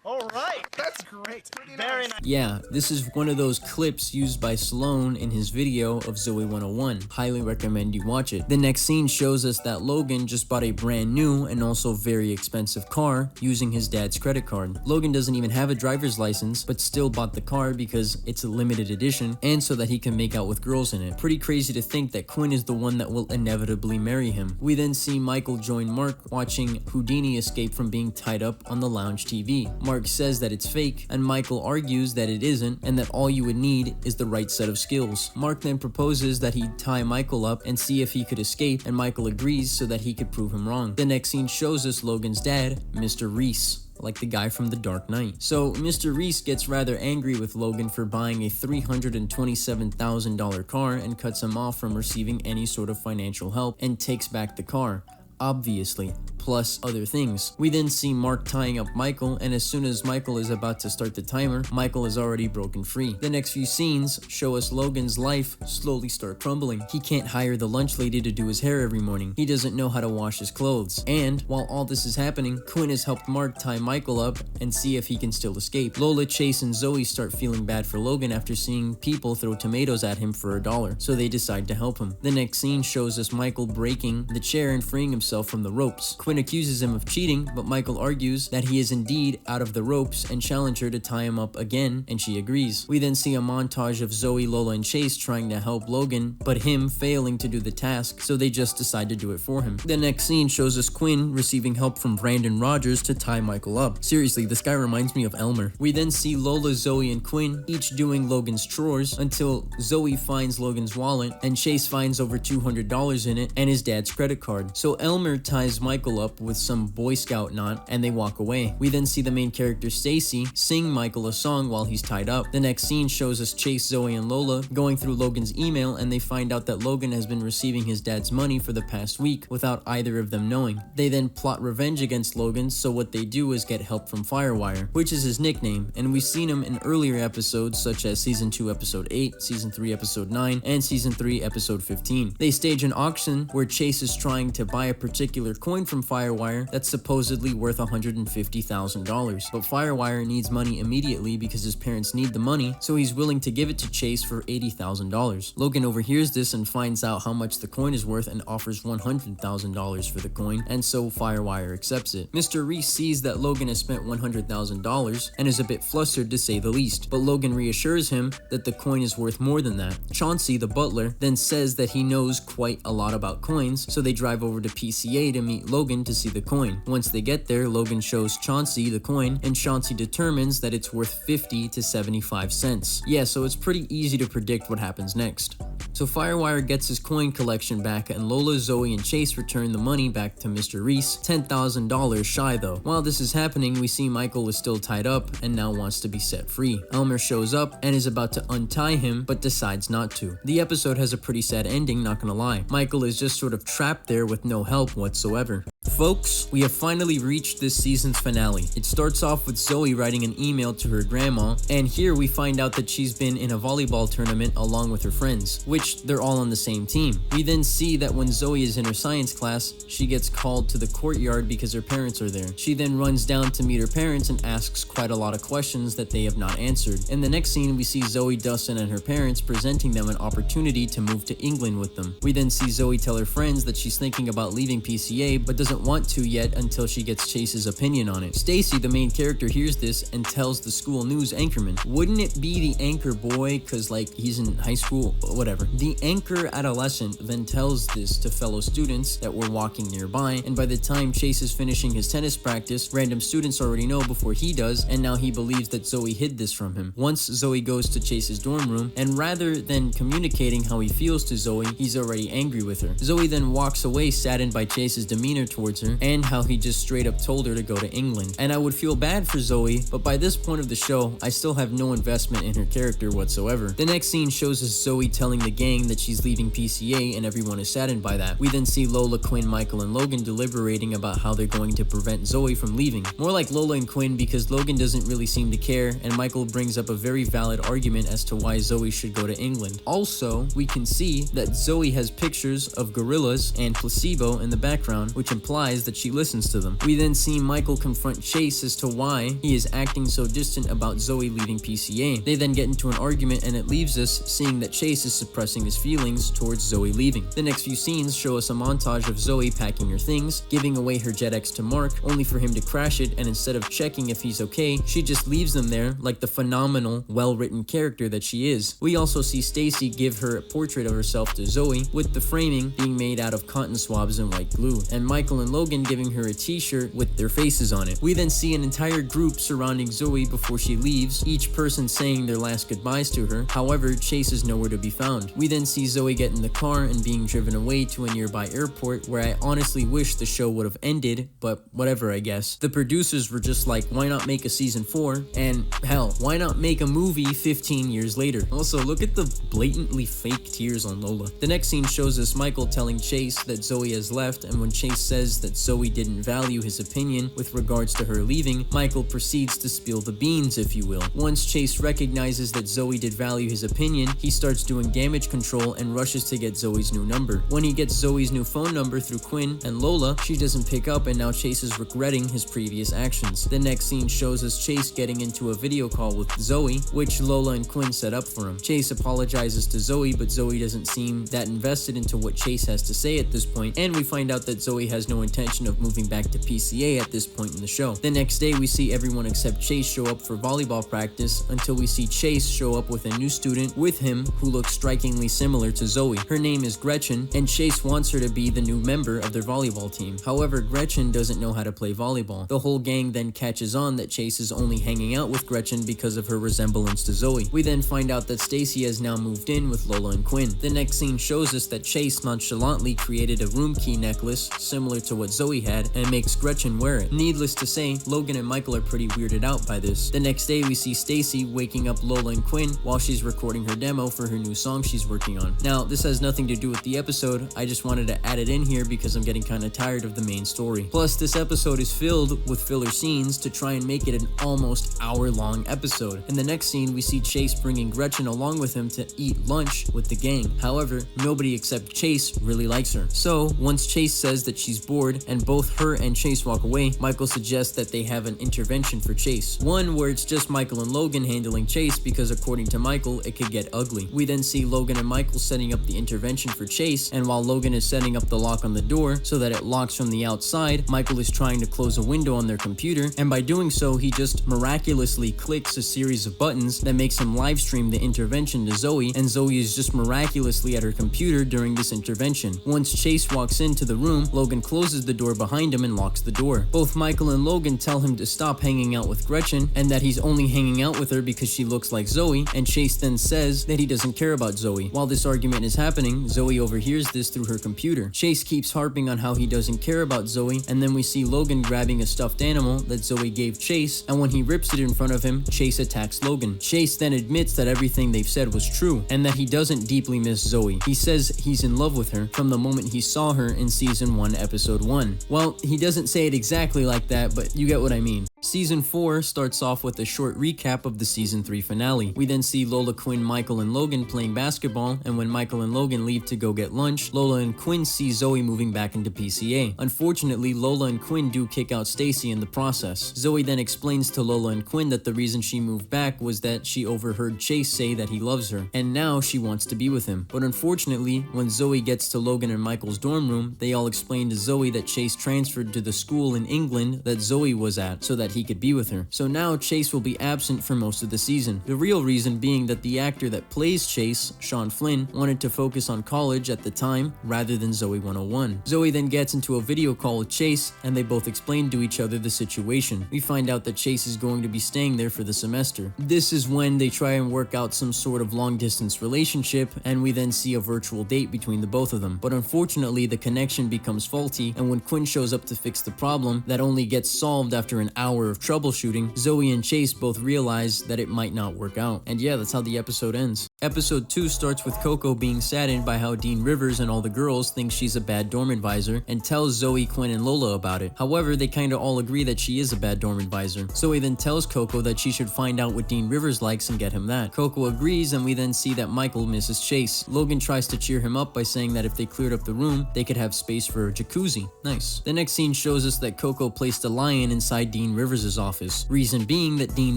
All right. That's great. Very nice. Yeah, this is one of those clips used by Sloan in his video of Zoey 101. Highly recommend you watch it. The next scene shows us that Logan just bought a brand new and also very expensive car using his dad's credit card. Logan doesn't even have a driver's license, but still bought the car because it's a limited edition and so that he can make out with girls in it. Pretty crazy to think that Quinn is the one that will inevitably marry him. We then see Michael join Mark watching Houdini escape from being tied up on the lounge TV. Mark says that it's fake, and Michael argues that it isn't, and that all you would need is the right set of skills. Mark then proposes that he tie Michael up and see if he could escape, and Michael agrees so that he could prove him wrong. The next scene shows us Logan's dad, Mr. Reese, like the guy from The Dark Knight. So Mr. Reese gets rather angry with Logan for buying a $327,000 car and cuts him off from receiving any sort of financial help and takes back the car. Obviously, plus other things. We then see Mark tying up Michael, and as soon as Michael is about to start the timer, Michael is already broken free. The next few scenes show us Logan's life slowly start crumbling. He can't hire the lunch lady to do his hair every morning. He doesn't know how to wash his clothes. And while all this is happening, Quinn has helped Mark tie Michael up and see if he can still escape. Lola, Chase, and Zoey start feeling bad for Logan after seeing people throw tomatoes at him for $1, so they decide to help him. The next scene shows us Michael breaking the chair and freeing himself from the ropes. Quinn accuses him of cheating, but Michael argues that he is indeed out of the ropes and challenges her to tie him up again, and she agrees. We then see a montage of Zoey, Lola, and Chase trying to help Logan, but him failing to do the task, so they just decide to do it for him. The next scene shows us Quinn receiving help from Brandon Rogers to tie Michael up. Seriously, this guy reminds me of Elmer. We then see Lola, Zoey, and Quinn each doing Logan's chores until Zoey finds Logan's wallet and Chase finds over $200 in it and his dad's credit card. So Elmer ties Michael up with some Boy Scout knot and they walk away. We then see the main character Stacy sing Michael a song while he's tied up. The next scene shows us Chase, Zoey, and Lola going through Logan's email, and they find out that Logan has been receiving his dad's money for the past week without either of them knowing. They then plot revenge against Logan, so what they do is get help from Firewire, which is his nickname, and we've seen him in earlier episodes such as Season 2 Episode 8, Season 3 Episode 9, and Season 3 Episode 15. They stage an auction where Chase is trying to buy a particular coin from Firewire that's supposedly worth $150,000. But Firewire needs money immediately because his parents need the money, so he's willing to give it to Chase for $80,000. Logan overhears this and finds out how much the coin is worth and offers $100,000 for the coin, and so Firewire accepts it. Mr. Reese sees that Logan has spent $100,000 and is a bit flustered to say the least, but Logan reassures him that the coin is worth more than that. Chauncey, the butler, then says that he knows quite a lot about coins, so they drive over to PCA to meet Logan in to see the coin. Once they get there, Logan shows Chauncey the coin, and Chauncey determines that it's worth 50 to 75 cents. Yeah, so it's pretty easy to predict what happens next. So Firewire gets his coin collection back, and Lola, Zoey, and Chase return the money back to Mr. Reese, $10,000 shy though. While this is happening, we see Michael is still tied up and now wants to be set free. Elmer shows up and is about to untie him, but decides not to. The episode has a pretty sad ending, not gonna lie. Michael is just sort of trapped there with no help whatsoever. Folks, we have finally reached this season's finale. It starts off with Zoey writing an email to her grandma, and here we find out that she's been in a volleyball tournament along with her friends, which they're all on the same team. We then see that when Zoey is in her science class, she gets called to the courtyard because her parents are there. She then runs down to meet her parents and asks quite a lot of questions that they have not answered. In the next scene, we see Zoey, Dustin, and her parents presenting them an opportunity to move to England with them. We then see Zoey tell her friends that she's thinking about leaving PCA, but doesn't want to yet until she gets Chase's opinion on it. Stacy, the main character, hears this and tells the school news anchorman. Wouldn't it be the anchor boy, cause like he's in high school, whatever. The anchor adolescent then tells this to fellow students that were walking nearby, and by the time Chase is finishing his tennis practice, random students already know before he does, and now he believes that Zoey hid this from him. Once Zoey goes to Chase's dorm room, and rather than communicating how he feels to Zoey, he's already angry with her. Zoey then walks away saddened by Chase's demeanor towards her, and how he just straight up told her to go to England. And I would feel bad for Zoey, but by this point of the show, I still have no investment in her character whatsoever. The next scene shows us Zoey telling the gang that she's leaving PCA, and everyone is saddened by that. We then see Lola, Quinn, Michael, and Logan deliberating about how they're going to prevent Zoey from leaving. More like Lola and Quinn, because Logan doesn't really seem to care, and Michael brings up a very valid argument as to why Zoey should go to England. Also, we can see that Zoey has pictures of gorillas and placebo in the background, which implies that she listens to them. We then see Michael confront Chase as to why he is acting so distant about Zoey leaving PCA. They then get into an argument, and it leaves us seeing that Chase is suppressing his feelings towards Zoey leaving. The next few scenes show us a montage of Zoey packing her things, giving away her Jet X to Mark, only for him to crash it, and instead of checking if he's okay, she just leaves them there like the phenomenal, well-written character that she is. We also see Stacy give her a portrait of herself to Zoey, with the framing being made out of cotton swabs and white glue, and Michael and Logan giving her a t-shirt with their faces on it. We then see an entire group surrounding Zoey before she leaves, each person saying their last goodbyes to her. However, Chase is nowhere to be found. We then see Zoey get in the car and being driven away to a nearby airport, where I honestly wish the show would have ended, but whatever, I guess. The producers were just like, why not make a season 4? And hell, why not make a movie 15 years later? Also, look at the blatantly fake tears on Lola. The next scene shows us Michael telling Chase that Zoey has left, and when Chase says that Zoey didn't value his opinion with regards to her leaving, Michael proceeds to spill the beans, if you will. Once Chase recognizes that Zoey did value his opinion, he starts doing damage control and rushes to get Zoey's new number. When he gets Zoey's new phone number through Quinn and Lola, she doesn't pick up, and now Chase is regretting his previous actions. The next scene shows us Chase getting into a video call with Zoey, which Lola and Quinn set up for him. Chase apologizes to Zoey, but Zoey doesn't seem that invested into what Chase has to say at this point, and we find out that Zoey has no intention of moving back to PCA at this point in the show. The next day, we see everyone except Chase show up for volleyball practice, until we see Chase show up with a new student with him who looks strikingly similar to Zoey. Her name is Gretchen, and Chase wants her to be the new member of their volleyball team. However, Gretchen doesn't know how to play volleyball. The whole gang then catches on that Chase is only hanging out with Gretchen because of her resemblance to Zoey. We then find out that Stacy has now moved in with Lola and Quinn. The next scene shows us that Chase nonchalantly created a room key necklace similar to what Zoey had, and makes Gretchen wear it. Needless to say, Logan and Michael are pretty weirded out by this. The next day, we see Stacy waking up Lola and Quinn while she's recording her demo for her new song she's working on. Now, this has nothing to do with the episode, I just wanted to add it in here because I'm getting kinda tired of the main story. Plus, this episode is filled with filler scenes to try and make it an almost hour-long episode. In the next scene, we see Chase bringing Gretchen along with him to eat lunch with the gang. However, nobody except Chase really likes her. So, once Chase says that she's bored and both her and Chase walk away, Michael suggests that they have an intervention for Chase. One where it's just Michael and Logan handling Chase because according to Michael, it could get ugly. We then see Logan and Michael setting up the intervention for Chase, and while Logan is setting up the lock on the door so that it locks from the outside, Michael is trying to close a window on their computer, and by doing so, he just miraculously clicks a series of buttons that makes him live stream the intervention to Zoey, and Zoey is just miraculously at her computer during this intervention. Once Chase walks into the room, Logan closes closes the door behind him and locks the door. Both Michael and Logan tell him to stop hanging out with Gretchen and that he's only hanging out with her because she looks like Zoey, and Chase then says that he doesn't care about Zoey. While this argument is happening, Zoey overhears this through her computer. Chase keeps harping on how he doesn't care about Zoey, and then we see Logan grabbing a stuffed animal that Zoey gave Chase, and when he rips it in front of him, Chase attacks Logan. Chase then admits that everything they've said was true, and that he doesn't deeply miss Zoey. He says he's in love with her from the moment he saw her in Season 1, Episode 1. Well, he doesn't say it exactly like that, but you get what I mean. Season 4 starts off with a short recap of the Season 3 finale. We then see Lola, Quinn, Michael, and Logan playing basketball, and when Michael and Logan leave to go get lunch, Lola and Quinn see Zoey moving back into PCA. Unfortunately, Lola and Quinn do kick out Stacy in the process. Zoey then explains to Lola and Quinn that the reason she moved back was that she overheard Chase say that he loves her, and now she wants to be with him. But unfortunately, when Zoey gets to Logan and Michael's dorm room, they all explain to Zoey that Chase transferred to the school in England that Zoey was at so that he could be with her. So now Chase will be absent for most of the season. The real reason being that the actor that plays Chase, Sean Flynn, wanted to focus on college at the time rather than Zoey 101. Zoey then gets into a video call with Chase, and they both explain to each other the situation. We find out that Chase is going to be staying there for the semester. This is when they try and work out some sort of long distance relationship, and we then see a virtual date between the both of them. But unfortunately, the connection becomes faulty, and when Quinn shows up to fix the problem that only gets solved after an hour of troubleshooting, Zoey and Chase both realize that it might not work out. And yeah, that's how the episode ends. Episode 2 starts with Coco being saddened by how Dean Rivers and all the girls think she's a bad dorm advisor and tells Zoey, Quinn, and Lola about it. However, they kinda all agree that she is a bad dorm advisor. Zoey then tells Coco that she should find out what Dean Rivers likes and get him that. Coco agrees, and we then see that Michael misses Chase. Logan tries to cheer him up by saying that if they cleared up the room, they could have space for a jacuzzi. Nice. The next scene shows us that Coco placed a lion inside Dean Rivers' office. Reason being that Dean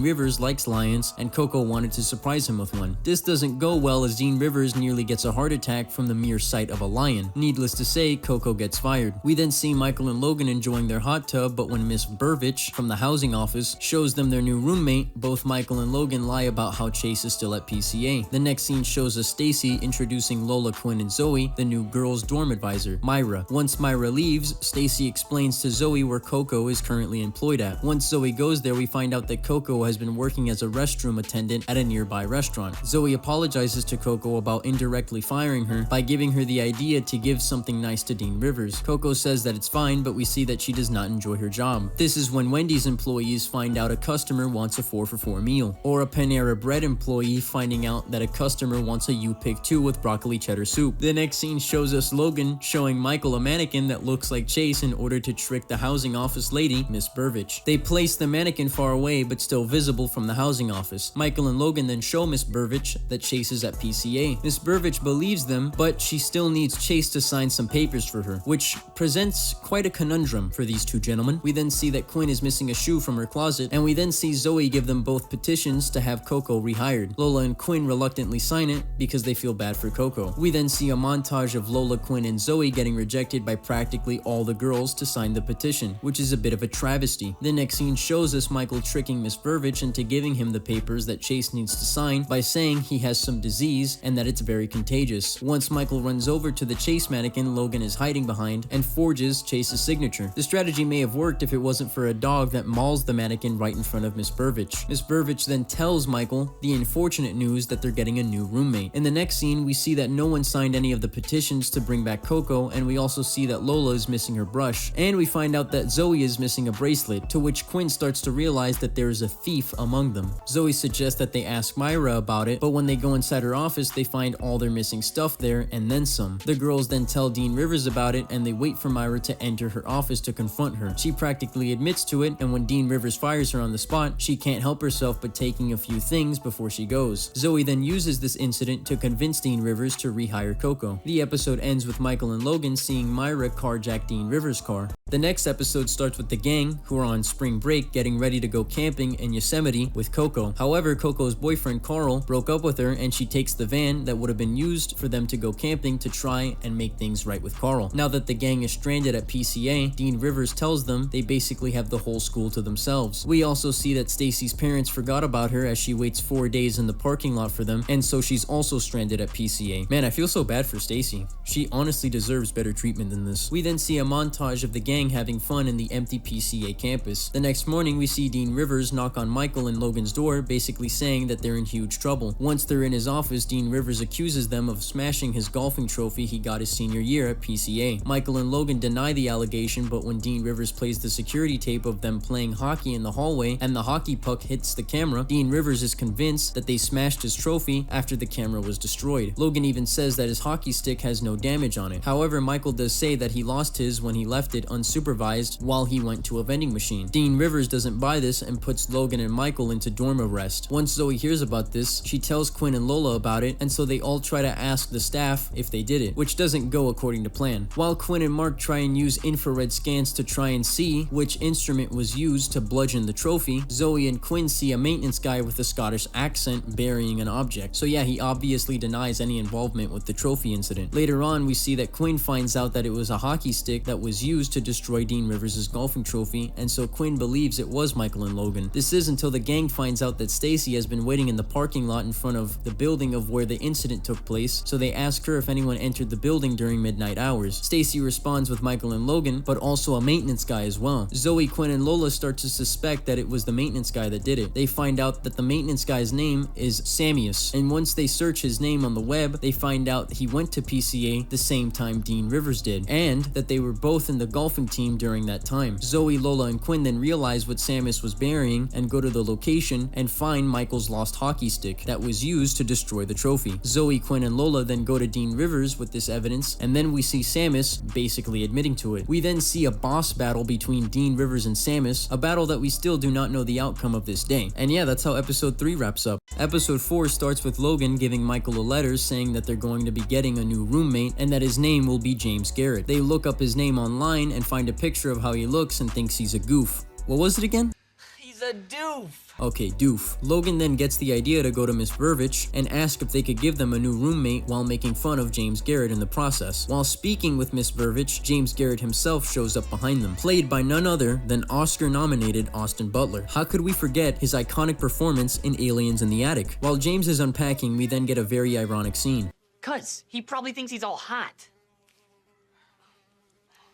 Rivers likes lions, and Coco wanted to surprise him with one. This doesn't go well as Dean Rivers nearly gets a heart attack from the mere sight of a lion. Needless to say, Coco gets fired. We then see Michael and Logan enjoying their hot tub, but when Miss Burbage from the housing office shows them their new roommate, both Michael and Logan lie about how Chase is still at PCA. The next scene shows us Stacy introducing Lola, Quinn, and Zoey, the new girls' dorm advisor, Myra. Once Myra leaves, Stacy explains to Zoey where Coco is currently employed at. Once Zoey goes there, we find out that Coco has been working as a restroom attendant at a nearby restaurant. Zoey apologizes to Coco about indirectly firing her by giving her the idea to give something nice to Dean Rivers. Coco says that it's fine, but we see that she does not enjoy her job. This is when Wendy's employees find out a customer wants a 4-for-4 meal, or a Panera Bread employee finding out that a customer wants a U-Pick 2 with broccoli cheddar soup. The next scene shows us Logan showing Michael a mannequin that looks like Chase in order to trick the housing office lady, Miss Burbage. They place the mannequin far away but still visible from the housing office. Michael and Logan then show Miss Burbage that Chase is at PCA. Miss Burbage believes them, but she still needs Chase to sign some papers for her, which presents quite a conundrum for these two gentlemen. We then see that Quinn is missing a shoe from her closet, and we then see Zoey give them both petitions to have Coco rehired. Lola and Quinn reluctantly sign it because they feel bad for Coco. We then see a montage of Lola, Quinn, and Zoey getting rejected by practically all the girls to sign the petition, which is a bit of a travesty. The next scene shows us Michael tricking Miss Burbage into giving him the papers that Chase needs to sign by saying he has some disease and that it's very contagious. Once Michael runs over to the Chase mannequin Logan is hiding behind and forges Chase's signature. The strategy may have worked if it wasn't for a dog that mauls the mannequin right in front of Miss Burbage. Miss Burbage then tells Michael the unfortunate news that they're getting a new roommate. In the next scene, we see that no one signed any of the petitions to bring back Coco, and we also see that Lola is missing her brush, and we find out that Zoey is missing a bracelet, to which Quinn starts to realize that there is a thief among them. Zoey suggests that they ask Myra about it, but when they go inside her office, they find all their missing stuff there and then some. The girls then tell Dean Rivers about it, and they wait for Myra to enter her office to confront her. She practically admits to it, and when Dean Rivers fires her on the spot, she can't help herself but taking a few things before she goes. Zoey then uses this incident to convince Dean Rivers to rehire Coco. The episode ends with Michael and Logan seeing Myra carjack Dean Rivers' car. The next episode starts with the gang, who are on spring break getting ready to go camping in Yosemite with Coco. However, Coco's boyfriend Carl broke up with her, and and she takes the van that would have been used for them to go camping to try and make things right with Carl. Now that the gang is stranded at PCA, Dean Rivers tells them they basically have the whole school to themselves. We also see that Stacy's parents forgot about her as she waits 4 days in the parking lot for them, and so she's also stranded at PCA. Man, I feel so bad for Stacy. She honestly deserves better treatment than this. We then see a montage of the gang having fun in the empty PCA campus. The next morning, we see Dean Rivers knock on Michael and Logan's door, basically saying that they're in huge trouble. Once they're in his office, Dean Rivers accuses them of smashing his golfing trophy he got his senior year at PCA. Michael and Logan deny the allegation, but when Dean Rivers plays the security tape of them playing hockey in the hallway and the hockey puck hits the camera, Dean Rivers is convinced that they smashed his trophy after the camera was destroyed. Logan even says that his hockey stick has no damage on it. However, Michael does say that he lost his when he left it unsupervised while he went to a vending machine. Dean Rivers doesn't buy this and puts Logan and Michael into dorm arrest. Once Zoey hears about this, she tells Quinn and Lola about it, and so they all try to ask the staff if they did it, which doesn't go according to plan. While Quinn and Mark try and use infrared scans to try and see which instrument was used to bludgeon the trophy, Zoey and Quinn see a maintenance guy with a Scottish accent burying an object. So yeah, he obviously denies any involvement with the trophy incident. Later on, we see that Quinn finds out that it was a hockey stick that was used to destroy Dean Rivers' golfing trophy, and so Quinn believes it was Michael and Logan. This is until the gang finds out that Stacy has been waiting in the parking lot in front of the building of where the incident took place, so they ask her if anyone entered the building during midnight hours. Stacy responds with Michael and Logan, but also a maintenance guy as well. Zoey, Quinn, and Lola start to suspect that it was the maintenance guy that did it. They find out that the maintenance guy's name is Samius, and once they search his name on the web, they find out he went to PCA the same time Dean Rivers did, and that they were both in the golfing team during that time. Zoey, Lola, and Quinn then realize what Samius was burying and go to the location and find Michael's lost hockey stick that was used to destroy the trophy. Zoey, Quinn, and Lola then go to Dean Rivers with this evidence, and then we see Samius basically admitting to it. We then see a boss battle between Dean Rivers and Samius, a battle that we still do not know the outcome of this day. And yeah, that's how episode 3 wraps up. Episode 4 starts with Logan giving Michael a letter saying that they're going to be getting a new roommate and that his name will be James Garrett. They look up his name online and find a picture of how he looks and thinks he's a goof. What was it again? He's a doof. Okay, doof. Logan then gets the idea to go to Miss Burbage and ask if they could give them a new roommate while making fun of James Garrett in the process. While speaking with Miss Burbage, James Garrett himself shows up behind them, played by none other than Oscar-nominated Austin Butler. How could we forget his iconic performance in Aliens in the Attic? While James is unpacking, we then get a very ironic scene. Cuz, he probably thinks he's all hot.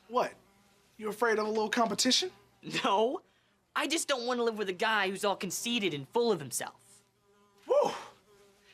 What? You afraid of a little competition? No. I just don't want to live with a guy who's all conceited and full of himself. Whoa!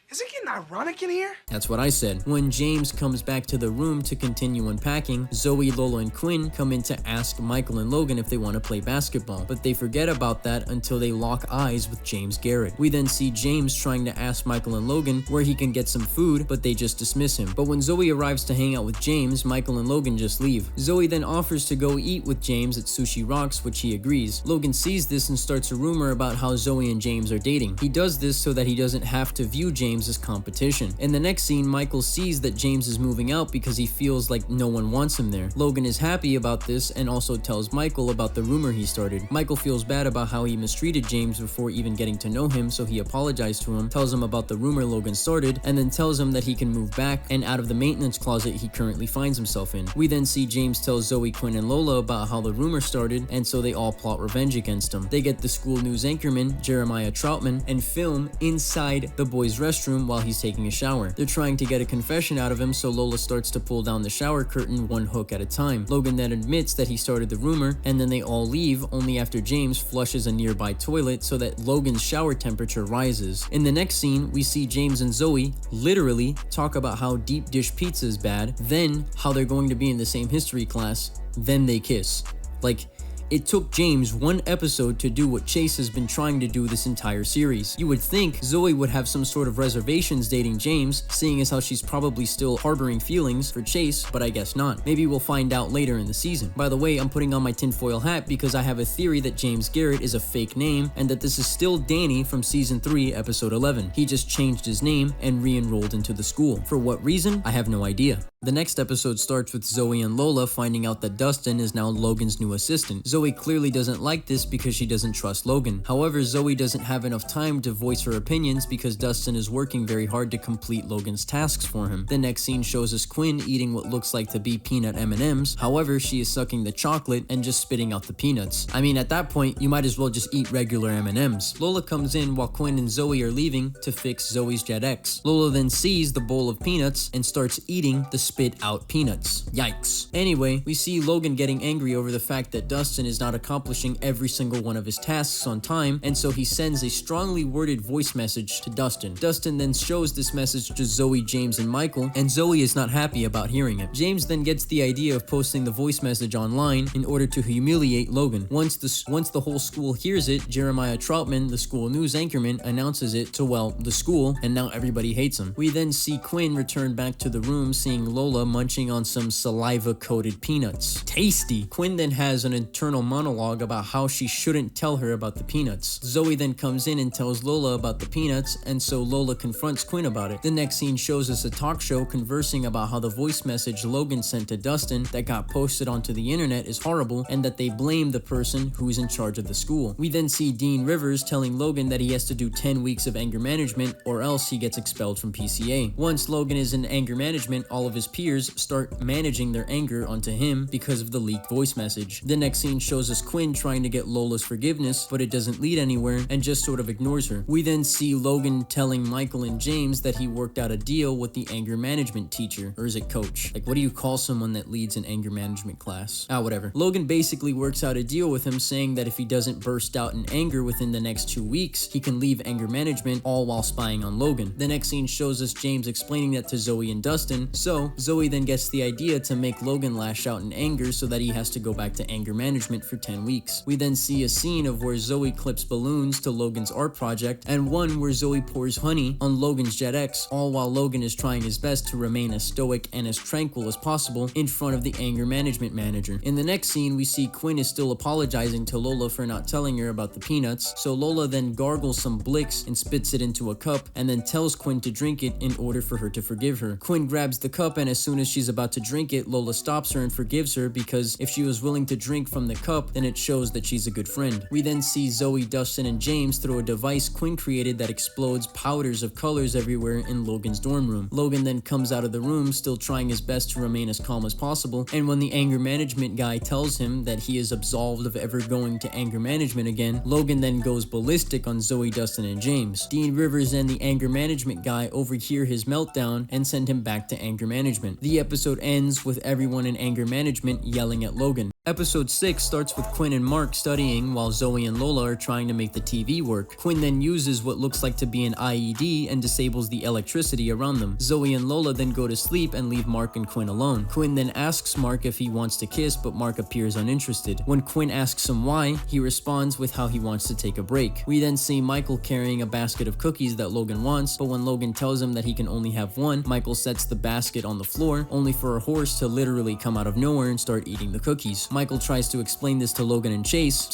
Is it getting ironic in here? That's what I said. When James comes back to the room to continue unpacking, Zoey, Lola, and Quinn come in to ask Michael and Logan if they want to play basketball, but they forget about that until they lock eyes with James Garrett. We then see James trying to ask Michael and Logan where he can get some food, but they just dismiss him. But when Zoey arrives to hang out with James, Michael and Logan just leave. Zoey then offers to go eat with James at Sushi Rocks, which he agrees. Logan sees this and starts a rumor about how Zoey and James are dating. He does this so that he doesn't have to view James as competition. In the next scene, Michael sees that James is moving out because he feels like no one wants him there. Logan is happy about this and also tells Michael about the rumor he started. Michael feels bad about how he mistreated James before even getting to know him, so he apologized to him, tells him about the rumor Logan started, and then tells him that he can move back and out of the maintenance closet he currently finds himself in. We then see James tell Zoey, Quinn, and Lola about how the rumor started, and so they all plot revenge against him. They get the school news anchorman, Jeremiah Troutman, and film inside the boys' restroom while he's taking a shower. They're trying to get a confession out of him, so Lola starts to pull down the shower curtain one hook at a time. Logan then admits that he started the rumor, and then they all leave only after James flushes a nearby toilet so that Logan's shower temperature rises. In the next scene, we see James and Zoey literally talk about how deep dish pizza is bad, then how they're going to be in the same history class, then they kiss. Like, it took James one episode to do what Chase has been trying to do this entire series. You would think Zoey would have some sort of reservations dating James, seeing as how she's probably still harboring feelings for Chase, but I guess not. Maybe we'll find out later in the season. By the way, I'm putting on my tinfoil hat because I have a theory that James Garrett is a fake name and that this is still Danny from season 3, episode 11. He just changed his name and re-enrolled into the school. For what reason? I have no idea. The next episode starts with Zoey and Lola finding out that Dustin is now Logan's new assistant. Zoey clearly doesn't like this because she doesn't trust Logan. However, Zoey doesn't have enough time to voice her opinions because Dustin is working very hard to complete Logan's tasks for him. The next scene shows us Quinn eating what looks like to be peanut M&Ms. However, she is sucking the chocolate and just spitting out the peanuts. I mean, at that point, you might as well just eat regular M&Ms. Lola comes in while Quinn and Zoey are leaving to fix Zoey's Jet X. Lola then sees the bowl of peanuts and starts eating the spit out peanuts. Yikes. Anyway, we see Logan getting angry over the fact that Dustin is not accomplishing every single one of his tasks on time, and so he sends a strongly worded voice message to Dustin. Dustin then shows this message to Zoey, James, and Michael, and Zoey is not happy about hearing it. James then gets the idea of posting the voice message online in order to humiliate Logan. Once the whole school hears it, Jeremiah Troutman, the school news anchorman, announces it to, well, the school, and now everybody hates him. We then see Quinn return back to the room, seeing Lola munching on some saliva-coated peanuts. Tasty! Quinn then has an internal monologue about how she shouldn't tell her about the peanuts. Zoey then comes in and tells Lola about the peanuts, and so Lola confronts Quinn about it. The next scene shows us a talk show conversing about how the voice message Logan sent to Dustin that got posted onto the internet is horrible, and that they blame the person who's in charge of the school. We then see Dean Rivers telling Logan that he has to do 10 weeks of anger management or else he gets expelled from PCA. Once Logan is in anger management, all of his peers start managing their anger onto him because of the leaked voice message. The next scene shows us Quinn trying to get Lola's forgiveness, but it doesn't lead anywhere and just sort of ignores her. We then see Logan telling Michael and James that he worked out a deal with the anger management teacher, or is it coach? Like, what do you call someone that leads an anger management class? Whatever. Logan basically works out a deal with him, saying that if he doesn't burst out in anger within the next 2 weeks, he can leave anger management, all while spying on Logan. The next scene shows us James explaining that to Zoey and Dustin, so Zoey then gets the idea to make Logan lash out in anger so that he has to go back to anger management for 10 weeks. We then see a scene of where Zoey clips balloons to Logan's art project, and one where Zoey pours honey on Logan's Jet X, all while Logan is trying his best to remain as stoic and as tranquil as possible in front of the anger management manager. In the next scene, we see Quinn is still apologizing to Lola for not telling her about the peanuts, so Lola then gargles some Blix and spits it into a cup, and then tells Quinn to drink it in order for her to forgive her. Quinn grabs the cup, and as soon as she's about to drink it, Lola stops her and forgives her, because if she was willing to drink from the cup, then it shows that she's a good friend. We then see Zoey, Dustin, and James throw a device Quinn created that explodes powders of colors everywhere in Logan's dorm room. Logan then comes out of the room, still trying his best to remain as calm as possible, and when the anger management guy tells him that he is absolved of ever going to anger management again, Logan then goes ballistic on Zoey, Dustin, and James. Dean Rivers and the anger management guy overhear his meltdown and send him back to anger management. The episode ends with everyone in anger management yelling at Logan. Episode 6 starts with Quinn and Mark studying while Zoey and Lola are trying to make the TV work. Quinn then uses what looks like to be an IED and disables the electricity around them. Zoey and Lola then go to sleep and leave Mark and Quinn alone. Quinn then asks Mark if he wants to kiss, but Mark appears uninterested. When Quinn asks him why, he responds with how he wants to take a break. We then see Michael carrying a basket of cookies that Logan wants, but when Logan tells him that he can only have one, Michael sets the basket on the floor, only for a horse to literally come out of nowhere and start eating the cookies. Michael tries to explain this to Logan and Chase,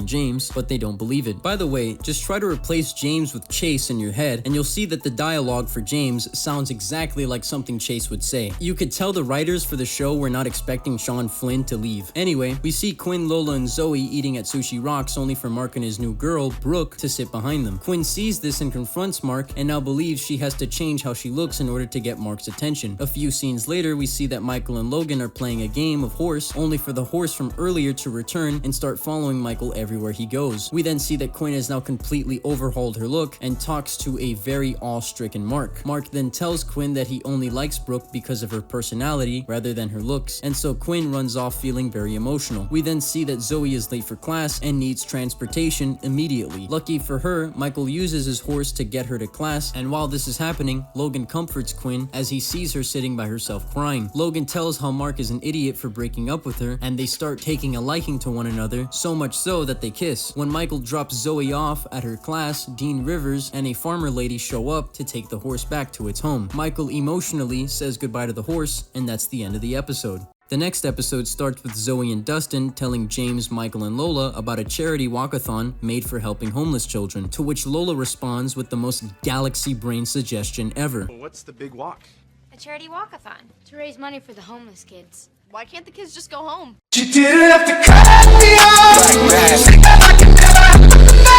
James, but they don't believe it. By the way, just try to replace James with Chase in your head, and you'll see that the dialogue for James sounds exactly like something Chase would say. You could tell the writers for the show were not expecting Sean Flynn to leave. Anyway, we see Quinn, Lola, and Zoey eating at Sushi Rocks, only for Mark and his new girl, Brooke, to sit behind them. Quinn sees this and confronts Mark, and now believes she has to change how she looks in order to get Mark's attention. A few scenes later, we see that Michael and Logan are playing a game of horse, only for the horse from earlier to return and start following Michael everywhere he goes. We then see that Quinn has now completely overhauled her look and talks to a very awe-stricken Mark. Mark then tells Quinn that he only likes Brooke because of her personality rather than her looks, and so Quinn runs off feeling very emotional. We then see that Zoey is late for class and needs transportation immediately. Lucky for her, Michael uses his horse to get her to class, and while this is happening, Logan comforts Quinn as he sees her sitting by herself crying. Logan tells how Mark is an idiot for breaking up with her, and they start taking a liking to one another, so much so that they kiss. When Michael drops Zoey off at her class, Dean Rivers and a farmer lady show up to take the horse back to its home. Michael emotionally says goodbye to the horse, and that's the end of the episode. The next episode starts with Zoey and Dustin telling James, Michael, and Lola about a charity walkathon made for helping homeless children, to which Lola responds with the most galaxy brain suggestion ever. What's the big walk? A charity walkathon to raise money for the homeless kids. Why can't the kids just go home? You didn't have to cut me off.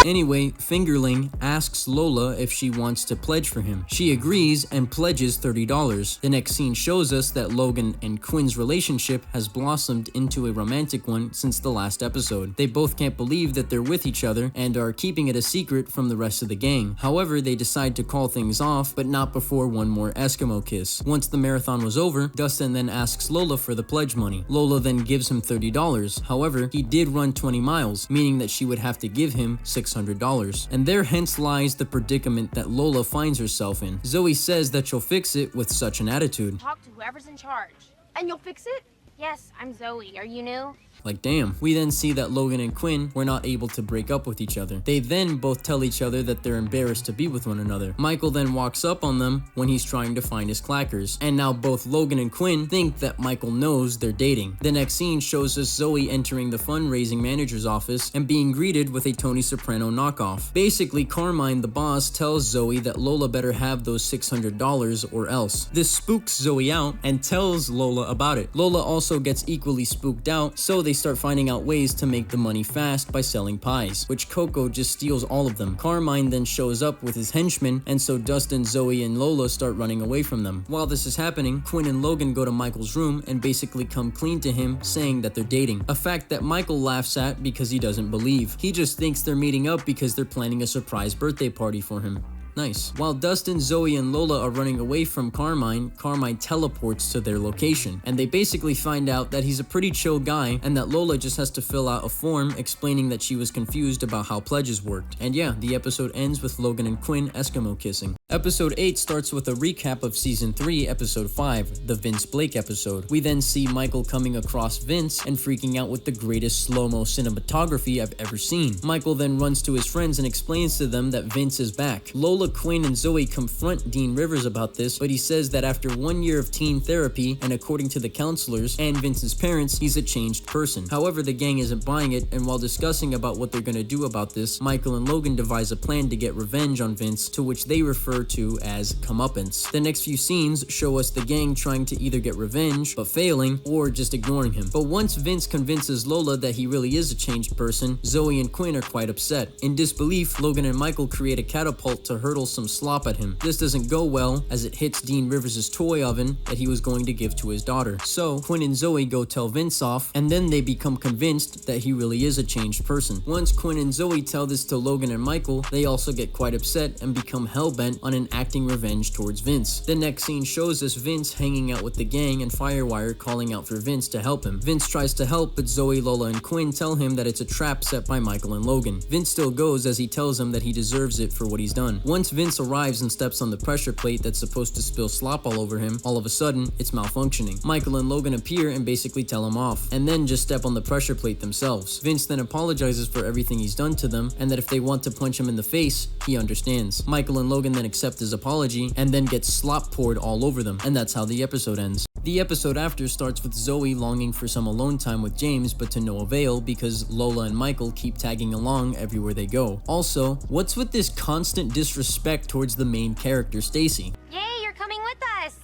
Anyway, Fingerling asks Lola if she wants to pledge for him. She agrees and pledges $30. The next scene shows us that Logan and Quinn's relationship has blossomed into a romantic one since the last episode. They both can't believe that they're with each other and are keeping it a secret from the rest of the gang. However, they decide to call things off, but not before one more Eskimo kiss. Once the marathon was over, Dustin then asks Lola for the pledge money. Lola then gives him $30. However, he did run 20 miles, meaning that she would have to give him $600. And there hence lies the predicament that Lola finds herself in. Zoey says that she'll fix it with such an attitude. Talk to whoever's in charge. And you'll fix it? Yes, I'm Zoey. Are you new? Like damn. We then see that Logan and Quinn were not able to break up with each other. They then both tell each other that they're embarrassed to be with one another. Michael then walks up on them when he's trying to find his clackers. And now both Logan and Quinn think that Michael knows they're dating. The next scene shows us Zoey entering the fundraising manager's office and being greeted with a Tony Soprano knockoff. Basically, Carmine, the boss, tells Zoey that Lola better have those $600 or else. This spooks Zoey out and tells Lola about it. Lola also gets equally spooked out, so they start finding out ways to make the money fast by selling pies, which Coco just steals all of them. Carmine then shows up with his henchmen, and so Dustin, Zoey, and Lola start running away from them. While this is happening, Quinn and Logan go to Michael's room and basically come clean to him, saying that they're dating. A fact that Michael laughs at because he doesn't believe. He just thinks they're meeting up because they're planning a surprise birthday party for him. Nice. While Dustin, Zoey, and Lola are running away from Carmine, Carmine teleports to their location, and they basically find out that he's a pretty chill guy and that Lola just has to fill out a form explaining that she was confused about how pledges worked. And yeah, the episode ends with Logan and Quinn Eskimo kissing. Episode 8 starts with a recap of Season 3, Episode 5, the Vince Blake episode. We then see Michael coming across Vince and freaking out with the greatest slow-mo cinematography I've ever seen. Michael then runs to his friends and explains to them that Vince is back. Lola, Quinn, and Zoey confront Dean Rivers about this, but he says that after 1 year of teen therapy, and according to the counselors and Vince's parents, he's a changed person. However, the gang isn't buying it, and while discussing about what they're gonna do about this, Michael and Logan devise a plan to get revenge on Vince, to which they refer to as comeuppance. The next few scenes show us the gang trying to either get revenge, but failing, or just ignoring him. But once Vince convinces Lola that he really is a changed person, Zoey and Quinn are quite upset. In disbelief, Logan and Michael create a catapult to hurtle some slop at him. This doesn't go well, as it hits Dean Rivers' toy oven that he was going to give to his daughter. So, Quinn and Zoey go tell Vince off, and then they become convinced that he really is a changed person. Once Quinn and Zoey tell this to Logan and Michael, they also get quite upset and become hellbent on enacting revenge towards Vince. The next scene shows us Vince hanging out with the gang and Firewire calling out for Vince to help him. Vince tries to help, but Zoey, Lola, and Quinn tell him that it's a trap set by Michael and Logan. Vince still goes as he tells him that he deserves it for what he's done. Once Vince arrives and steps on the pressure plate that's supposed to spill slop all over him, all of a sudden, it's malfunctioning. Michael and Logan appear and basically tell him off, and then just step on the pressure plate themselves. Vince then apologizes for everything he's done to them, and that if they want to punch him in the face, he understands. Michael and Logan then accept his apology, and then get slop poured all over them, and that's how the episode ends. The episode after starts with Zoey longing for some alone time with James, but to no avail because Lola and Michael keep tagging along everywhere they go. Also, what's with this constant disrespect towards the main character, Stacy? Yay, you're coming with us.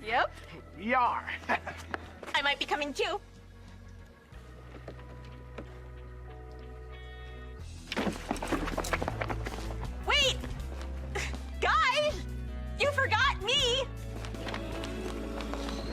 Yep, we are. I might be coming too. Wait! Guys! You forgot me!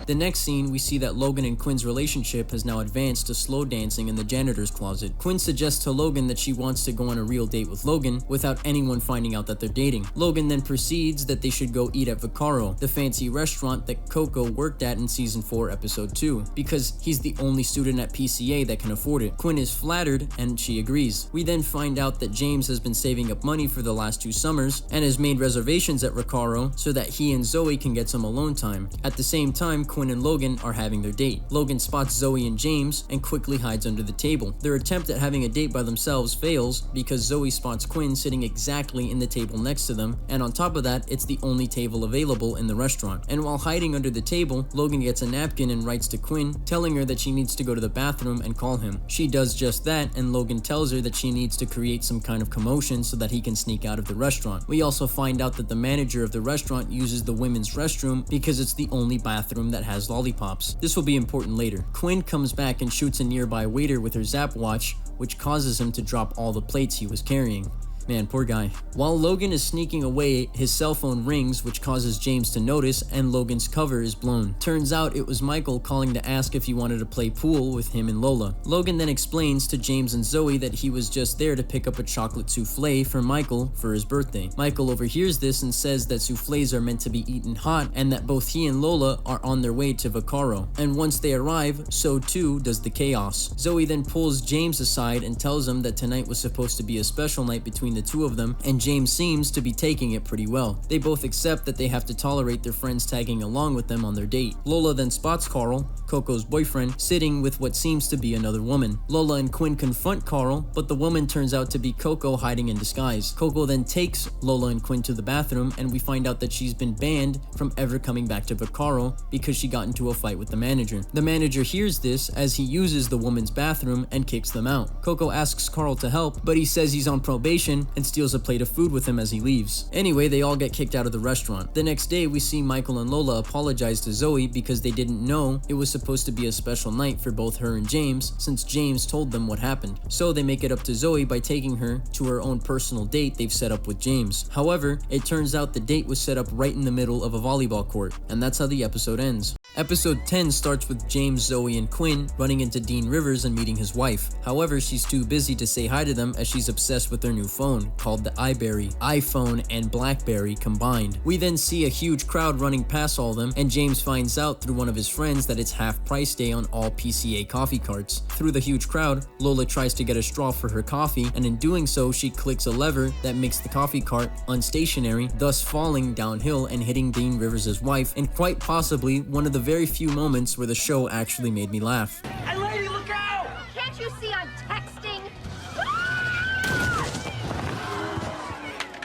The next scene, we see that Logan and Quinn's relationship has now advanced to slow dancing in the janitor's closet. Quinn suggests to Logan that she wants to go on a real date with Logan without anyone finding out that they're dating. Logan then proceeds that they should go eat at Vaccaro, the fancy restaurant that Coco worked at in Season 4, Episode 2, because he's the only student at PCA that can afford it. Quinn is flattered, and she agrees. We then find out that James has been saving up money for the last 2 summers and has made reservations at Vaccaro so that he and Zoey can get some alone time. At the same time, Quinn and Logan are having their date. Logan spots Zoey and James and quickly hides under the table. Their attempt at having a date by themselves fails because Zoey spots Quinn sitting exactly in the table next to them, and on top of that, it's the only table available in the restaurant. And while hiding under the table, Logan gets a napkin and writes to Quinn, telling her that she needs to go to the bathroom and call him. She does just that, and Logan tells her that she needs to create some kind of commotion so that he can sneak out of the restaurant. We also find out that the manager of the restaurant uses the women's restroom because it's the only bathroom that has lollipops. This will be important later. Quinn comes back and shoots a nearby waiter with her Zap watch, which causes him to drop all the plates he was carrying. Man, poor guy. While Logan is sneaking away, his cell phone rings, which causes James to notice, and Logan's cover is blown. Turns out it was Michael calling to ask if he wanted to play pool with him and Lola. Logan then explains to James and Zoey that he was just there to pick up a chocolate souffle for Michael for his birthday. Michael overhears this and says that souffles are meant to be eaten hot and that both he and Lola are on their way to Vaccaro. And once they arrive, so too does the chaos. Zoey then pulls James aside and tells him that tonight was supposed to be a special night between the two of them, and James seems to be taking it pretty well. They both accept that they have to tolerate their friends tagging along with them on their date. Lola then spots Carl, Coco's boyfriend, sitting with what seems to be another woman. Lola and Quinn confront Carl, but the woman turns out to be Coco hiding in disguise. Coco then takes Lola and Quinn to the bathroom, and we find out that she's been banned from ever coming back to Vaccaro because she got into a fight with the manager. The manager hears this as he uses the woman's bathroom and kicks them out. Coco asks Carl to help, but he says he's on probation and steals a plate of food with him as he leaves. Anyway, they all get kicked out of the restaurant. The next day, we see Michael and Lola apologize to Zoey because they didn't know it was supposed to be a special night for both her and James, since James told them what happened. So they make it up to Zoey by taking her to her own personal date they've set up with James. However, it turns out the date was set up right in the middle of a volleyball court, and that's how the episode ends. Episode 10 starts with James, Zoey, and Quinn running into Dean Rivers and meeting his wife. However, she's too busy to say hi to them as she's obsessed with their new phone, called the iBerry, iPhone, and BlackBerry combined. We then see a huge crowd running past all of them, and James finds out through one of his friends that it's half price day on all PCA coffee carts. Through the huge crowd, Lola tries to get a straw for her coffee, and in doing so, she clicks a lever that makes the coffee cart unstationary, thus falling downhill and hitting Dean Rivers' wife, and quite possibly one of the very few moments where the show actually made me laugh. Hey, lady, look out! Can't you see I'm texting?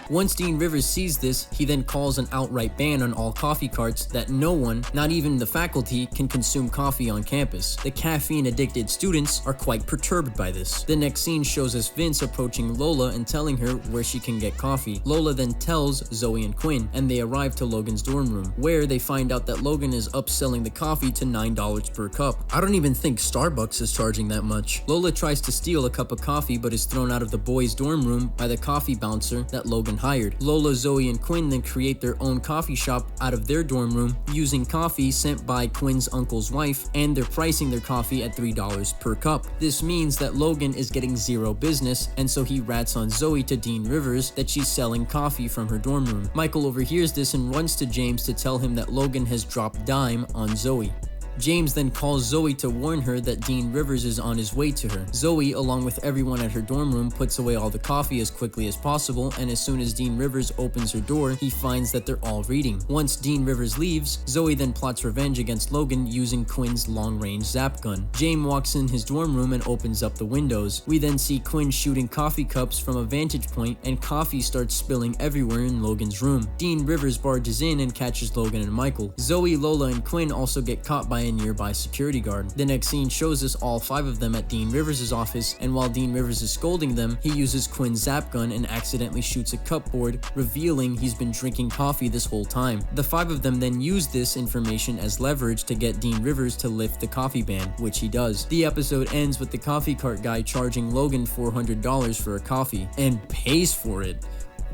Once Dean Rivers sees this, he then calls an outright ban on all coffee carts that no one, not even the faculty, can consume coffee on campus. The caffeine-addicted students are quite perturbed by this. The next scene shows us Vince approaching Lola and telling her where she can get coffee. Lola then tells Zoey and Quinn, and they arrive to Logan's dorm room, where they find out that Logan is upselling the coffee to $9 per cup. I don't even think Starbucks is charging that much. Lola tries to steal a cup of coffee but is thrown out of the boys' dorm room by the coffee bouncer that Logan hired. Lola, Zoey, and Quinn then create their own coffee shop out of their dorm room using coffee sent by Quinn's uncle's wife, and they're pricing their coffee at $3 per cup. This means that Logan is getting zero business, and so he rats on Zoey to Dean Rivers that she's selling coffee from her dorm room. Michael overhears this and runs to James to tell him that Logan has dropped dime on Zoey. James then calls Zoey to warn her that Dean Rivers is on his way to her. Zoey, along with everyone at her dorm room, puts away all the coffee as quickly as possible, and as soon as Dean Rivers opens her door, he finds that they're all reading. Once Dean Rivers leaves, Zoey then plots revenge against Logan using Quinn's long-range zap gun. James walks in his dorm room and opens up the windows. We then see Quinn shooting coffee cups from a vantage point, and coffee starts spilling everywhere in Logan's room. Dean Rivers barges in and catches Logan and Michael. Zoey, Lola, and Quinn also get caught by a nearby security guard. The next scene shows us all 5 of them at Dean Rivers' office, and while Dean Rivers is scolding them, he uses Quinn's zap gun and accidentally shoots a cupboard, revealing he's been drinking coffee this whole time. The 5 of them then use this information as leverage to get Dean Rivers to lift the coffee ban, which he does. The episode ends with the coffee cart guy charging Logan $400 for a coffee, and pays for it.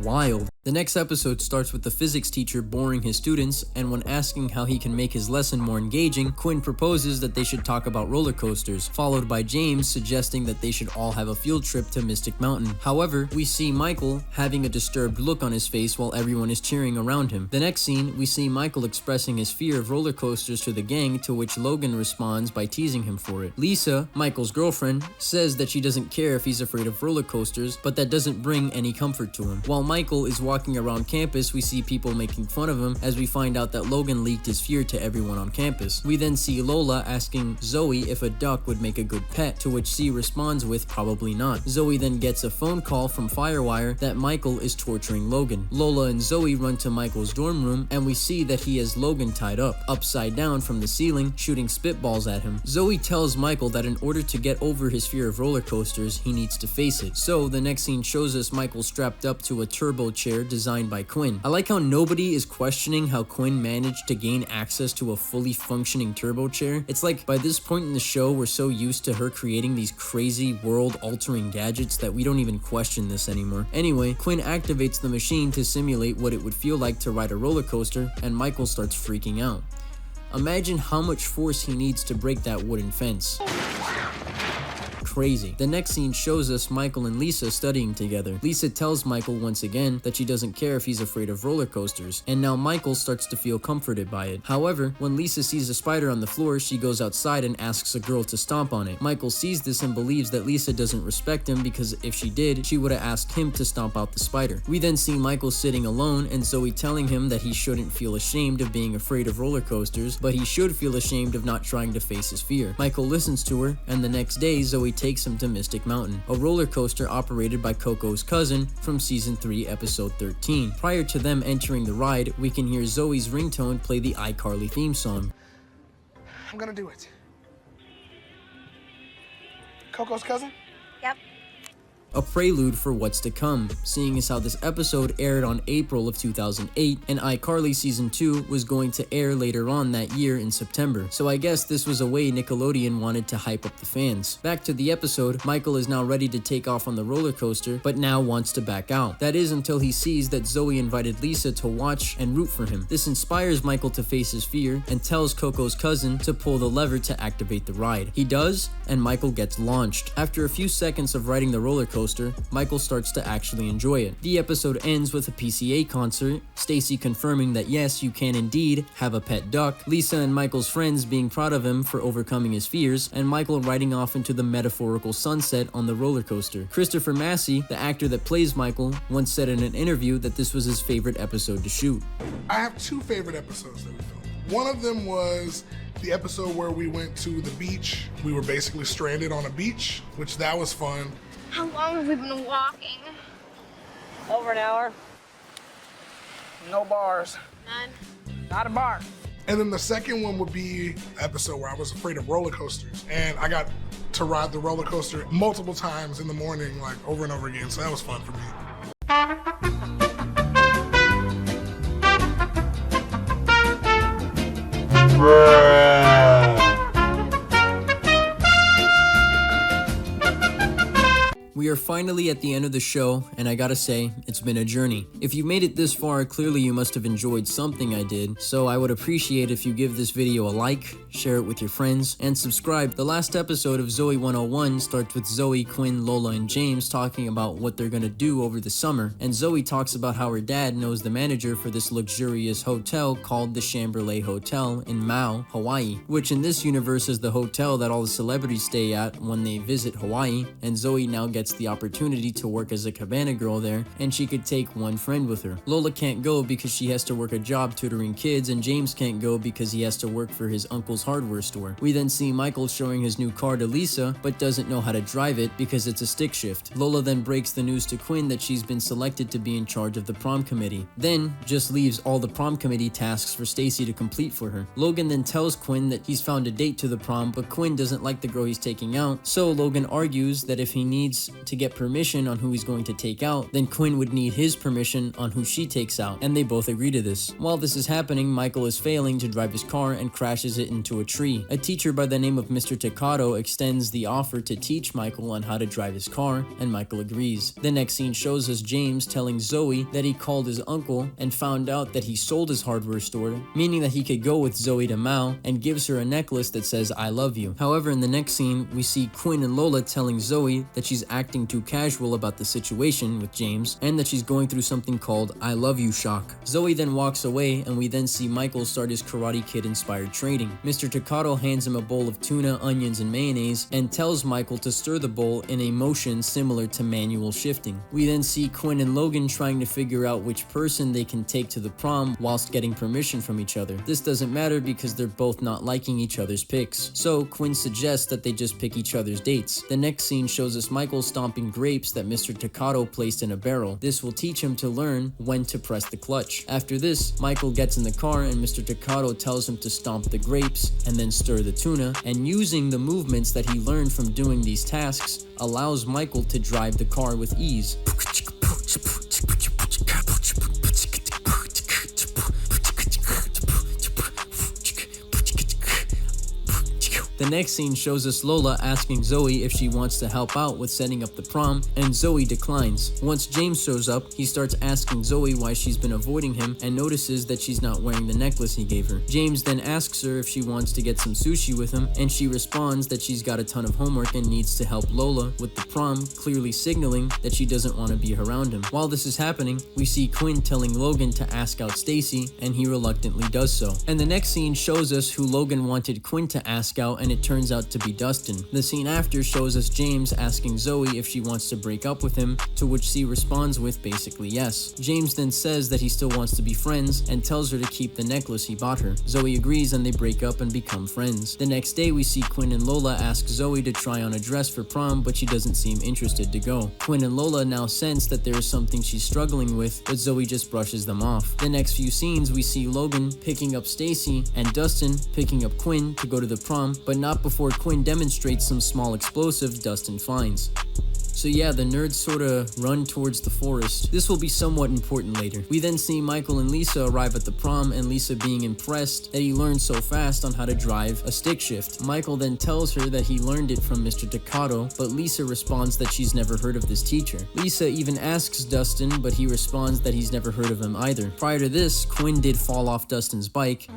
Wild. The next episode starts with the physics teacher boring his students, and when asking how he can make his lesson more engaging, Quinn proposes that they should talk about roller coasters, followed by James suggesting that they should all have a field trip to Mystic Mountain. However, we see Michael having a disturbed look on his face while everyone is cheering around him. The next scene, we see Michael expressing his fear of roller coasters to the gang, to which Logan responds by teasing him for it. Lisa, Michael's girlfriend, says that she doesn't care if he's afraid of roller coasters, but that doesn't bring any comfort to him. While Michael is walking around campus, we see people making fun of him as we find out that Logan leaked his fear to everyone on campus. We then see Lola asking Zoey if a duck would make a good pet, to which she responds with probably not. Zoey then gets a phone call from Firewire that Michael is torturing Logan. Lola and Zoey run to Michael's dorm room, and we see that he has Logan tied up, upside down from the ceiling, shooting spitballs at him. Zoey tells Michael that in order to get over his fear of roller coasters, he needs to face it. So the next scene shows us Michael strapped up to a turbo chair designed by Quinn. I like how nobody is questioning how Quinn managed to gain access to a fully functioning turbo chair. It's like by this point in the show, we're so used to her creating these crazy world-altering gadgets that we don't even question this anymore. Anyway, Quinn activates the machine to simulate what it would feel like to ride a roller coaster, and Michael starts freaking out. Imagine how much force he needs to break that wooden fence. Crazy. The next scene shows us Michael and Lisa studying together. Lisa tells Michael once again that she doesn't care if he's afraid of roller coasters, and now Michael starts to feel comforted by it. However, when Lisa sees a spider on the floor, she goes outside and asks a girl to stomp on it. Michael sees this and believes that Lisa doesn't respect him because if she did, she would have asked him to stomp out the spider. We then see Michael sitting alone and Zoey telling him that he shouldn't feel ashamed of being afraid of roller coasters, but he should feel ashamed of not trying to face his fear. Michael listens to her, and the next day Zoey takes him to Mystic Mountain, a roller coaster operated by Coco's cousin from season 3 episode 13. Prior to them entering the ride, we can hear Zoey's ringtone play the iCarly theme song. I'm gonna do it. Coco's cousin? Yep. A prelude for what's to come, seeing as how this episode aired on April of 2008, and iCarly Season 2 was going to air later on that year in September. So I guess this was a way Nickelodeon wanted to hype up the fans. Back to the episode, Michael is now ready to take off on the roller coaster, but now wants to back out. That is until he sees that Zoey invited Lisa to watch and root for him. This inspires Michael to face his fear and tells Coco's cousin to pull the lever to activate the ride. He does, and Michael gets launched. After a few seconds of riding the roller coaster, Michael starts to actually enjoy it. The episode ends with a PCA concert, Stacy confirming that yes, you can indeed have a pet duck, Lisa and Michael's friends being proud of him for overcoming his fears, and Michael riding off into the metaphorical sunset on the roller coaster. Christopher Massey, the actor that plays Michael, once said in an interview that this was his favorite episode to shoot. I have two favorite episodes that we filmed. One of them was the episode where we went to the beach. We were basically stranded on a beach, which that was fun. How long have we been walking? Over an hour. No bars. None. Not a bar. And then the second one would be an episode where I was afraid of roller coasters. And I got to ride the roller coaster multiple times in the morning, like over and over again. So that was fun for me. We are finally at the end of the show, and I gotta say, it's been a journey. If you made it this far, clearly you must have enjoyed something I did, so I would appreciate if you give this video a like, share it with your friends, and subscribe. The last episode of Zoey 101 starts with Zoey, Quinn, Lola, and James talking about what they're gonna do over the summer, and Zoey talks about how her dad knows the manager for this luxurious hotel called the Chamberlain Hotel in Maui, Hawaii, which in this universe is the hotel that all the celebrities stay at when they visit Hawaii, and Zoey now gets the opportunity to work as a cabana girl there, and she could take one friend with her. Lola can't go because she has to work a job tutoring kids, and James can't go because he has to work for his uncle's hardware store. We then see Michael showing his new car to Lisa, but doesn't know how to drive it because it's a stick shift. Lola then breaks the news to Quinn that she's been selected to be in charge of the prom committee, then just leaves all the prom committee tasks for Stacy to complete for her. Logan then tells Quinn that he's found a date to the prom, but Quinn doesn't like the girl he's taking out, so Logan argues that if he needs to get permission on who he's going to take out, then Quinn would need his permission on who she takes out, and they both agree to this. While this is happening, Michael is failing to drive his car and crashes it into a tree. A teacher by the name of Mr. Takato extends the offer to teach Michael on how to drive his car, and Michael agrees. The next scene shows us James telling Zoey that he called his uncle and found out that he sold his hardware store, meaning that he could go with Zoey to Maui, and gives her a necklace that says I love you. However, in the next scene, we see Quinn and Lola telling Zoey that she's acting too casual about the situation with James, and that she's going through something called I love you shock. Zoey then walks away, and we then see Michael start his Karate Kid inspired training. Mr. Takato hands him a bowl of tuna, onions, and mayonnaise, and tells Michael to stir the bowl in a motion similar to manual shifting. We then see Quinn and Logan trying to figure out which person they can take to the prom whilst getting permission from each other. This doesn't matter because they're both not liking each other's picks, so Quinn suggests that they just pick each other's dates. The next scene shows us Michael stomping grapes that Mr. Takato placed in a barrel. This will teach him to learn when to press the clutch. After this, Michael gets in the car and Mr. Takato tells him to stomp the grapes and then stir the tuna, and using the movements that he learned from doing these tasks allows Michael to drive the car with ease. The next scene shows us Lola asking Zoey if she wants to help out with setting up the prom, and Zoey declines. Once James shows up, he starts asking Zoey why she's been avoiding him and notices that she's not wearing the necklace he gave her. James then asks her if she wants to get some sushi with him, and she responds that she's got a ton of homework and needs to help Lola with the prom, clearly signaling that she doesn't want to be around him. While this is happening, we see Quinn telling Logan to ask out Stacy, and he reluctantly does so. And the next scene shows us who Logan wanted Quinn to ask out, and it turns out to be Dustin. The scene after shows us James asking Zoey if she wants to break up with him, to which she responds with basically yes. James then says that he still wants to be friends and tells her to keep the necklace he bought her. Zoey agrees and they break up and become friends. The next day we see Quinn and Lola ask Zoey to try on a dress for prom, but she doesn't seem interested to go. Quinn and Lola now sense that there is something she's struggling with, but Zoey just brushes them off. The next few scenes we see Logan picking up Stacy and Dustin picking up Quinn to go to the prom, but not before Quinn demonstrates some small explosives Dustin finds. So yeah, the nerds sorta run towards the forest. This will be somewhat important later. We then see Michael and Lisa arrive at the prom, and Lisa being impressed that he learned so fast on how to drive a stick shift. Michael then tells her that he learned it from Mr. Takato, but Lisa responds that she's never heard of this teacher. Lisa even asks Dustin, but he responds that he's never heard of him either. Prior to this, Quinn did fall off Dustin's bike.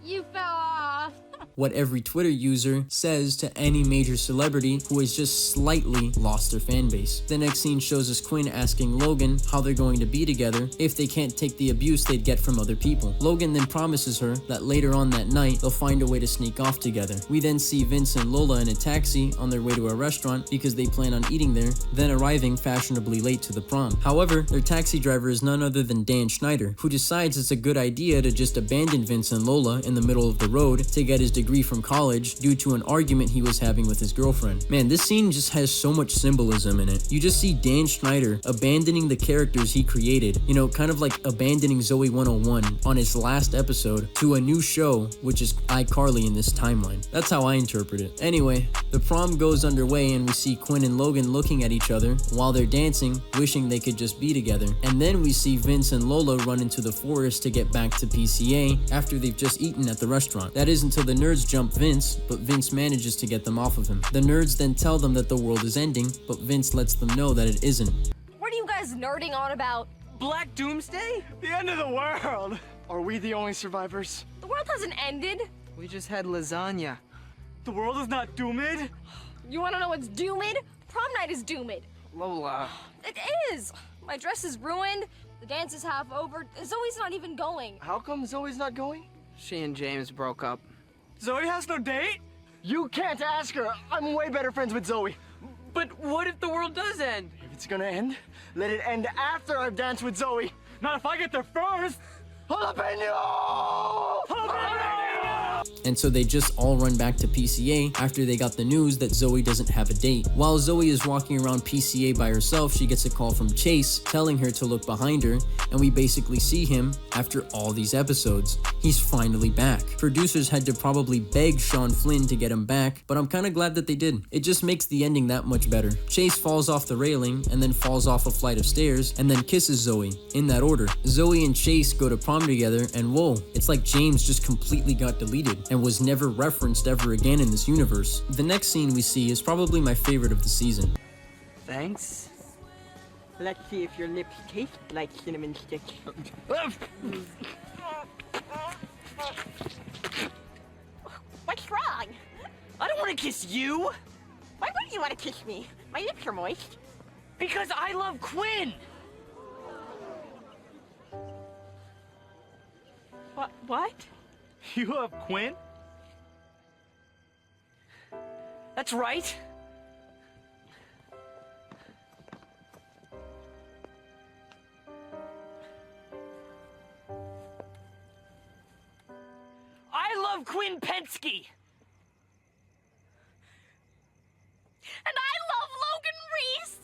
You fell off. What every Twitter user says to any major celebrity who has just slightly lost their fan base. The next scene shows us Quinn asking Logan how they're going to be together if they can't take the abuse they'd get from other people. Logan then promises her that later on that night they'll find a way to sneak off together. We then see Vince and Lola in a taxi on their way to a restaurant because they plan on eating there, then arriving fashionably late to the prom. However, their taxi driver is none other than Dan Schneider, who decides it's a good idea to just abandon Vince and Lola in the middle of the road to get his degree from college due to an argument he was having with his girlfriend. Man, this scene just has so much symbolism in it. You just see Dan Schneider abandoning the characters he created, you know, kind of like abandoning Zoey 101 on his last episode to a new show, which is iCarly in this timeline. That's how I interpret it. Anyway, the prom goes underway and we see Quinn and Logan looking at each other while they're dancing, wishing they could just be together. And then we see Vince and Lola run into the forest to get back to PCA after they've just eaten at the restaurant. That is until the nerds jump Vince, but Vince manages to get them off of him. The nerds then tell them that the world is ending, but Vince lets them know that it isn't. What are you guys nerding on about? Black Doomsday? The end of the world! Are we the only survivors? The world hasn't ended. We just had lasagna. The world is not doomed? You wanna know what's doomed? Prom night is doomed. Lola. It is. My dress is ruined. The dance is half over. Zoey's not even going. How come Zoey's not going? She and James broke up. Zoey has no date? You can't ask her. I'm way better friends with Zoey. But what if the world does end? If it's gonna end, let it end after I've danced with Zoey. Not if I get there first. Jalapeno! Jalapeno! And so they just all run back to PCA after they got the news that Zoey doesn't have a date. While Zoey is walking around PCA by herself, she gets a call from Chase telling her to look behind her, and we basically see him after all these episodes. He's finally back. Producers had to probably beg Sean Flynn to get him back, but I'm kinda glad that they did. It just makes the ending that much better. Chase falls off the railing and then falls off a flight of stairs and then kisses Zoey, in that order. Zoey and Chase go to prom together, and whoa, it's like James just completely got deleted and was never referenced ever again in this universe. The next scene we see is probably my favorite of the season. Thanks. Let's see if your lips taste like cinnamon sticks. What's wrong? I don't want to kiss you! Why wouldn't you want to kiss me? My lips are moist. Because I love Quinn! What? You love Quinn? That's right. I love Quinn Penske! And I love Logan Reese!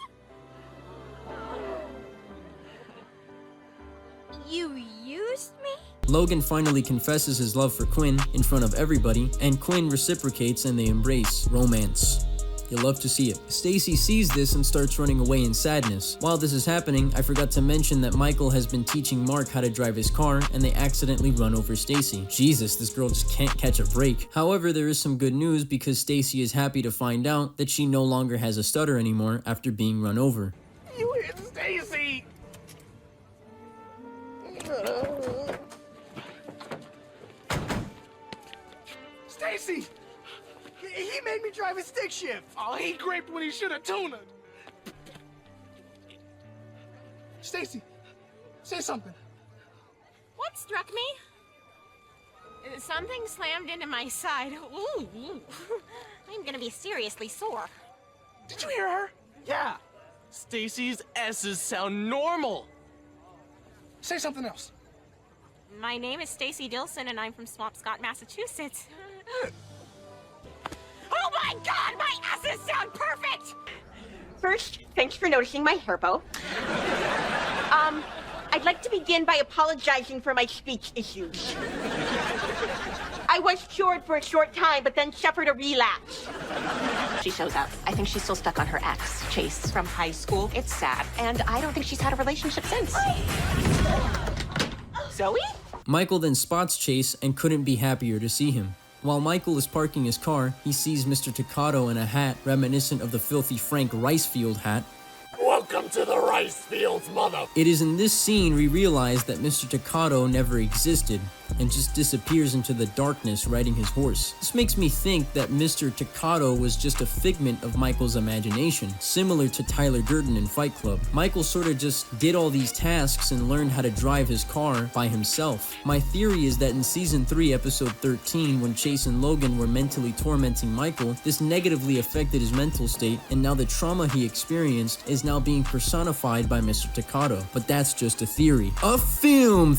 You used me? Logan finally confesses his love for Quinn in front of everybody, and Quinn reciprocates and they embrace romance. You'll love to see it. Stacy sees this and starts running away in sadness. While this is happening, I forgot to mention that Michael has been teaching Mark how to drive his car, and they accidentally run over Stacy. Jesus, this girl just can't catch a break. However, there is some good news because Stacy is happy to find out that she no longer has a stutter anymore after being run over. You hit Stacy! Stacy! He made me drive a stick shift. Oh, he graped when he should have tuna. Stacy, say something. What struck me? Something slammed into my side. Ooh. I'm gonna be seriously sore. Did you hear her? Yeah. Stacy's S's sound normal. Say something else. My name is Stacy Dilson, and I'm from Swampscott, Massachusetts. Oh my God, my S's sound perfect! First, thanks for noticing my hair bow. I'd like to begin by apologizing for my speech issues. I was cured for a short time, but then suffered a relapse. She shows up. I think she's still stuck on her ex, Chase, from high school. It's sad, and I don't think she's had a relationship since. Zoey? Michael then spots Chase and couldn't be happier to see him. While Michael is parking his car, he sees Mr. Takato in a hat reminiscent of the filthy Frank Ricefield hat. Welcome to the rice fields, mother. It is in this scene we realize that Mr. Takato never existed and just disappears into the darkness riding his horse. This makes me think that Mr. Takato was just a figment of Michael's imagination, similar to Tyler Durden in Fight Club. Michael sort of just did all these tasks and learned how to drive his car by himself. My theory is that in Season 3, Episode 13, when Chase and Logan were mentally tormenting Michael, this negatively affected his mental state, and now the trauma he experienced is now being personified by Mr. Takato. But that's just a theory. A film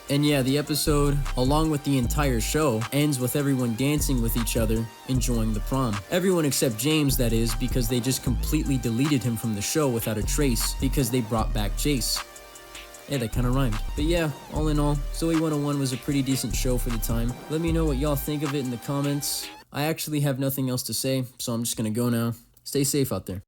And yeah, the episode, along with the entire show, ends with everyone dancing with each other, enjoying the prom. Everyone except James, that is, because they just completely deleted him from the show without a trace, because they brought back Chase. Yeah, that kind of rhymed. But yeah, all in all, Zoey 101 was a pretty decent show for the time. Let me know what y'all think of it in the comments. I actually have nothing else to say, so I'm just gonna go now. Stay safe out there.